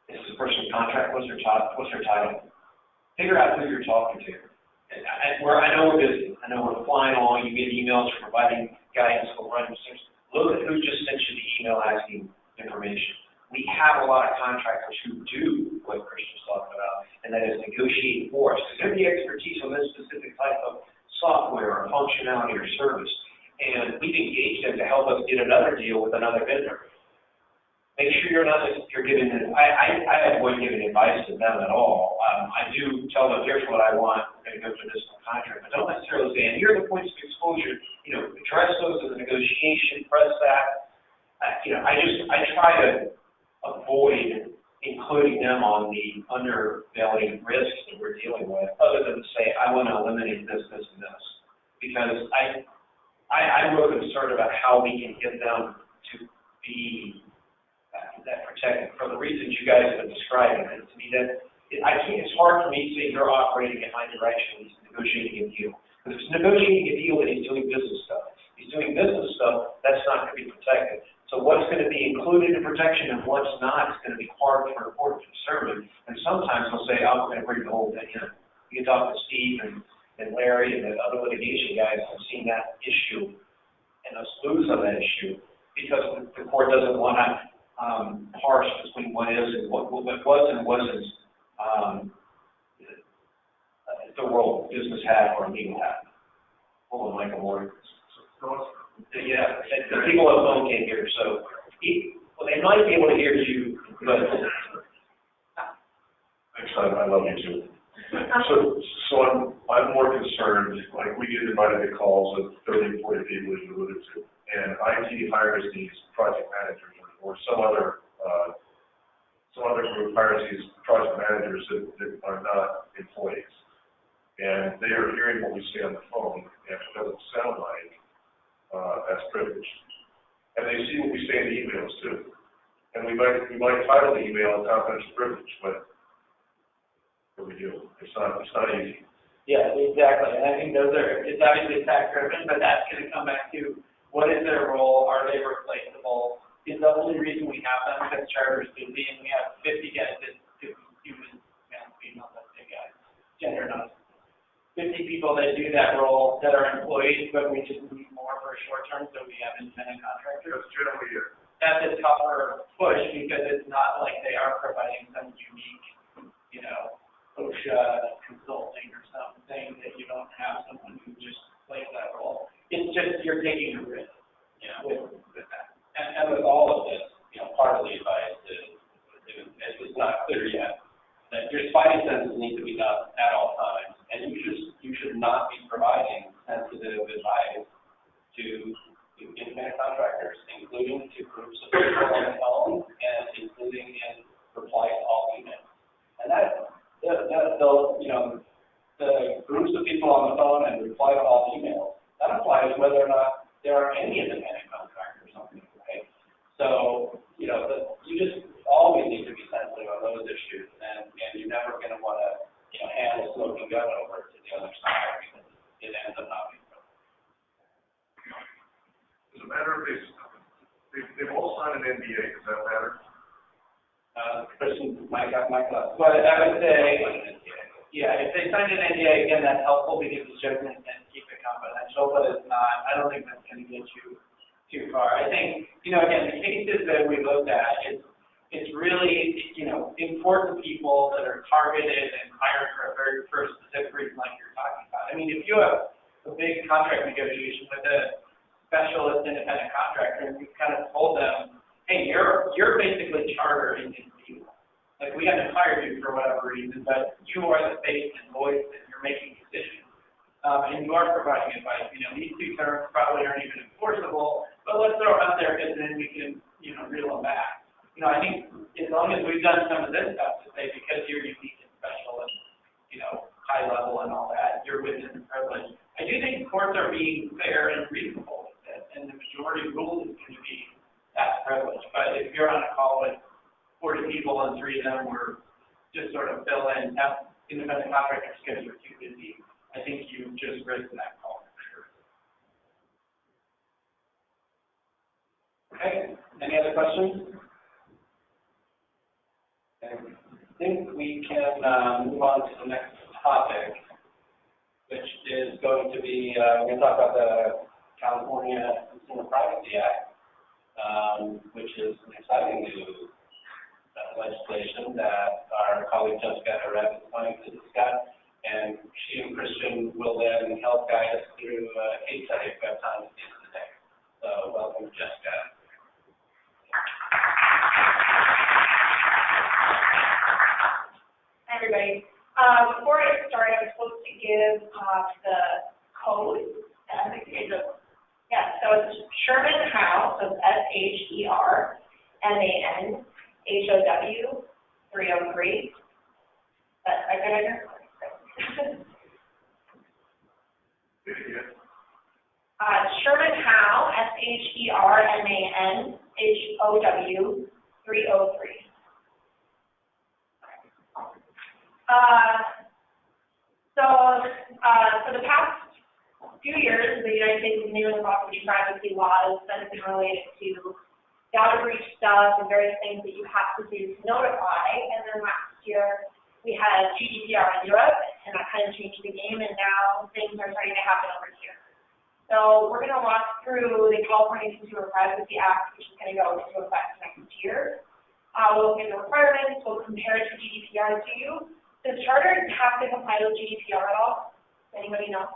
is the person's contract. What's their title? Figure out who you're talking to. I know we're busy. I know we're flying along. You get emails for providing guidance for running. Look at who just sent you the email asking information. We have a lot of contractors who do what Christian's talking about, and that is negotiate for us. Because they have the expertise on this specific type of software or functionality or service, and we've engaged them to help us get another deal with another vendor. Make sure you're giving them. I avoid giving advice to them at all. I do tell them, here's what I want. We're going to go through this contract, but don't necessarily say, and here are the points of exposure. Address those in the negotiation. Press that. I try to avoid including them on the underbelly risks that we're dealing with, other than to say, I want to eliminate this, this, and this. Because I'm real concerned about how we can get them to be that protected for the reasons you guys have been describing. And to me, it's hard for me to say you're operating in my direction, he's negotiating a deal. Because if he's negotiating a deal and he's doing business stuff, he's doing business stuff, that's not going to be protected. So what's going to be included in protection and what's not is going to be hard for a court to determine. And sometimes they'll say, oh, we're going to bring the whole thing in. You can talk to Steve and Larry and the other litigation guys have seen that issue and us lose on that issue because the court doesn't want to parse between what is and what was and wasn't the role business had or legal had. Hold on, Michael Moore. Yeah, the people at home can't hear, so they might be able to hear you But Thanks, I love you too. So I'm more concerned, like we get invited to calls of 30, 40 people, as you alluded to, and IT hires these project managers or some other group hires these project managers that are not employees. And they are hearing what we say on the phone, and it doesn't sound like that's privilege. And they see what we say in the emails too. And we might title the email confidential privilege, but what we do, it's not easy. Yeah, exactly. And I think it's obviously tax driven, but that's going to come back to what is their role? Are they replaceable? Is the only reason we have them because charter's busy and we have 50 guys that human, male, female, let's say guys, gender not 50 people that do that role that are employees, but we just need more for a short term, so we have independent contractors. That's generally it. That's a tougher push because it's not like they are providing some unique, OSHA consulting or something that you don't have someone who just plays that role. It's just you're taking a risk, with that. And with all of this, part of the advice is, it's not clear yet, that your spidey senses need to be done at all times, and you should not be providing sensitive advice to independent contractors, including to groups of people on the phone, and including in reply to all emails. And the groups of people on the phone and reply to all emails, that applies whether or not there are any independent contractors on it, right? So, you just always need to be sensitive on those issues, and you're never going to want to, hand a smoking gun over to the other side because it ends up not being good. Does it matter if they've all signed an NDA, does that matter? Christian, my class. But I would say, if they signed an NDA, again, that's helpful because it's judgment and keep it confidential, but it's not, I don't think that's going to get you too far. I think, again, the cases that we looked at, it's really, important people that are targeted and hired for a specific reason like you're talking about. I mean, if you have a big contract negotiation with a specialist independent contractor and you've kind of told them, hey, you're basically charter in this deal. Like, we haven't hired you for whatever reason, but you are the face and voice and you're making decisions. And you are providing advice. These two terms probably aren't even enforceable, but let's throw it out there because then we can, reel them back. I think as long as we've done some of this stuff to say because you're unique and special and, high level and all that, you're within the privilege. I do think courts are being fair and reasonable with this, and the majority rule is going to be that privilege. But if you're on a call with 40 people and 3 of them were just sort of fill in, have independent contractors because you're too busy, I think you just risk that call for sure. Okay, any other questions? I think we can move on to the next topic, which is going to be, we're going to talk about the California Consumer Privacy Act, which is an exciting new legislation that our colleague Jessica Harrell is going to discuss, and she and Christian will then help guide us through a case study if we have time at the end of the day. So welcome, Jessica. Hi, everybody. Before I get started, I'm supposed to give the code. So it's Sherman Howe, so it's SHERMAN HOW 303. I got it here. Sherman Howe, SHERMAN HOW 303. For the past few years, the United States Consumer Privacy laws have been related to data breach stuff and various things that you have to do to notify. And then last year, we had GDPR in Europe, and that kind of changed the game, and now things are starting to happen over here. So we're going to walk through the California Consumer Privacy Act, which is going to go into effect next year. We'll look at the requirements, we'll compare it to GDPR to you. Does Charter have to comply with GDPR at all? Does anybody know?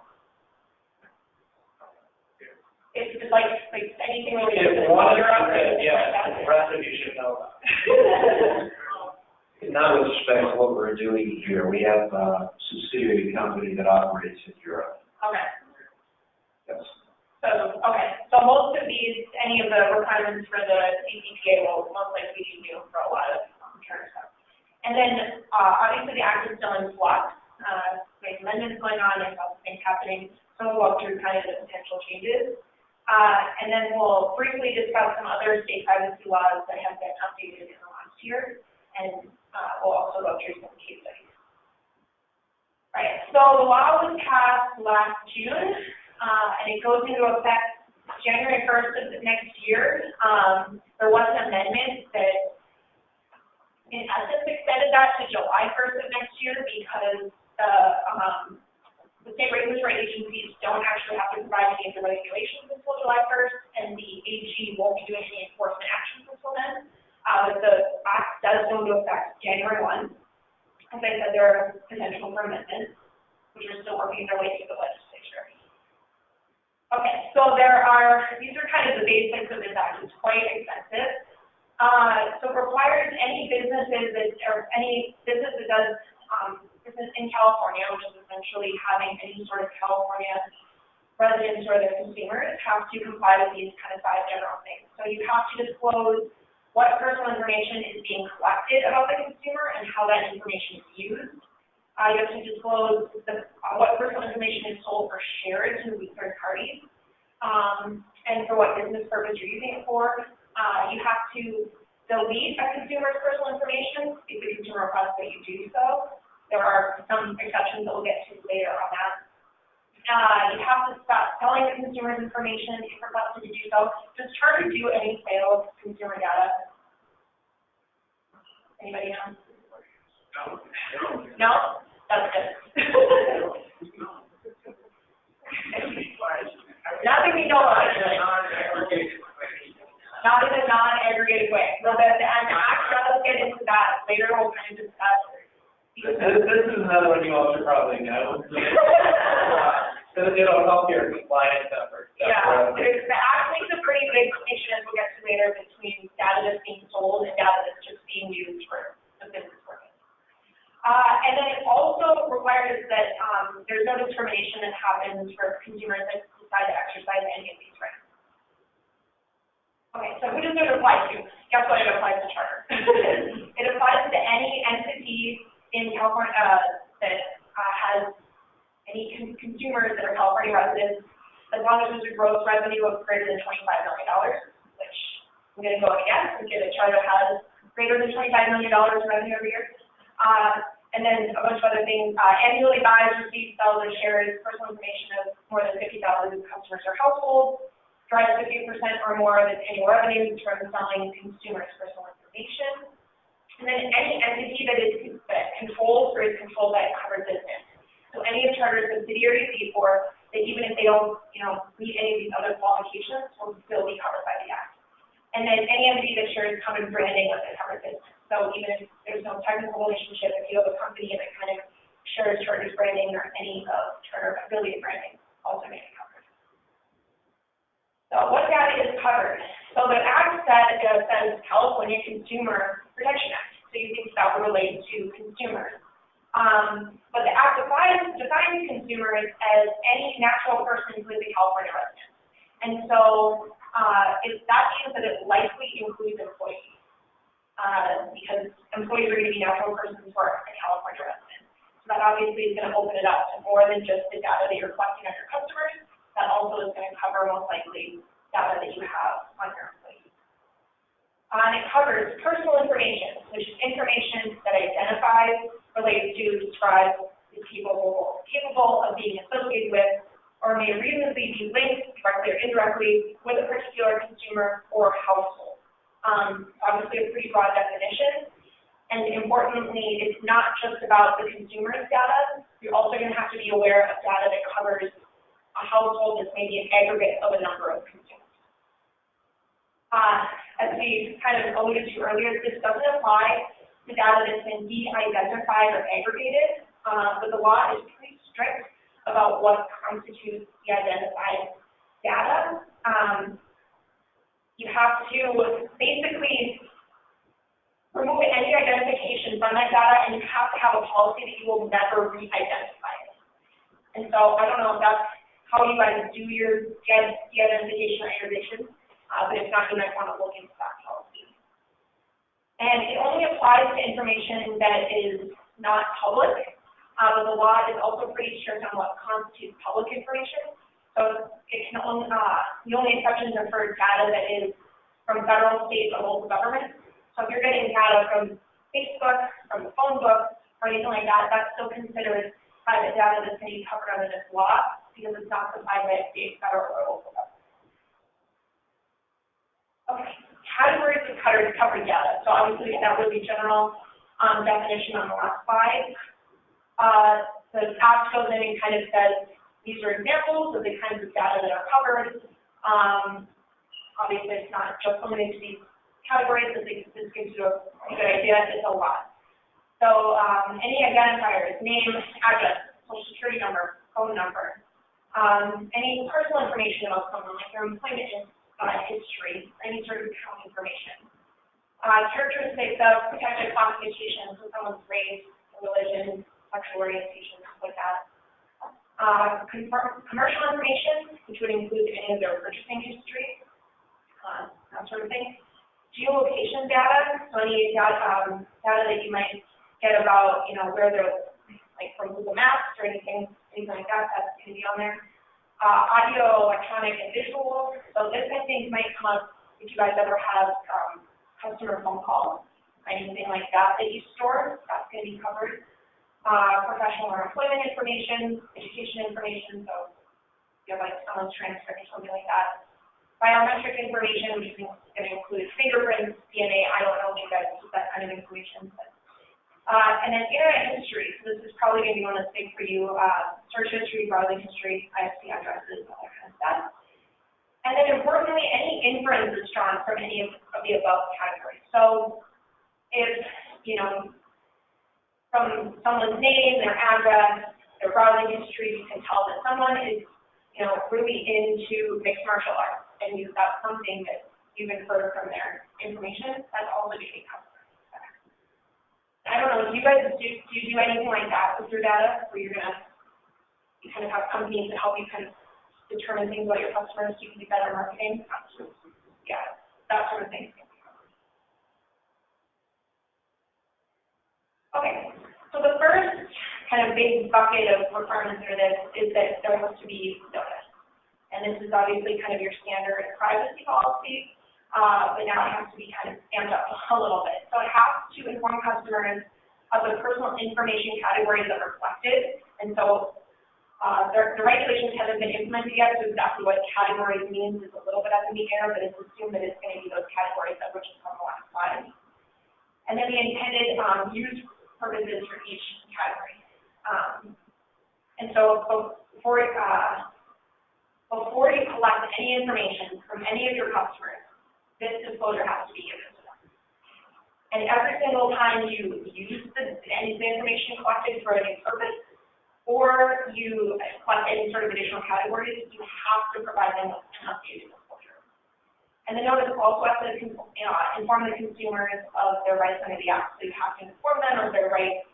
It's just like anything related to If one is, Europe, or yeah, like the that. rest of you should know about. Not with respect to what we're doing here, we have a subsidiary company that operates in Europe. Okay. Yes. So most of these, any of the requirements for the CCPA will most likely be new for a lot of current stuff. And then, obviously the act is still in flux, there's amendments going on, there's lots of things happening, so we'll walk through kind of the potential changes. And then we'll briefly discuss some other state privacy laws that have been updated in the last year, and we'll also go through some case studies. All right, so the law was passed last June, and it goes into effect January 1st of the next year. There was an amendment that, in essence, extended that to July 1st of next year because the state regulatory agencies don't actually have to provide any of the regulations until July 1st, and the AG won't be doing any enforcement actions until then. But the act does go into effect January 1. As I said, there are potential for amendments, which are still working their way through the legislature. Okay, so these are kind of the basics of this act. It's quite extensive. So it requires any business that does business in California, which is essentially having any sort of California residents or their consumers, have to comply with these kind of 5 general things. So you have to disclose what personal information is being collected about the consumer and how that information is used. You have to disclose what personal information is sold or shared to third parties, and for what business purpose you're using it for. You have to delete a consumer's personal information if the consumer requests that you do so. There are some exceptions that we'll get to later on that. You have to stop selling the consumer's information if requested to do so. Does Charter do any sales of consumer data? Anybody know? No? That's good. Not that we know of. Not in a non-aggregated way. So the act does get into that. Later we'll kind of discuss. This is another one you all should probably know. Healthcare compliance efforts. Yeah, the act makes a pretty big distinction, as we'll get to later, between data that's being sold and data that's just being used for the business purpose. And then it also requires that there's no discrimination that happens for consumers that decide to exercise any of these rights. Okay, so who does it apply to? Guess what it applies to Charter? It applies to any entity in California that has any consumers that are California residents, as long as there's a gross revenue of greater than $25 million, which I'm going to go against and say that Charter has greater than $25 million in revenue every year. And then a bunch of other things, annually buys, receives, sells, or shares personal information of more than 50,000 customers or households, drives 50% or more of its annual revenues from selling consumers' personal information. And then any entity that controls or is controlled by a covered business. So any of Charter's subsidiaries, therefore, that even if they don't, meet any of these other qualifications, will still be covered by the act. And then any entity that shares common branding with a covered business. So even if there's no technical relationship, if you have a company that kind of shares Charter's branding or any of Charter affiliate branding, also may be covered. So what data is covered? So the act says California Consumer Protection Act. So you think that would relate to consumers. But the act defines consumers as any natural person who is a California resident. And so that means that it likely includes employees. Because employees are going to be natural persons who are a California resident. So that obviously is going to open it up to more than just the data that you're collecting on your customers. That also is going to cover most likely data that you have on your employees. And it covers personal information, which is information that identifies, relates to, describes, is capable of being associated with, or may reasonably be linked, directly or indirectly, with a particular consumer or household. Obviously a pretty broad definition, and importantly, it's not just about the consumer's data. You're also going to have to be aware of data that covers a household that's maybe an aggregate of a number of consumers. As we kind of alluded to earlier, this doesn't apply to data that's been de-identified or aggregated, but the law is pretty strict about what constitutes de-identified data. you have to basically remove any identification from that data, and you have to have a policy that you will never re-identify it. And so I don't know if that's how you guys do your de-identification or integration, but if not, you might want to look into that policy. And it only applies to information that is not public, but the law is also pretty strict on what constitutes public information. So it can only, the only exceptions are for data that is from federal, state, or local government. So if you're getting data from Facebook, from the phone book, or anything like that, that's still considered private data that's going to be covered under this law because it's not supplied by a state, federal, or local government. Okay, categories of covered data. So obviously that was the general definition on the last slide. The act goes in and kind of says, these are examples of the kinds of data that are covered. Obviously, it's not just limited to these categories, but this gives you a good idea. It's a lot. So any identifiers, name, address, social security number, phone number, any personal information about someone, like their employment history, any sort of account information. Characteristics of protected classification, so someone's race, religion, sexual orientation, stuff like that. Commercial information, which would include any of their purchasing history, that sort of thing. Geolocation data, so any data that you might get about, where they're, like from Google Maps or anything like that, that's going to be on there. Audio, electronic, and visual. So this, I think, might come up if you guys ever have customer phone calls, anything like that you store, that's going to be covered. Professional or employment information, education information, so you have like someone's transcript or something like that. Biometric information, which is going to include fingerprints, DNA, I don't know if you guys use that kind of information. But, and then internet history, so this is probably going to be one that's big for you, search history, browsing history, ISP addresses, all that kind of stuff. And then importantly, any inferences drawn from any of the above categories. So if, from someone's name, their address, their browsing history, you can tell that someone is, really into mixed martial arts, and you've got something that you've inferred from their information. That's also going to be covered. I don't know. Do you guys do you do anything like that with your data, where you kind of have companies that help you kind of determine things about your customers so you can do better marketing? Yeah, that sort of thing. Okay, so the first kind of big bucket of requirements for this is that there has to be notice. And this is obviously kind of your standard privacy policy, but now it has to be kind of amped up a little bit. So it has to inform customers of the personal information categories that are reflected. And so the regulations haven't been implemented yet, so exactly what categories means is a little bit up in the air, but it's assumed that it's going to be those categories that were just on the last slide. And then the intended use purposes for each category. And so before you collect any information from any of your customers, this disclosure has to be given to them. And every single time you use any of the information collected for a new purpose, or you collect any sort of additional categories, you have to provide them with an updated disclosure. And the notice also has to inform the consumers of their rights under the act. So you have to inform them of their rights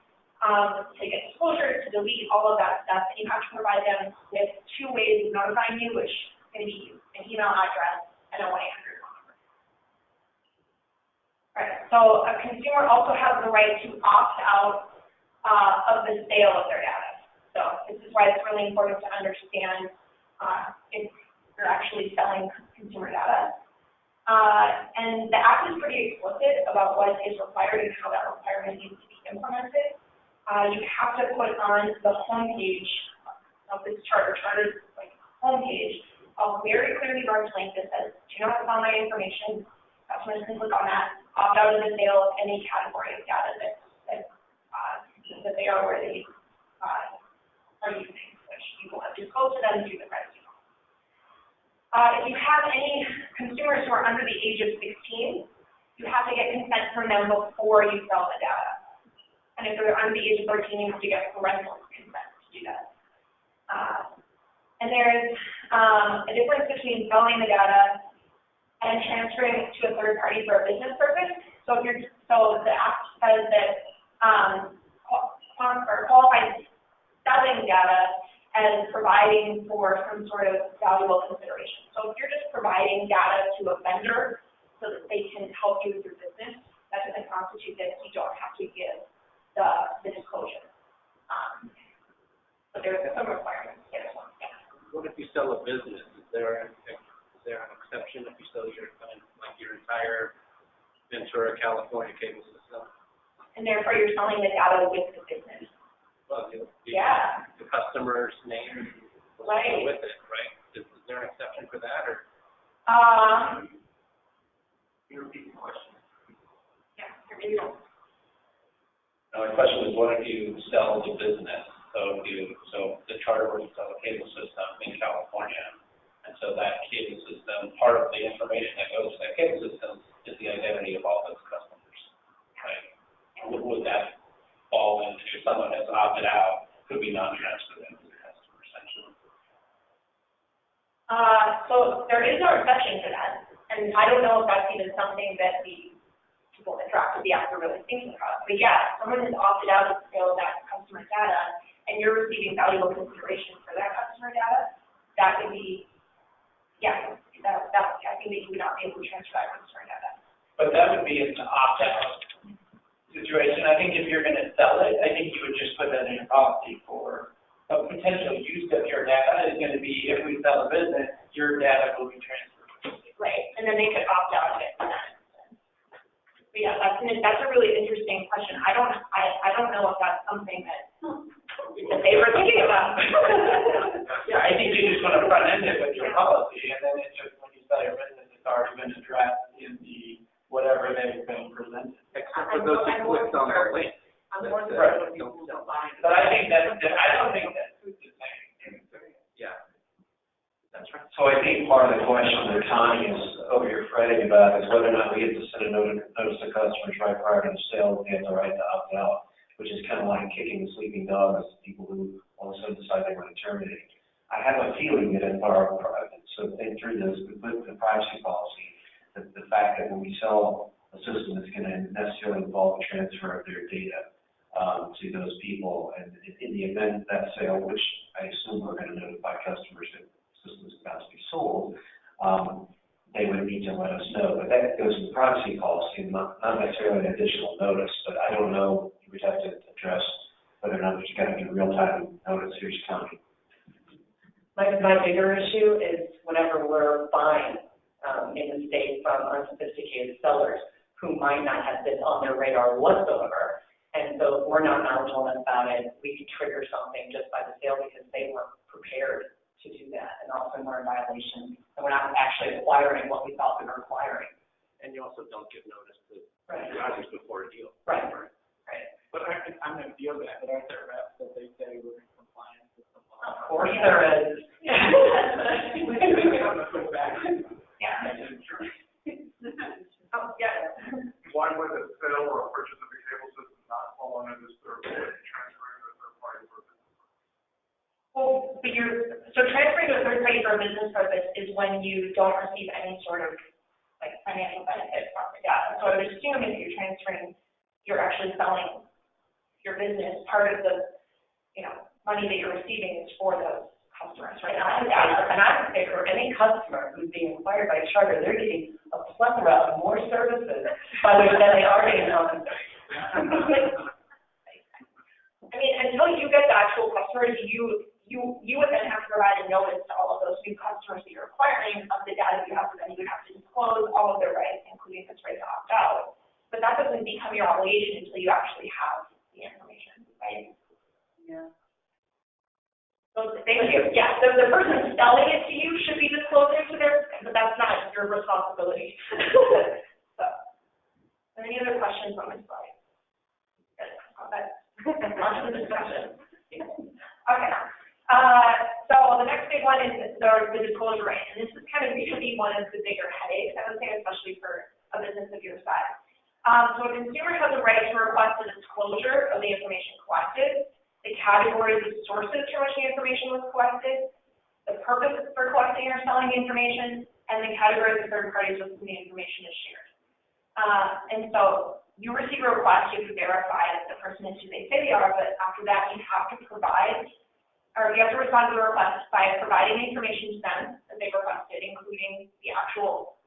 to get disclosure, to delete, all of that stuff. And you have to provide them with 2 ways of notifying you, which is going to be an email address and a 1-800 number. Right. So a consumer also has the right to opt out of the sale of their data. So this is why it's really important to understand if you're actually selling consumer data. And the act is pretty explicit about what is required and how that requirement needs to be implemented. You have to put on the homepage of this charter's homepage a very clearly marked link that says, do not sell my information. Customers can click on that, opt out of the sale of any category of data that they are already are using, which you will have to disclose to them through the privacy policy. If you have any consumers who are under the age of 16, you have to get consent from them before you sell the data. And if they're under the age of 13, you have to get parental consent to do that. And there's a difference between selling the data and transferring it to a third party for a business purpose. So the act says that qualifies selling data as providing for some sort of valuable consideration. So if you're just providing data to a vendor so that they can help you with your business, that doesn't constitute this. You don't have to give the disclosure. But there's some requirements to get one. Yeah. What if you sell a business? Is there an exception if you sell your entire Ventura, California cable system? And therefore, you're selling the data with the business. Well, the customer's name right. with it, right? Is there an exception for that, or? You repeat the question. Yeah, here we go. Now, the question is, what if you sell the business? So the charter were to sell a cable system in California, and so that cable system, part of the information that goes to that cable system is the identity of all those customers, right? Would that fall into, if someone has opted out, could be non-transferred into the customer, essentially? So there is no exception to that, and I don't know if that's even something that the people that draft the act are really thinking about. But yeah, if someone has opted out of the sale of that customer data, and you're receiving valuable consideration for that customer data, that would be, I think that you would not be able to transfer that customer data. But that would be an opt-out situation. I think if you're going to sell it, I think you would just put that in your policy for a potential use of your data is going to be, if we sell a business, your data will be transferred. Right, and then they could opt out of it. But yeah, that's a really interesting question. I don't know if that's something that they were thinking about. Yeah, I think you just want to front end it with your policy, and then it's just when you sell your business, it's already been addressed in the whatever they've been presented. Except for those who clicked on the link. Right. But I think I don't think that's the same. Yeah. That's right. So I think part of the question that Connie is over here fretting about is whether or not we get to send a notice to customers right prior to the sale, they have the right to opt out, which is kind of like kicking the sleeping dog as people who all of a sudden decide they want to terminate. I have a feeling that in our, so think through this, we put the privacy policy, that the fact that when we sell a system that's going to necessarily involve a transfer of their data to those people, and in the event that sale, which I assume we're going to notify customers that systems about to be sold, they would need to let us know. But that goes in the privacy policy, not necessarily an additional notice, but I don't know, we'd have to address whether or not there's got to be real-time notice. Here's Connie. My bigger issue is whenever we're buying in the state from unsophisticated sellers who might not have this on their radar whatsoever. And so if we're not knowledgeable about it, we could trigger something just by the sale because they weren't prepared to do that. And also we're in violation, and we're not actually acquiring what we thought we were acquiring. And you also don't give notice to Right. others before a deal. Right. But I'm going to deal with that, but aren't there reps that they say we're in compliance with the law? Of course there is. Yeah. Oh, yeah. Why would a sale or a purchase of a cable system not fall under this third party, transferring to a third party for business purpose? Well, so transferring to a third party for a business purpose is when you don't receive any sort of like financial benefit from the data. So I would assume if you're transferring, you're actually selling your business. Part of the, money that you're receiving is for those customers, right? And I would say for any customer who's being acquired by Charter, they're getting a plethora of more services by which than they already know. I mean, until you get the actual customers, you would then have to provide a notice to all of those new customers that you're acquiring of the data you have for them. You would have to disclose all of their rights, including this right to opt out. But that doesn't become your obligation until you actually have the information, right? Yeah. So thank you. Yeah, so the person selling it to you should be disclosing to their, but that's not your responsibility. So, any other questions on this slide? On the discussion. Okay. So the next big one is the disclosure rate, and this is kind of usually one of the bigger headaches, I would say, especially for a business of your size. So a consumer has a right to request a disclosure of the information collected, the categories of sources from which the information was collected, the purpose for collecting or selling the information, and the categories of third parties with whom the information is shared. And so you receive a request, you have to verify that the person is who they say they are, but after that you have to provide, or you have to respond to the request by providing the information to them that they requested, including the actual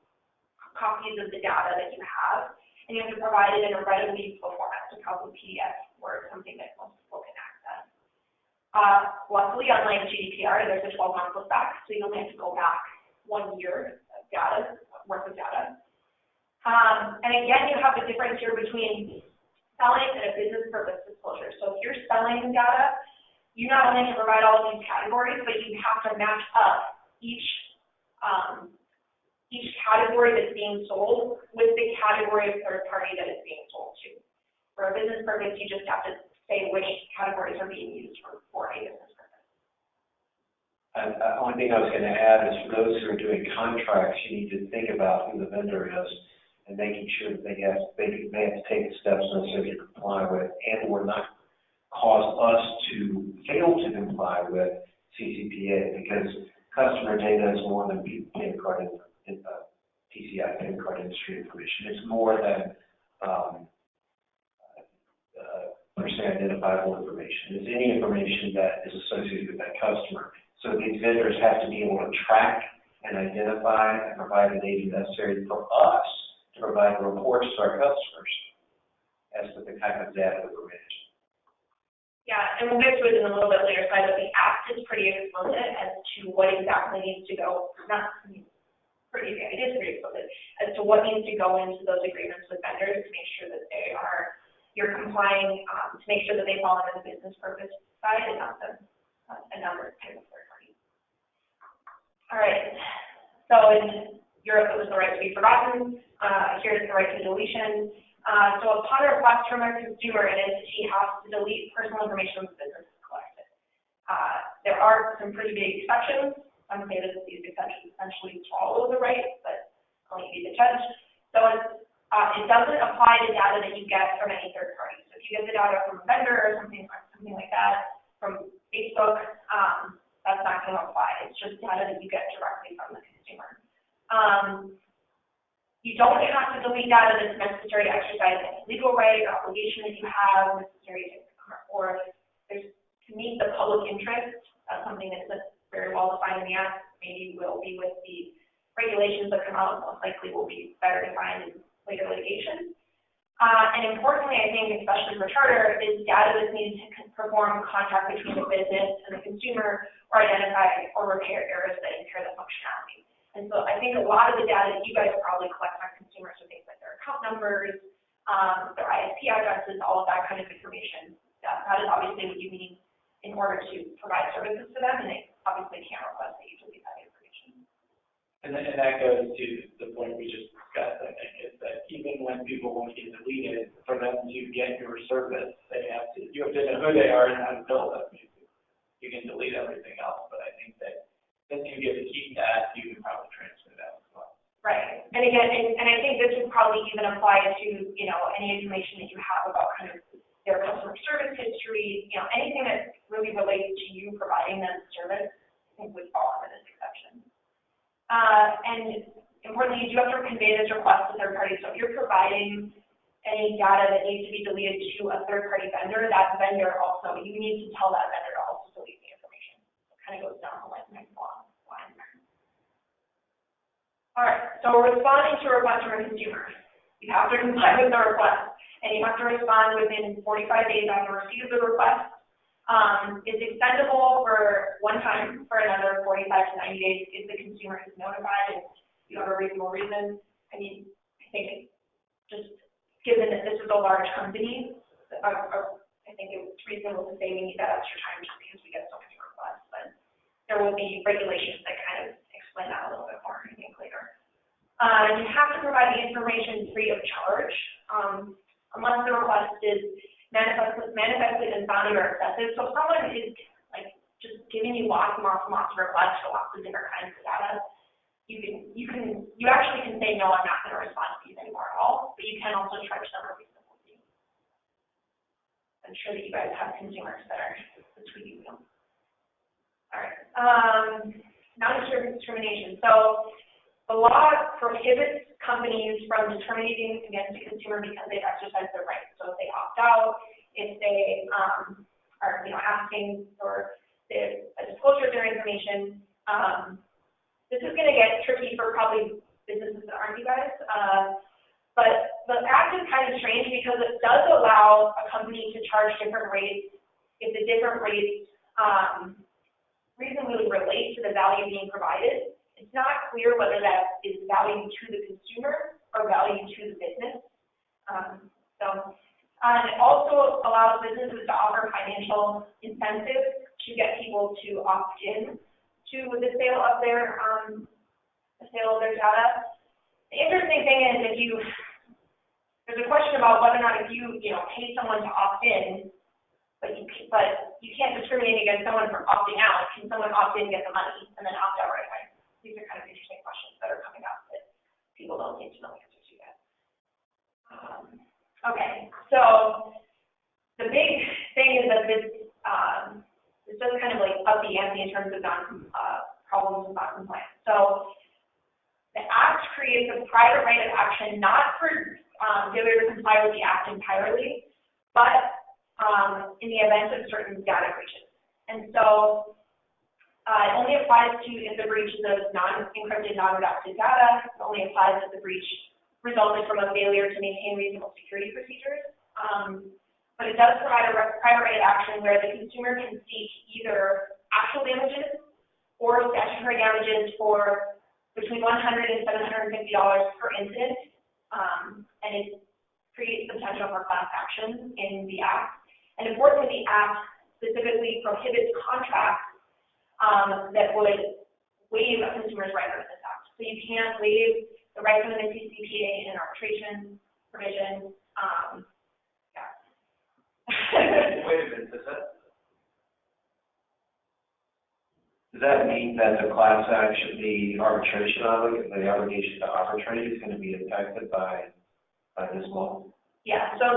copies of the data that you have, and you have to provide it in a readily usable format, so probably PDF or something that most people can access. Luckily, unlike GDPR, there's a 12-month look back, so you only have to go back 1 year of data, worth of data. And again, you have the difference here between selling and a business purpose disclosure. So if you're selling data, you not only have to provide all of these categories, but you have to match up each category that's being sold with the category of third party that it's being sold to. For a business purpose, you just have to say which categories are being used for a business purpose. The only thing I was going to add is for those who are doing contracts, you need to think about who the vendor is and making sure that they have to take the steps necessary to comply with and or not cause us to fail to comply with CCPA, because customer data is more than payment card PCI payment card industry information. It's more than personally identifiable information. It's any information that is associated with that customer. So these vendors have to be able to track and identify and provide the data necessary for us to provide reports to our customers as to the type of data that we're managing. Yeah, and we'll get to it in a little bit later, but the act is pretty explicit as to what exactly needs to go, it is pretty explicit as to what needs to go into those agreements with vendors to make sure that you're complying, to make sure that they fall under the business purpose side and not another type of third party. All right, so in Europe, it was the right to be forgotten. Here is the right to deletion. So upon a request from a consumer, an entity has to delete personal information from the business collected. There are some pretty big exceptions. Some say that these exceptions essentially swallow the right, but I'll leave you to judge. So it doesn't apply to data that you get from any third party. So if you get the data from a vendor or something like that, from Facebook, that's not going to apply. It's just data that you get directly from the consumer. You don't have to delete data that's necessary to exercise any legal right or obligation that you have necessary or to meet the public interest. That's something that's very well defined in the Act. Maybe will be with the regulations that come out, most likely will be better defined in later litigation. And importantly, I think, especially for charter, is data that's needed to perform contact between the business and the consumer or identify or repair errors that impair the functionality. And so I think a lot of the data that you guys probably collect on consumers are things like their account numbers, their ISP addresses, all of that kind of information. That is obviously what you need in order to provide services to them, and they obviously can't request that you delete that information. And that goes to the point we just discussed, I think, is that even when people want to get deleted, for them to get your service, you have to know who they are and how to build them. You can delete everything else, but I think that since you get to keep that, you can probably transfer that as well. Right. And again, and I think this would probably even apply to, any information that you have about kind of their customer service history, anything that really relates to you providing them service, I think would fall under this exception. And importantly, you do have to convey this request to third parties. So if you're providing any data that needs to be deleted to a third party vendor, that vendor also, you need to tell that vendor to also delete the information. It kind of goes down the next line. All right, so responding to a request from a consumer. You have to comply with the request, and you have to respond within 45 days after receipt of the request. It's extendable for one time for another 45 to 90 days if the consumer is notified and you have a reasonable reason. I mean, I think just given that this is a large company, I think it's reasonable to say we need that extra time just because we get so many requests. But there will be regulations that kind of explain that a little bit more, I think, later. You have to provide the information free of charge, unless the request is manifestly unfounded or excessive. So if someone is just giving you lots and lots of requests for lots of different kinds of data, you actually can say, no, I'm not going to respond to these anymore at all, but you can also charge them a reasonable fee. I'm sure that you guys have consumers that are between you. All right. non-discrimination. So the law prohibits companies from discriminating against a consumer because they've exercised their rights. So if they opt out, if they are, asking for a disclosure of their information, this is going to get tricky for probably businesses that aren't you guys. But the act is kind of strange because it does allow a company to charge different rates if the different rates reasonably relate to the value being provided. It's not clear whether that is value to the consumer or value to the business. And it also allows businesses to offer financial incentives to get people to opt in to the sale of their data. The interesting thing is there's a question about whether or not if you pay someone to opt in, but you can't discriminate against someone for opting out. Can someone opt in, get the money, and then opt out right away? These are kind of interesting questions that are coming up that people don't seem to know the answers to yet. Okay, so the big thing is that this does kind of like up the ante in terms of problems with non-compliance. So the Act creates a private right of action, not for failure to comply with the Act entirely, but in the event of certain data breaches. And so it only applies to if the breach is of non-encrypted, non-redacted data. It only applies if the breach resulted from a failure to maintain reasonable security procedures. But it does provide a private right of action where the consumer can seek either actual damages or statutory damages for between $100 and $750 per incident. And it creates the potential for class action in the Act. And importantly, the Act specifically prohibits contracts that would waive a consumer's right under this Act. So you can't waive the rights under the CCPA in an arbitration provision. Wait a minute, does that mean that the class action, the arbitration obligation, the obligation to arbitrate is going to be affected by this law? Yeah, so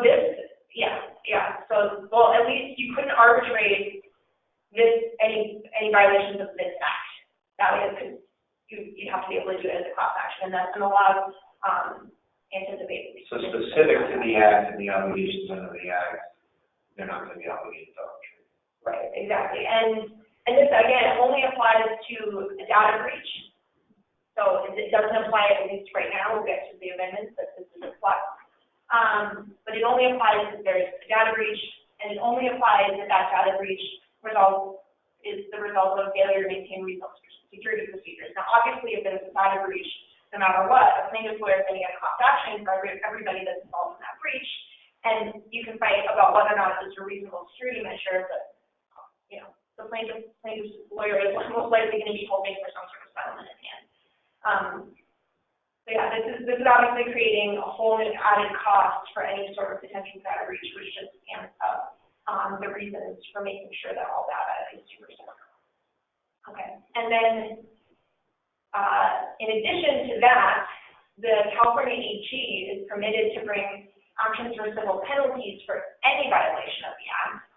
So, well, at least you couldn't arbitrate any violations of this Act. That way, you'd have to be able to do it as a class action, and that's an allowed anticipate. So specific to the Act and the obligations under the Act, they're not going to be obligated to arbitrate. Right, exactly. And this, again, only applies to a data breach. So it doesn't apply, at least right now. We'll get to the amendments, but this is a flux. But it only applies if there's a data breach, and it only applies if that data breach is the result of failure to maintain reasonable security procedures. Now, obviously, if there's a data breach, no matter what, a plaintiff's lawyer is going to get a class action for everybody that's involved in that breach, and you can fight about whether or not it's a reasonable security measure, but, the plaintiff's lawyer is most likely going to be holding for some sort of settlement at hand. So yeah, this is obviously creating a whole new added cost for any sort of potential data breach, which just amps up the reasons for making sure that all data is super secure. Okay, and then in addition to that, the California AG is permitted to bring actions for civil penalties for any violation of the Act,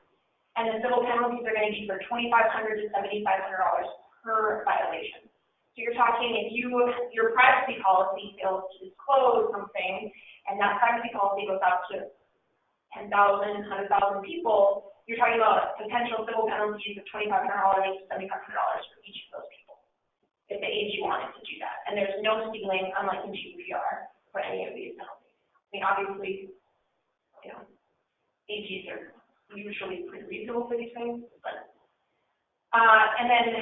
and the civil penalties are going to be for $2,500 to $7,500 per violation. So you're talking if your privacy policy fails to disclose something, and that privacy policy goes out to 10,000, 100,000 people, you're talking about potential civil penalties of $2,500 to $7,500 for each of those people, if the AG wanted to do that. And there's no ceiling, unlike in GDPR, for any of these penalties. I mean, obviously, AGs are usually pretty reasonable for these things, but and then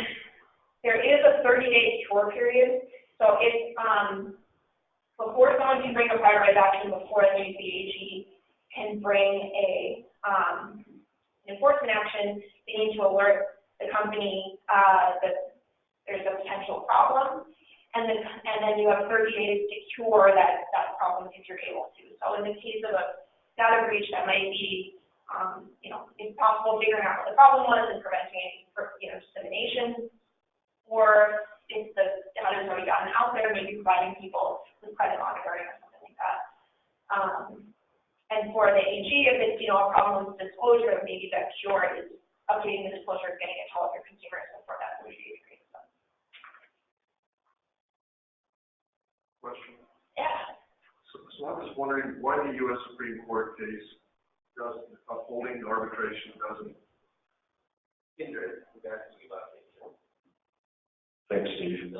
there is a 30-day cure period. So if before someone can bring a private right of action, before the AG can bring an enforcement action, they need to alert the company that there's a potential problem, and then you have 30 days to cure that problem if you're able to. So in the case of a data breach, that might be it's possible figuring out what the problem was and preventing dissemination, or if the data has already gotten out there, maybe providing people with credit monitoring or something like that. And for the AG, if it's a problem with disclosure, maybe the cure is updating the disclosure, getting it to all of your consumers before that 30 days period. question. Yeah. So I'm just wondering why the U.S. Supreme Court case upholding arbitration doesn't hinder the asking about it. Thanks, Steve.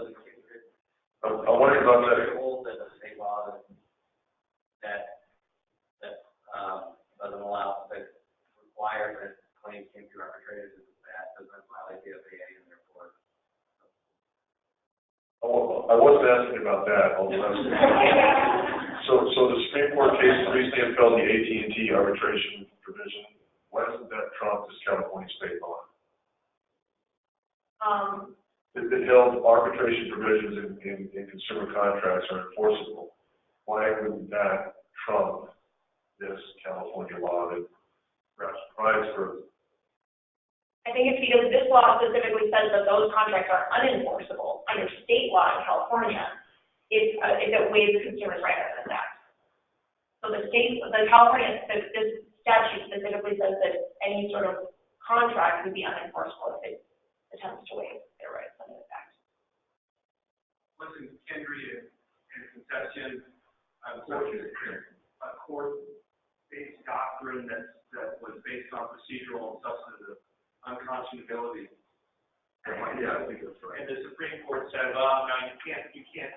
I wondered about that. Hold that the state law that doesn't allow, that requires that claims can be arbitrated, that doesn't violate the FAA and therefore. I wasn't asking about that, So the Supreme Court case recently upheld the AT&T arbitration provision. Why doesn't that trump this California state law? It held arbitration provisions in consumer contracts are enforceable. Why wouldn't that trump this California law that perhaps provides for? I think it's because this law specifically says that those contracts are unenforceable under state law in California if it waives the consumer's right under that. So the California, this statute specifically says that any sort of contract would be unenforceable if it attempts to waive their rights under the act. Wasn't Henry and Concession a court-based doctrine that was based on procedural and substantive unconscionability? Yeah, I think that's right. And the Supreme Court said, well, no, you can't.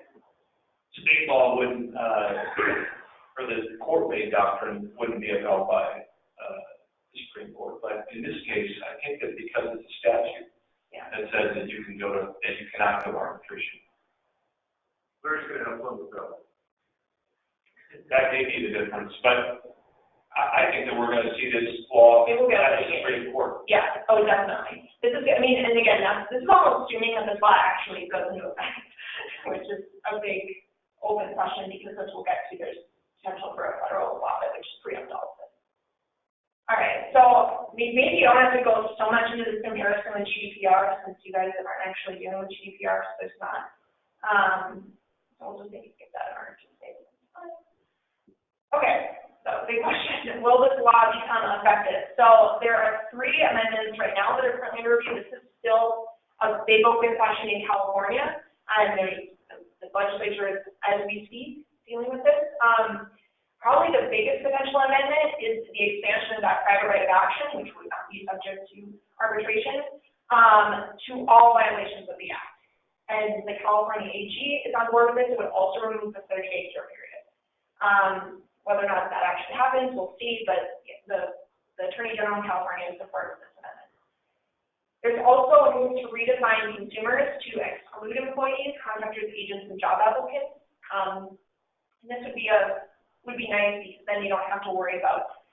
State law wouldn't, or the court-based doctrine wouldn't be upheld by the Supreme Court. But in this case, I think that because it's a statute that says that you can that you cannot go to arbitration. Larry's going to have fun with that. That may be the difference, but I think that we're going to see this law at the Supreme Court. Yeah, oh, definitely. This is, I mean, and again, this is all assuming that this law actually goes into effect, which is a big open question because as we'll get to, there's potential for a federal law that would just preempt all of this. All right, so maybe you don't have to go so much into this comparison with GDPR since you guys aren't actually dealing with GDPR, so there's not. So we'll just maybe skip that in our statement. Okay, so big question. Will this law become effective? So there are 3 amendments right now that are currently under review. This is still a big open question in California, and the legislature is, as we speak, dealing with this. Probably the biggest potential amendment is the expansion of that private right of action, which would not be subject to arbitration, to all violations of the Act. And the California AG is on board with this. It would also remove the 30-day cure period. Whether or not that actually happens, we'll see, but the Attorney General in California is supportive of this amendment. There's also a move to redefine consumers to exclude employees, contractors, agents, and job applicants. And this would be nice because then you don't have to worry about,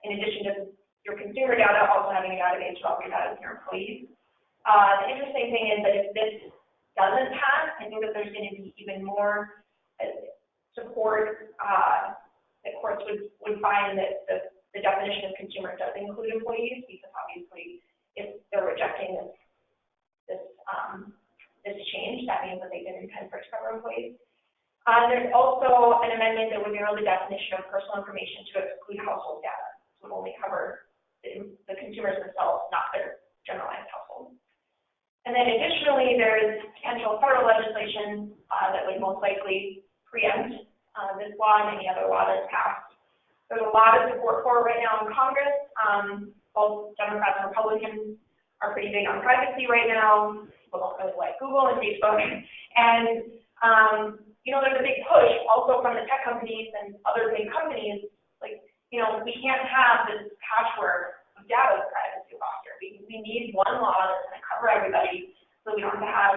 in addition to your consumer data, also having a database of all your data with your employees. The interesting thing is that if this doesn't pass, I think that there's going to be even more support that courts would find that the definition of consumer does include employees, because obviously if they're rejecting this change, that means that they didn't intend for it to cover employees. There's also an amendment that would narrow the definition of personal information to exclude household data. So it would only cover the consumers themselves, not their generalized household. And then additionally, there is potential federal legislation that would most likely preempt this law and any other law that's passed. There's a lot of support for it right now in Congress. Both Democrats and Republicans are pretty big on privacy right now. People don't really like Google and Facebook. And, there's a big push also from the tech companies and other big companies. Like, we can't have this patchwork of data privacy laws here. We need one law that's going to cover everybody, so we don't have to have,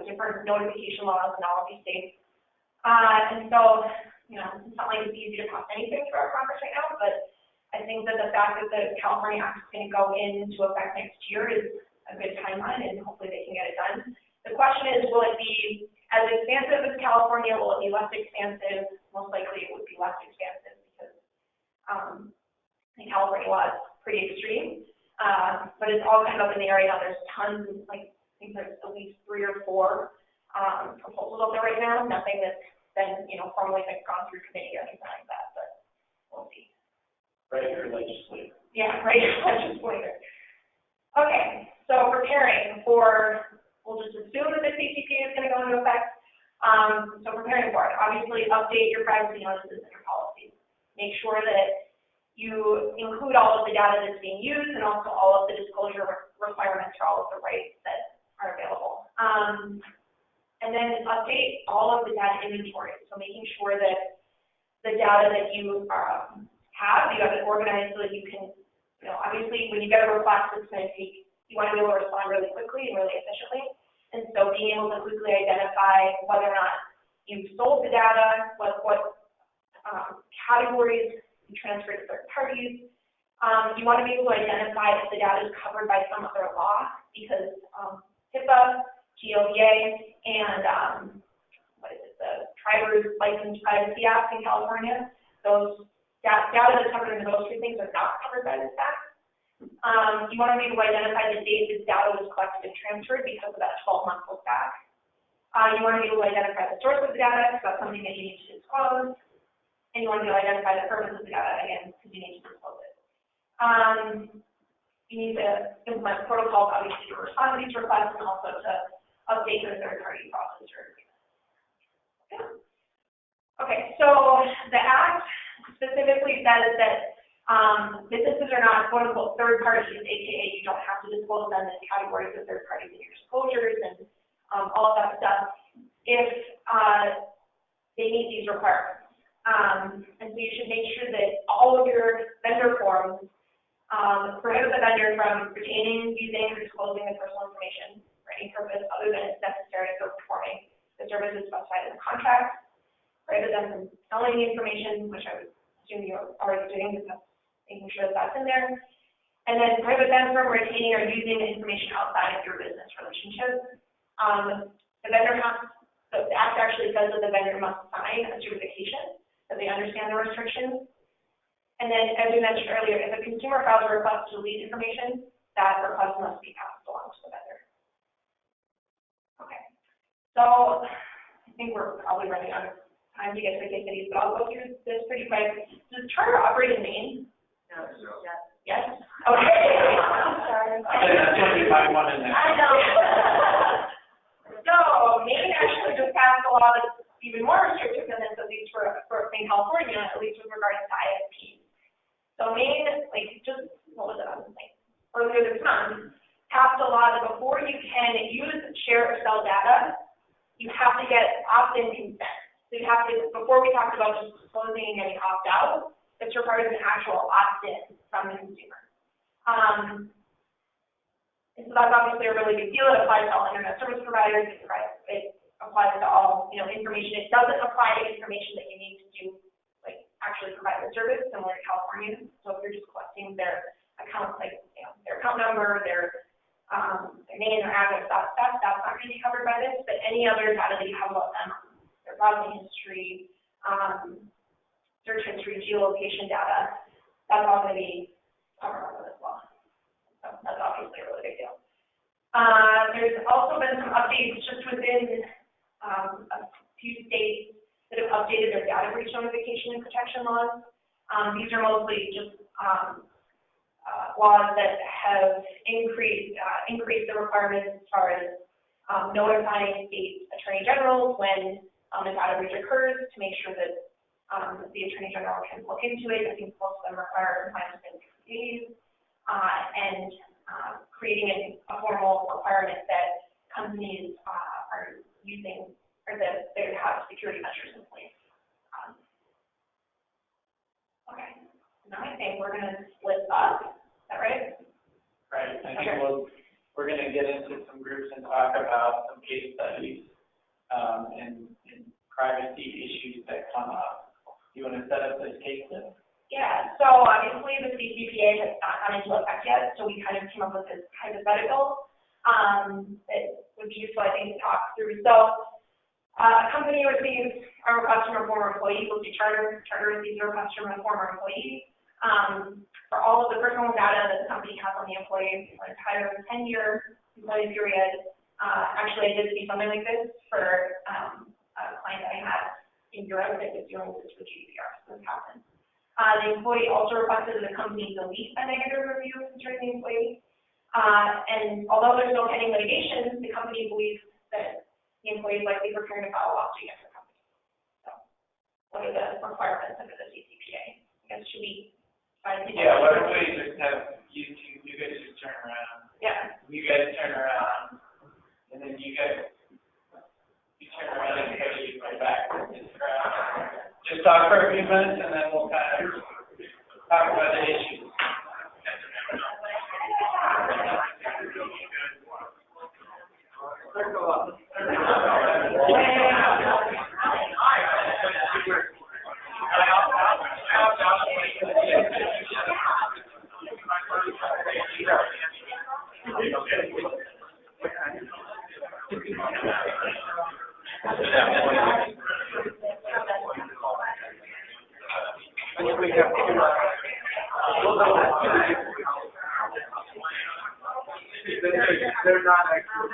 different notification laws in all of these states. And so, it's not like it's easy to pass anything through our Congress right now, but I think that the fact that the California Act is going to go into effect next year is a good timeline, and hopefully they can get it done. The question is, will it be as expansive as California? Will it be less expansive? Most likely it would be less expansive because the California law is pretty extreme. But it's all kind of up in the air now. There's tons, I think there's at least 3 or 4 proposals out there right now. Nothing that's been, formally gone through committee or anything like that, but we'll see. Regular legislator. Yeah, regular legislator. Okay, so preparing for, we'll just assume that the CCP is going to go into effect. So preparing for it, obviously update your privacy notices and your policies. Make sure that you include all of the data that's being used and also all of the disclosure requirements for all of the rights that are available. And then update all of the data inventory. So making sure that the data that you have it organized so that you can, obviously when you get a request, it's going to take, you want to be able to respond really quickly and really efficiently. And so being able to quickly identify whether or not you've sold the data, what categories you transfer to third parties. You want to be able to identify if the data is covered by some other law, because HIPAA, GLBA, and the Driver's License Privacy Act in California, those data that's covered in those two things are not covered by this act. You want to be able to identify the date this data was collected and transferred because of that 12-month look back. You want to be able to identify the source of the data, because that's something that you need to disclose. And you want to be able to identify the purpose of the data, again, because you need to disclose it. You need to implement protocols, obviously, to respond to these requests and also to update your third-party processor. Okay, so the Act specifically says that businesses are not quote-unquote third parties, aka you don't have to disclose them as categories of third parties in your disclosures and all of that stuff if they meet these requirements. And so you should make sure that all of your vendor forms prohibit the vendor from retaining, using, or disclosing the personal information for any purpose other than it's necessary for performing the services specified in the contract. Prohibit them from selling the information, which I would assume you're already doing, because making sure that that's in there. And then prohibit them from retaining or using the information outside of your business relationship. The vendor the Act actually says that the vendor must sign a certification that they understand the restrictions. And then, as we mentioned earlier, if a consumer files a request to delete information, that request must be passed along to the vendor. Okay. So, I think we're probably running out of time to get to the case studies, but I'll go through this pretty quick. Does Charter operate in Maine? No. Yes? Okay. Sorry. That's what you might want in there. I know. So, Maine actually just passed a law that's even more restrictive than this, at least for in California, at least with regards to ISPs. So Maine, earlier this month, passed a law that before you can use, share, or sell data, you have to get opt-in consent. So you have to, before we talked about just disclosing and getting opt-out, it's required an actual opt-in from the consumer. And so that's obviously a really big deal. It applies to all internet service providers. It applies to all, information. It doesn't apply to information that you need to actually provide the service, similar to California. So if you're just collecting their account, their account number, their name, their address, that's not going to be covered by this. But any other data that you have about them, their browsing history, search history, geolocation data, that's all going to be covered under this law. So that's obviously a really big deal. There's also been some updates just within a few states that have updated their data breach notification and protection laws. These are mostly just laws that have increased the requirements as far as notifying state attorney generals when a data breach occurs to make sure that the attorney general can look into it. I think most of them require compliance within 60 days, and creating a formal requirement that companies are using, or that they have security measures in place. Okay, now I think we're going to split up. Is that right? Right. I think we're going to get into some groups and talk about some case studies and privacy issues that come up. You want to set up this case study? Yeah, so obviously the CCPA has not gone into effect yet, so we kind of came up with this hypothetical that would be useful, I think, to talk through. So a company receives a request from a former employee, we'll do Charter receives a request from a former employee for all of the personal data that the company has on the employee for an entire 10-year employee period. Actually, I did see something like this for a client that I had in Europe that was dealing with this with GDPR, so this happened. The employee also requested that the company delete a negative review concerning the employee. And although there's no pending litigation, the company believes that the employee employees likely preparing to file a lawsuit against the company? So, what are the requirements under the CCPA? I guess should we try to? Yeah, why don't we just have you guys just turn around. Yeah. You guys turn around, and then you turn around and you right back. Just talk for a few minutes, and then we'll kind of talk about the issues. They're not actually.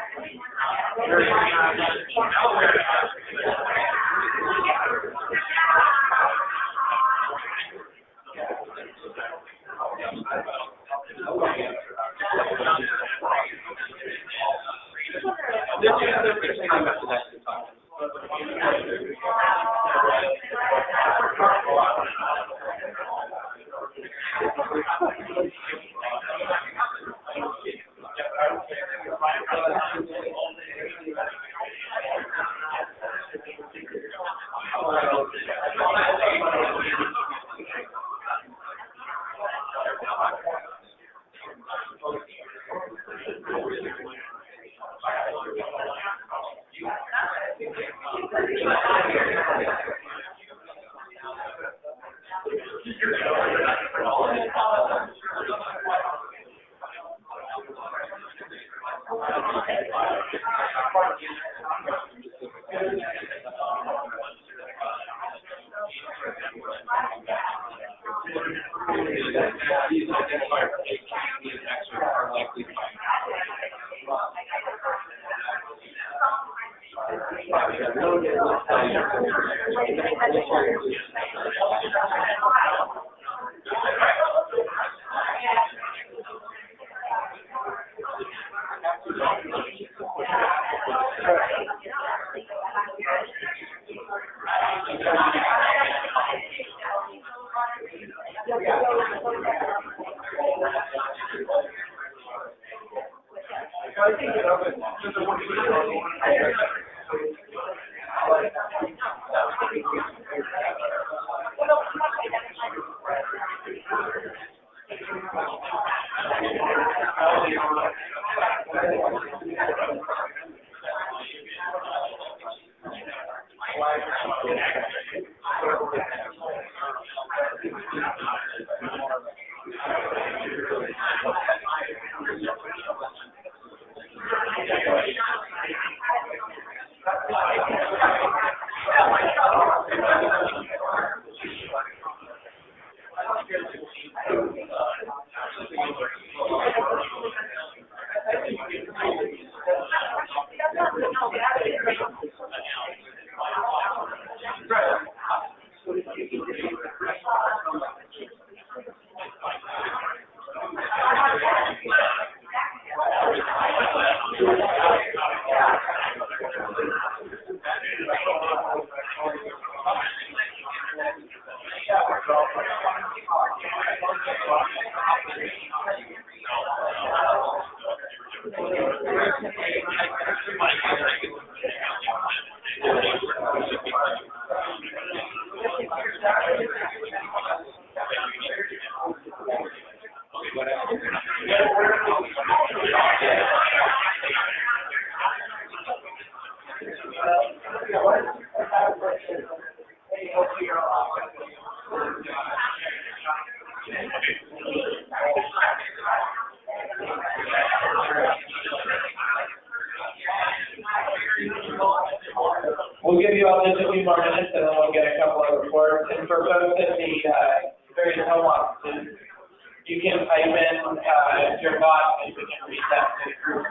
We'll give you all just a few more minutes, and then we'll get a couple of reports. And for folks at the various home offices, you can type in your thoughts, and we can read that to the group.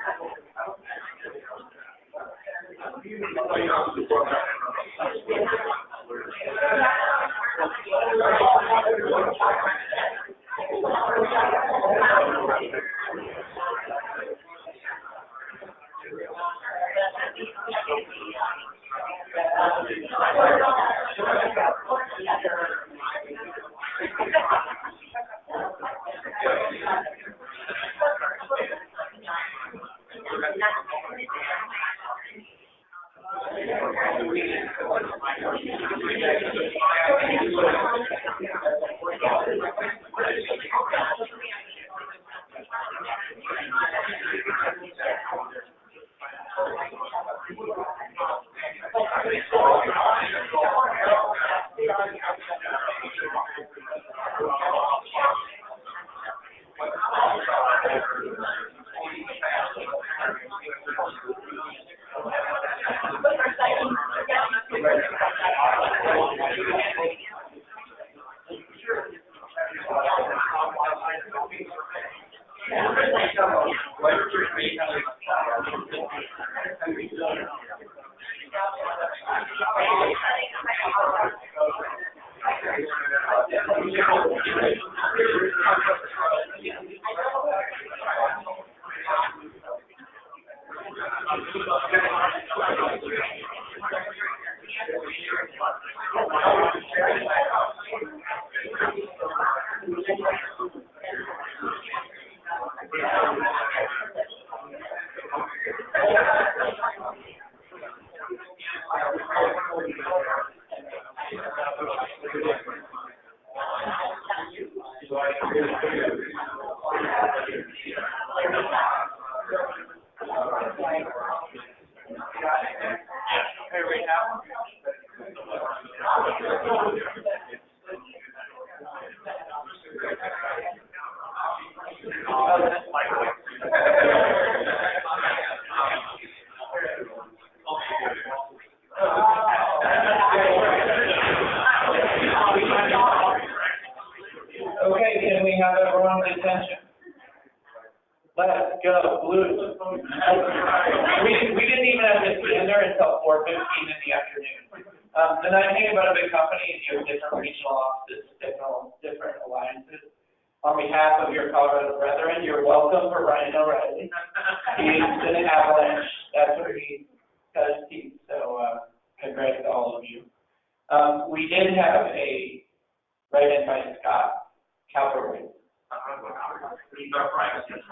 Okay, can we have everyone's attention? Let's go, Blues. We didn't even have this dinner until 4:15 in the afternoon. The nice thing about a big company is you have different regional offices, different alliances. On behalf of your Colorado brethren, you're welcome for Ryan O'Reilly. He's an Avalanche, that's where he does team, so congrats to all of you. We did have a write-in by Scott Calvary.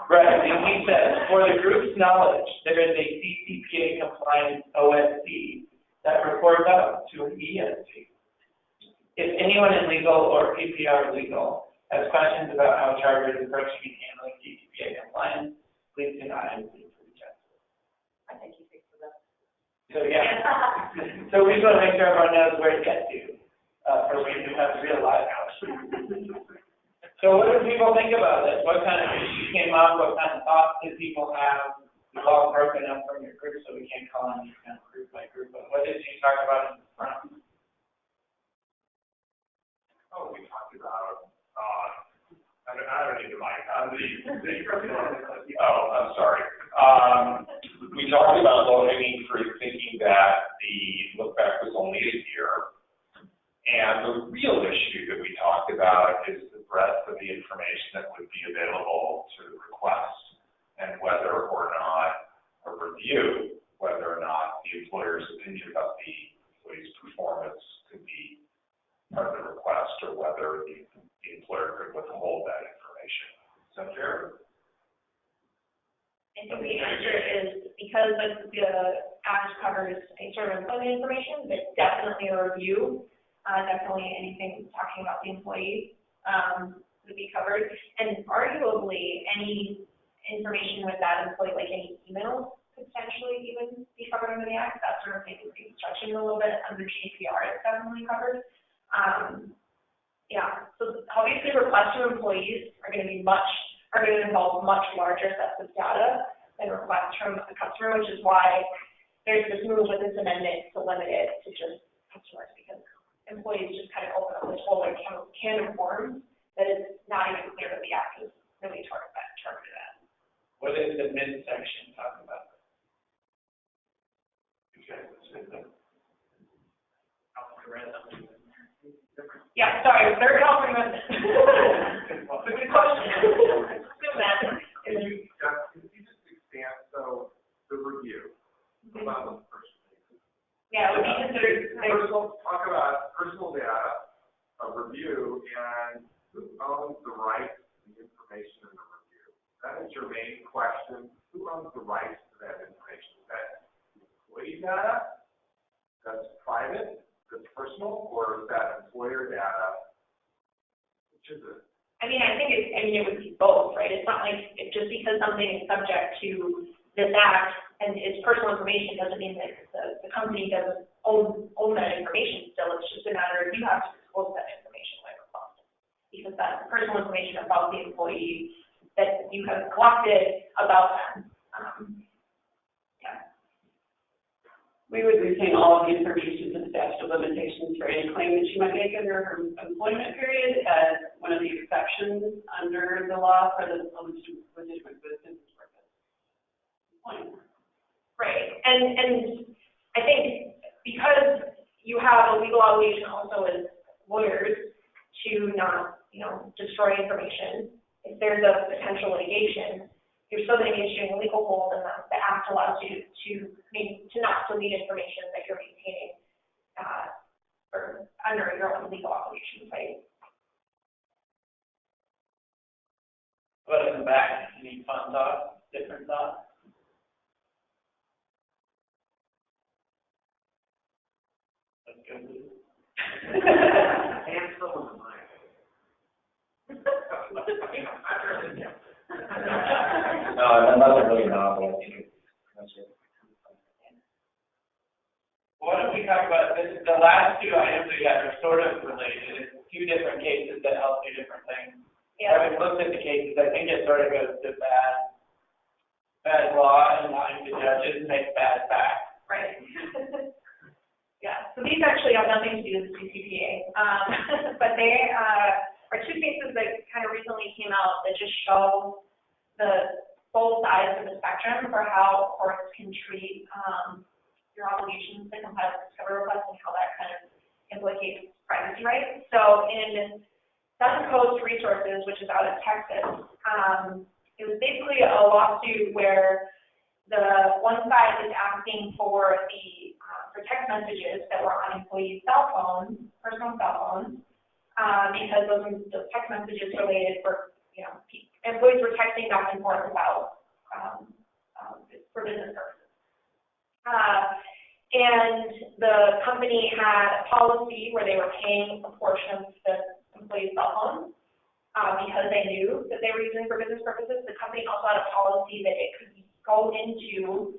Right, and he says, for the group's knowledge, there is a CCPA compliant OSC that reports out to an ESG. If anyone in legal or PPR legal has questions about how charters approach to be handling CCPA compliance, please do not hesitate to reach out. I think you fixed that. So yeah, so we just want to make sure everyone knows where to get to, for when you have real life hours. So what do people think about this? What kind of issues came up? What kind of thoughts did people have? We've all broken up from your group, so we can't call on these kind of group by group. But what did you talk about in the front? Oh, we talked about, I don't need the mic. I'm sorry. We talked about low-hanging fruit, thinking that the look back was only a year. And the real issue that we talked about is the breadth of the information that would be available to request, and whether or not a review, whether or not the employer's opinion about the employee's performance could be part of the request, or whether the employer could withhold that information. Is that fair? And so the answer is because the act covers any sort of employment information, it's definitely a review. Definitely anything talking about the employee would be covered. And arguably, any information with that employee, like any emails, could potentially even be covered under the Act. That sort of thing is construction a little bit under GDPR. It's definitely covered. Yeah, so obviously requests from employees are going to involve much larger sets of data than requests from a customer, which is why there's this move with this amendment to limit it to just customers, because employees just kind of open up this whole can of worms that it's not even clear that the Act is really targeted at. What is the midsection talking about? Yeah, sorry, third compliment. Good question. Good math. Can you just expand, so the review, about the person. Yeah, it would be considered. Talk about personal data, a review, and who owns the rights to the information in the review? That is your main question. Who owns the rights to that information? Is that employee data? That's private? That's personal? Or is that employer data? Which is it? I mean, it would be both, right? It's not like just because something is subject to this Act and it's personal information, doesn't mean that the company doesn't own that information still. It's just a matter of you have to disclose that information when requested, because that's personal information about the employee that you have collected about them. We would retain all of the information and statute of limitations for any claim that she might make under her employment period as one of the exceptions under the law for the legitimate business purpose. Right, and I think because you have a legal obligation also as lawyers to not, destroy information, if there's a potential litigation, you're still going to be issuing a legal hold, and the Act allows you to not delete information that you're maintaining or under your own legal obligations, right? But in the back, any fun thoughts, different thoughts? Let's go. And someone in mind. No, I'm not really novel, I think that's it. Why don't we talk about this? The last two items we got are sort of related. It's two different cases that help do different things. Yeah. Having looked at the cases, I think it sort of goes to bad law and lying to judges makes bad facts. Right. Yeah, so these actually have nothing to do with the CCPA, but they are two cases that kind of recently came out that just show the both sides of the spectrum for how courts can treat your obligations to comply with discovery requests and how that kind of implicates privacy rights. So in Southern Coast Resources, which is out of Texas, it was basically a lawsuit where the one side is asking for for text messages that were on employees' cell phones, personal cell phones, because those text messages related for, employees were texting back and forth about for business purposes. And the company had a policy where they were paying a portion of the employees' cell phones because they knew that they were using for business purposes. The company also had a policy that it could go into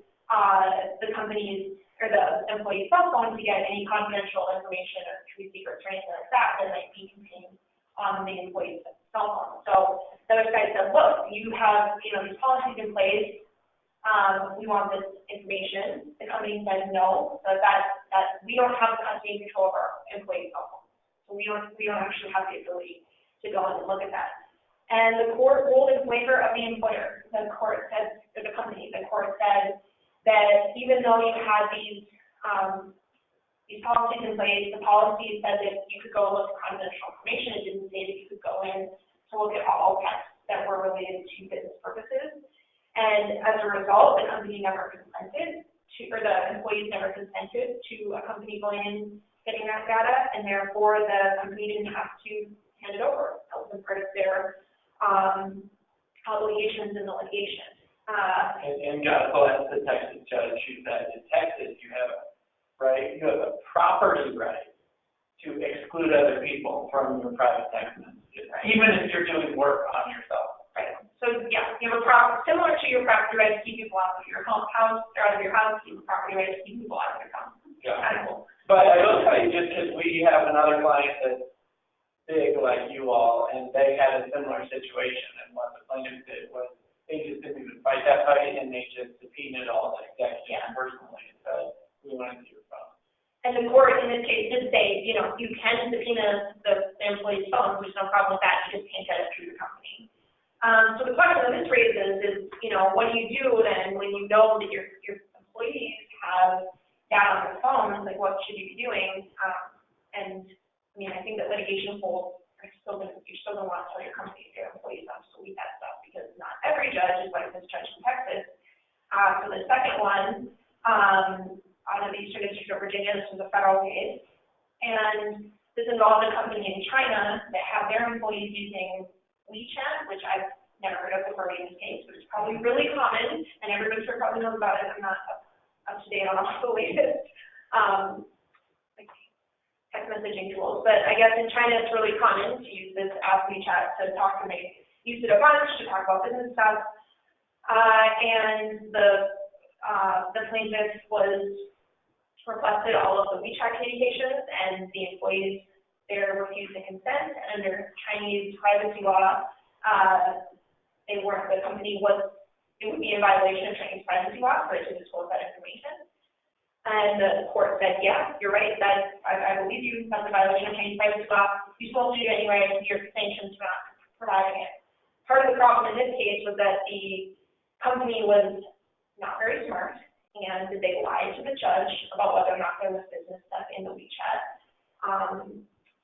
the company's or the employee's cell phone to get any confidential information or trade secrets or anything like that that might be contained on the employee's cell phone. So the other side said, look, you have these policies in place. We want this information. The company said no, that we don't have the custody and control of our employees' cell phones. So we don't actually have the ability to go in and look at that. And the court ruled in favor of the employer. The court said, or the company, the court said that even though you had these policies in place, the policy said that you could go look at confidential information. It didn't say that you could go in to look at all texts that were related to business purposes. And as a result, the company never consented to, or the employees never consented to a company going in getting that data, and therefore the company didn't have to hand it over. That was part of their obligations in the litigation. And God bless the Texas judge who said in Texas you have a property right to exclude other people from your private text messages, even if you're doing work on yourself. Right. So yeah, you have a similar to your property right to keep people out of your house or out of your house, you have a property right to keep people out of your house. Yeah. Kind of cool. But I will tell you, just because we have another client that's big like you all, and they had a similar situation, and what the plaintiff did was they just didn't even fight that fight, and they just subpoenaed all the executives personally and said, we want to see your phone. And the court in this case did say, you can subpoena the employee's phone, there's no problem with that, you just can't get it through the company. So the question that this raises is, what do you do then when you know that your employees have data on their phones, like what should you be doing? And I think that litigation holds you're still going to want to tell your company, your employees not to delete that stuff, because not every judge is like this judge in Texas. So the second one, out of the Eastern District of Virginia, this was a federal case, and this involved a company in China that had their employees using WeChat, which I've never heard of before in this case, but it's probably really common, and everybody sure probably knows about it. I'm not up to date on all the latest text messaging tools, but I guess in China it's really common to use this app WeChat to talk to use it a bunch to talk about business stuff. And the the plaintiff requested all of the WeChat communications, and the employees there refused to consent. And under Chinese privacy law, it would be in violation of Chinese privacy law for it to disclose that information. And the court said, yeah, you're right, that I believe you, that's a violation of Chinese privacy law. You're supposed to do it anyway, you're sanctioned for not providing it. Part of the problem in this case was that the company was not very smart, and they lied to the judge about whether or not there was business stuff in the WeChat.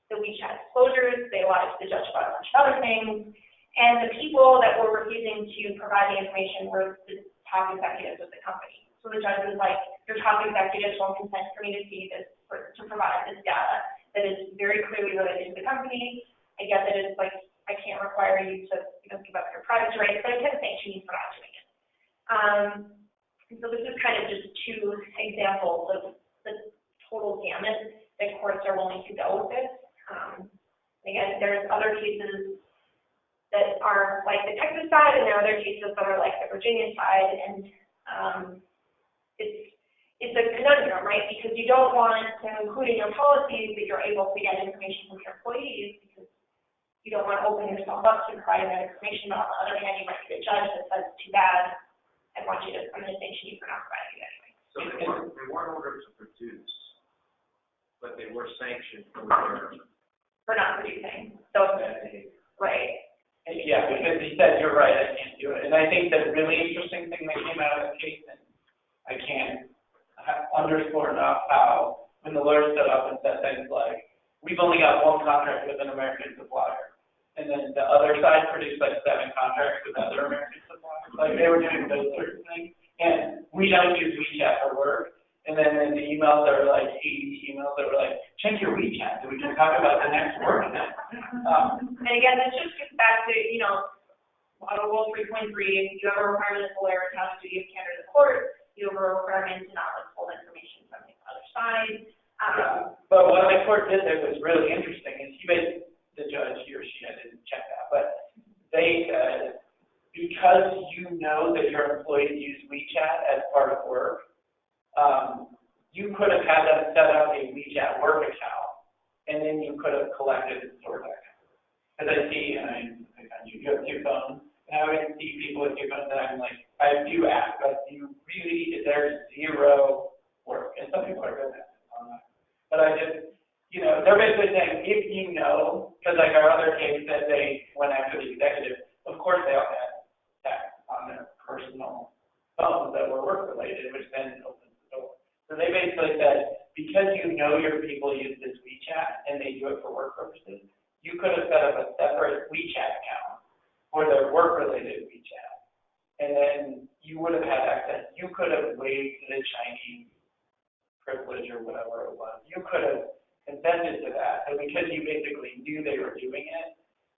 The WeChat disclosures, they lied to the judge about a bunch of other things, and the people that were refusing to provide the information were the top executives of the company. So the judge was like, your top executives won't consent for me to see this, to provide this data that is very clearly related to the company. I get that it's like, I can't require you to, give up your privacy rights, but I can sanction you for not doing it. And so this is kind of just two examples of the total gamut that courts are willing to go with this. Again, there's other cases that are like the Texas side, and there are other cases that are like the Virginia side, and it's a conundrum, right? Because you don't want to include in your policies that you're able to get information from your employees, because you don't want to open yourself up to providing that information. But on the other hand, you might get a judge that says, too bad, I'm going to sanction you for not providing it anyway. So they weren't ordered to produce, but they were sanctioned for not producing. So, right. Yeah, because he said, you're right, I can't do it. And I think the really interesting thing that came out of the case, and I can't underscore enough how when the lawyer stood up and said things like, we've only got one contract with an American supplier. And then the other side produced like 7 contracts with other American suppliers. Like they were doing those sorts of things. And we don't use WeChat for work. And then in the emails, there were like 80 emails that were like, check your WeChat so we can talk about the next work event. And again, this just gets back to, Model Rule 3.3, you have a requirement that the lawyer has to give candor to the court. You have a requirement to not withhold information from the other side. But what the court did that was really interesting is the judge, he or she, I didn't check that, but they said, because you know that your employees use WeChat as part of work, you could have had them set up a WeChat work account, and then you could have collected and stored that account. Because I see, you have 2 phones, and I would see people with 2 phones, and I'm like, I have 2 apps, but there's 0 work, and some people are good at it on that. But I just, they're basically saying, if you know, because like our other case that they went after the executive, of course they all had text on their personal phones that were work-related, which then opens the door. So they basically said, because you know your people use this WeChat and they do it for work purposes, you could have set up a separate WeChat account for their work-related WeChat. And then you would have had access. You could have waived the Chinese privilege or whatever it was. You could have consented to that. So because you basically knew they were doing it,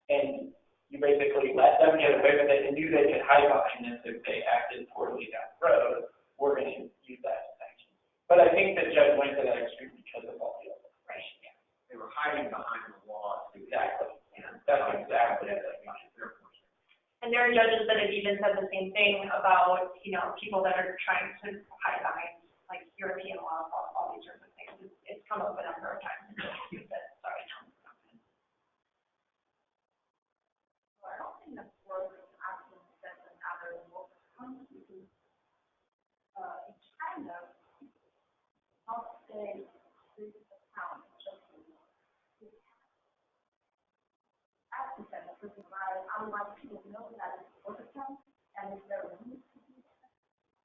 and you basically let them get away with it and knew they could hide behind this if they acted poorly down the road, we're going to use that as sanction. But I think the judge went to that extreme because of all the other information. Yeah. They were hiding behind the law. Exactly. Yeah. That's exactly it. And there are judges that have even said the same thing about, people that are trying to hide behind, like, European law, all these sorts of things. It's come up a number of times. Sorry. Well, I don't think the court is asking that another local country, in China, not say this account just asking them to provide, unlike people know that it's work account, and if they're used to do that,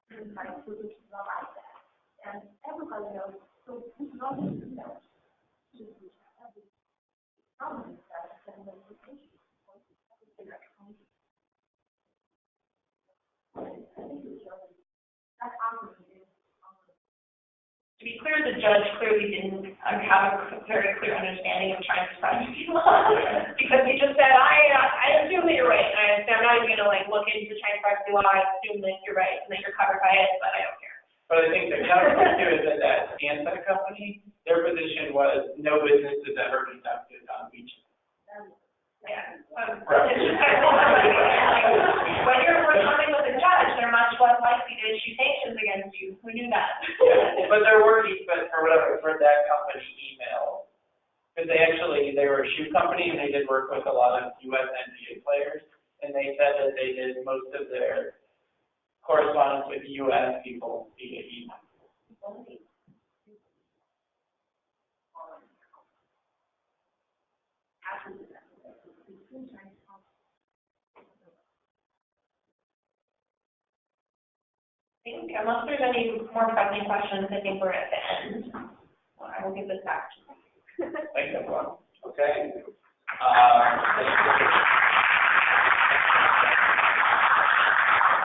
then my privilege is not like that. And everybody knows, so who's not going to know? Every problem is that it's an implication. To be clear, the judge clearly didn't have a very clear understanding of Chinese privacy law because he just said, I assume that you're right, and I'm not even going to look into Chinese privacy law. I assume that you're right and that you're covered by it, but I don't care. But I think the counterpoint too is that Ansett company, their position was no business is ever conducted on WeChat. Yeah. When you're responding with a judge, they're much less likely to issue sanctions against you. Who knew that? But there were, but for whatever, for that company email, because they were a shoe company and they did work with a lot of US NBA players, and they said that they did most of their correspondence with US people via email. Unless there's any more pressing questions, I think we're at the end. Well, I will give this back to you. Thanks, everyone. Okay,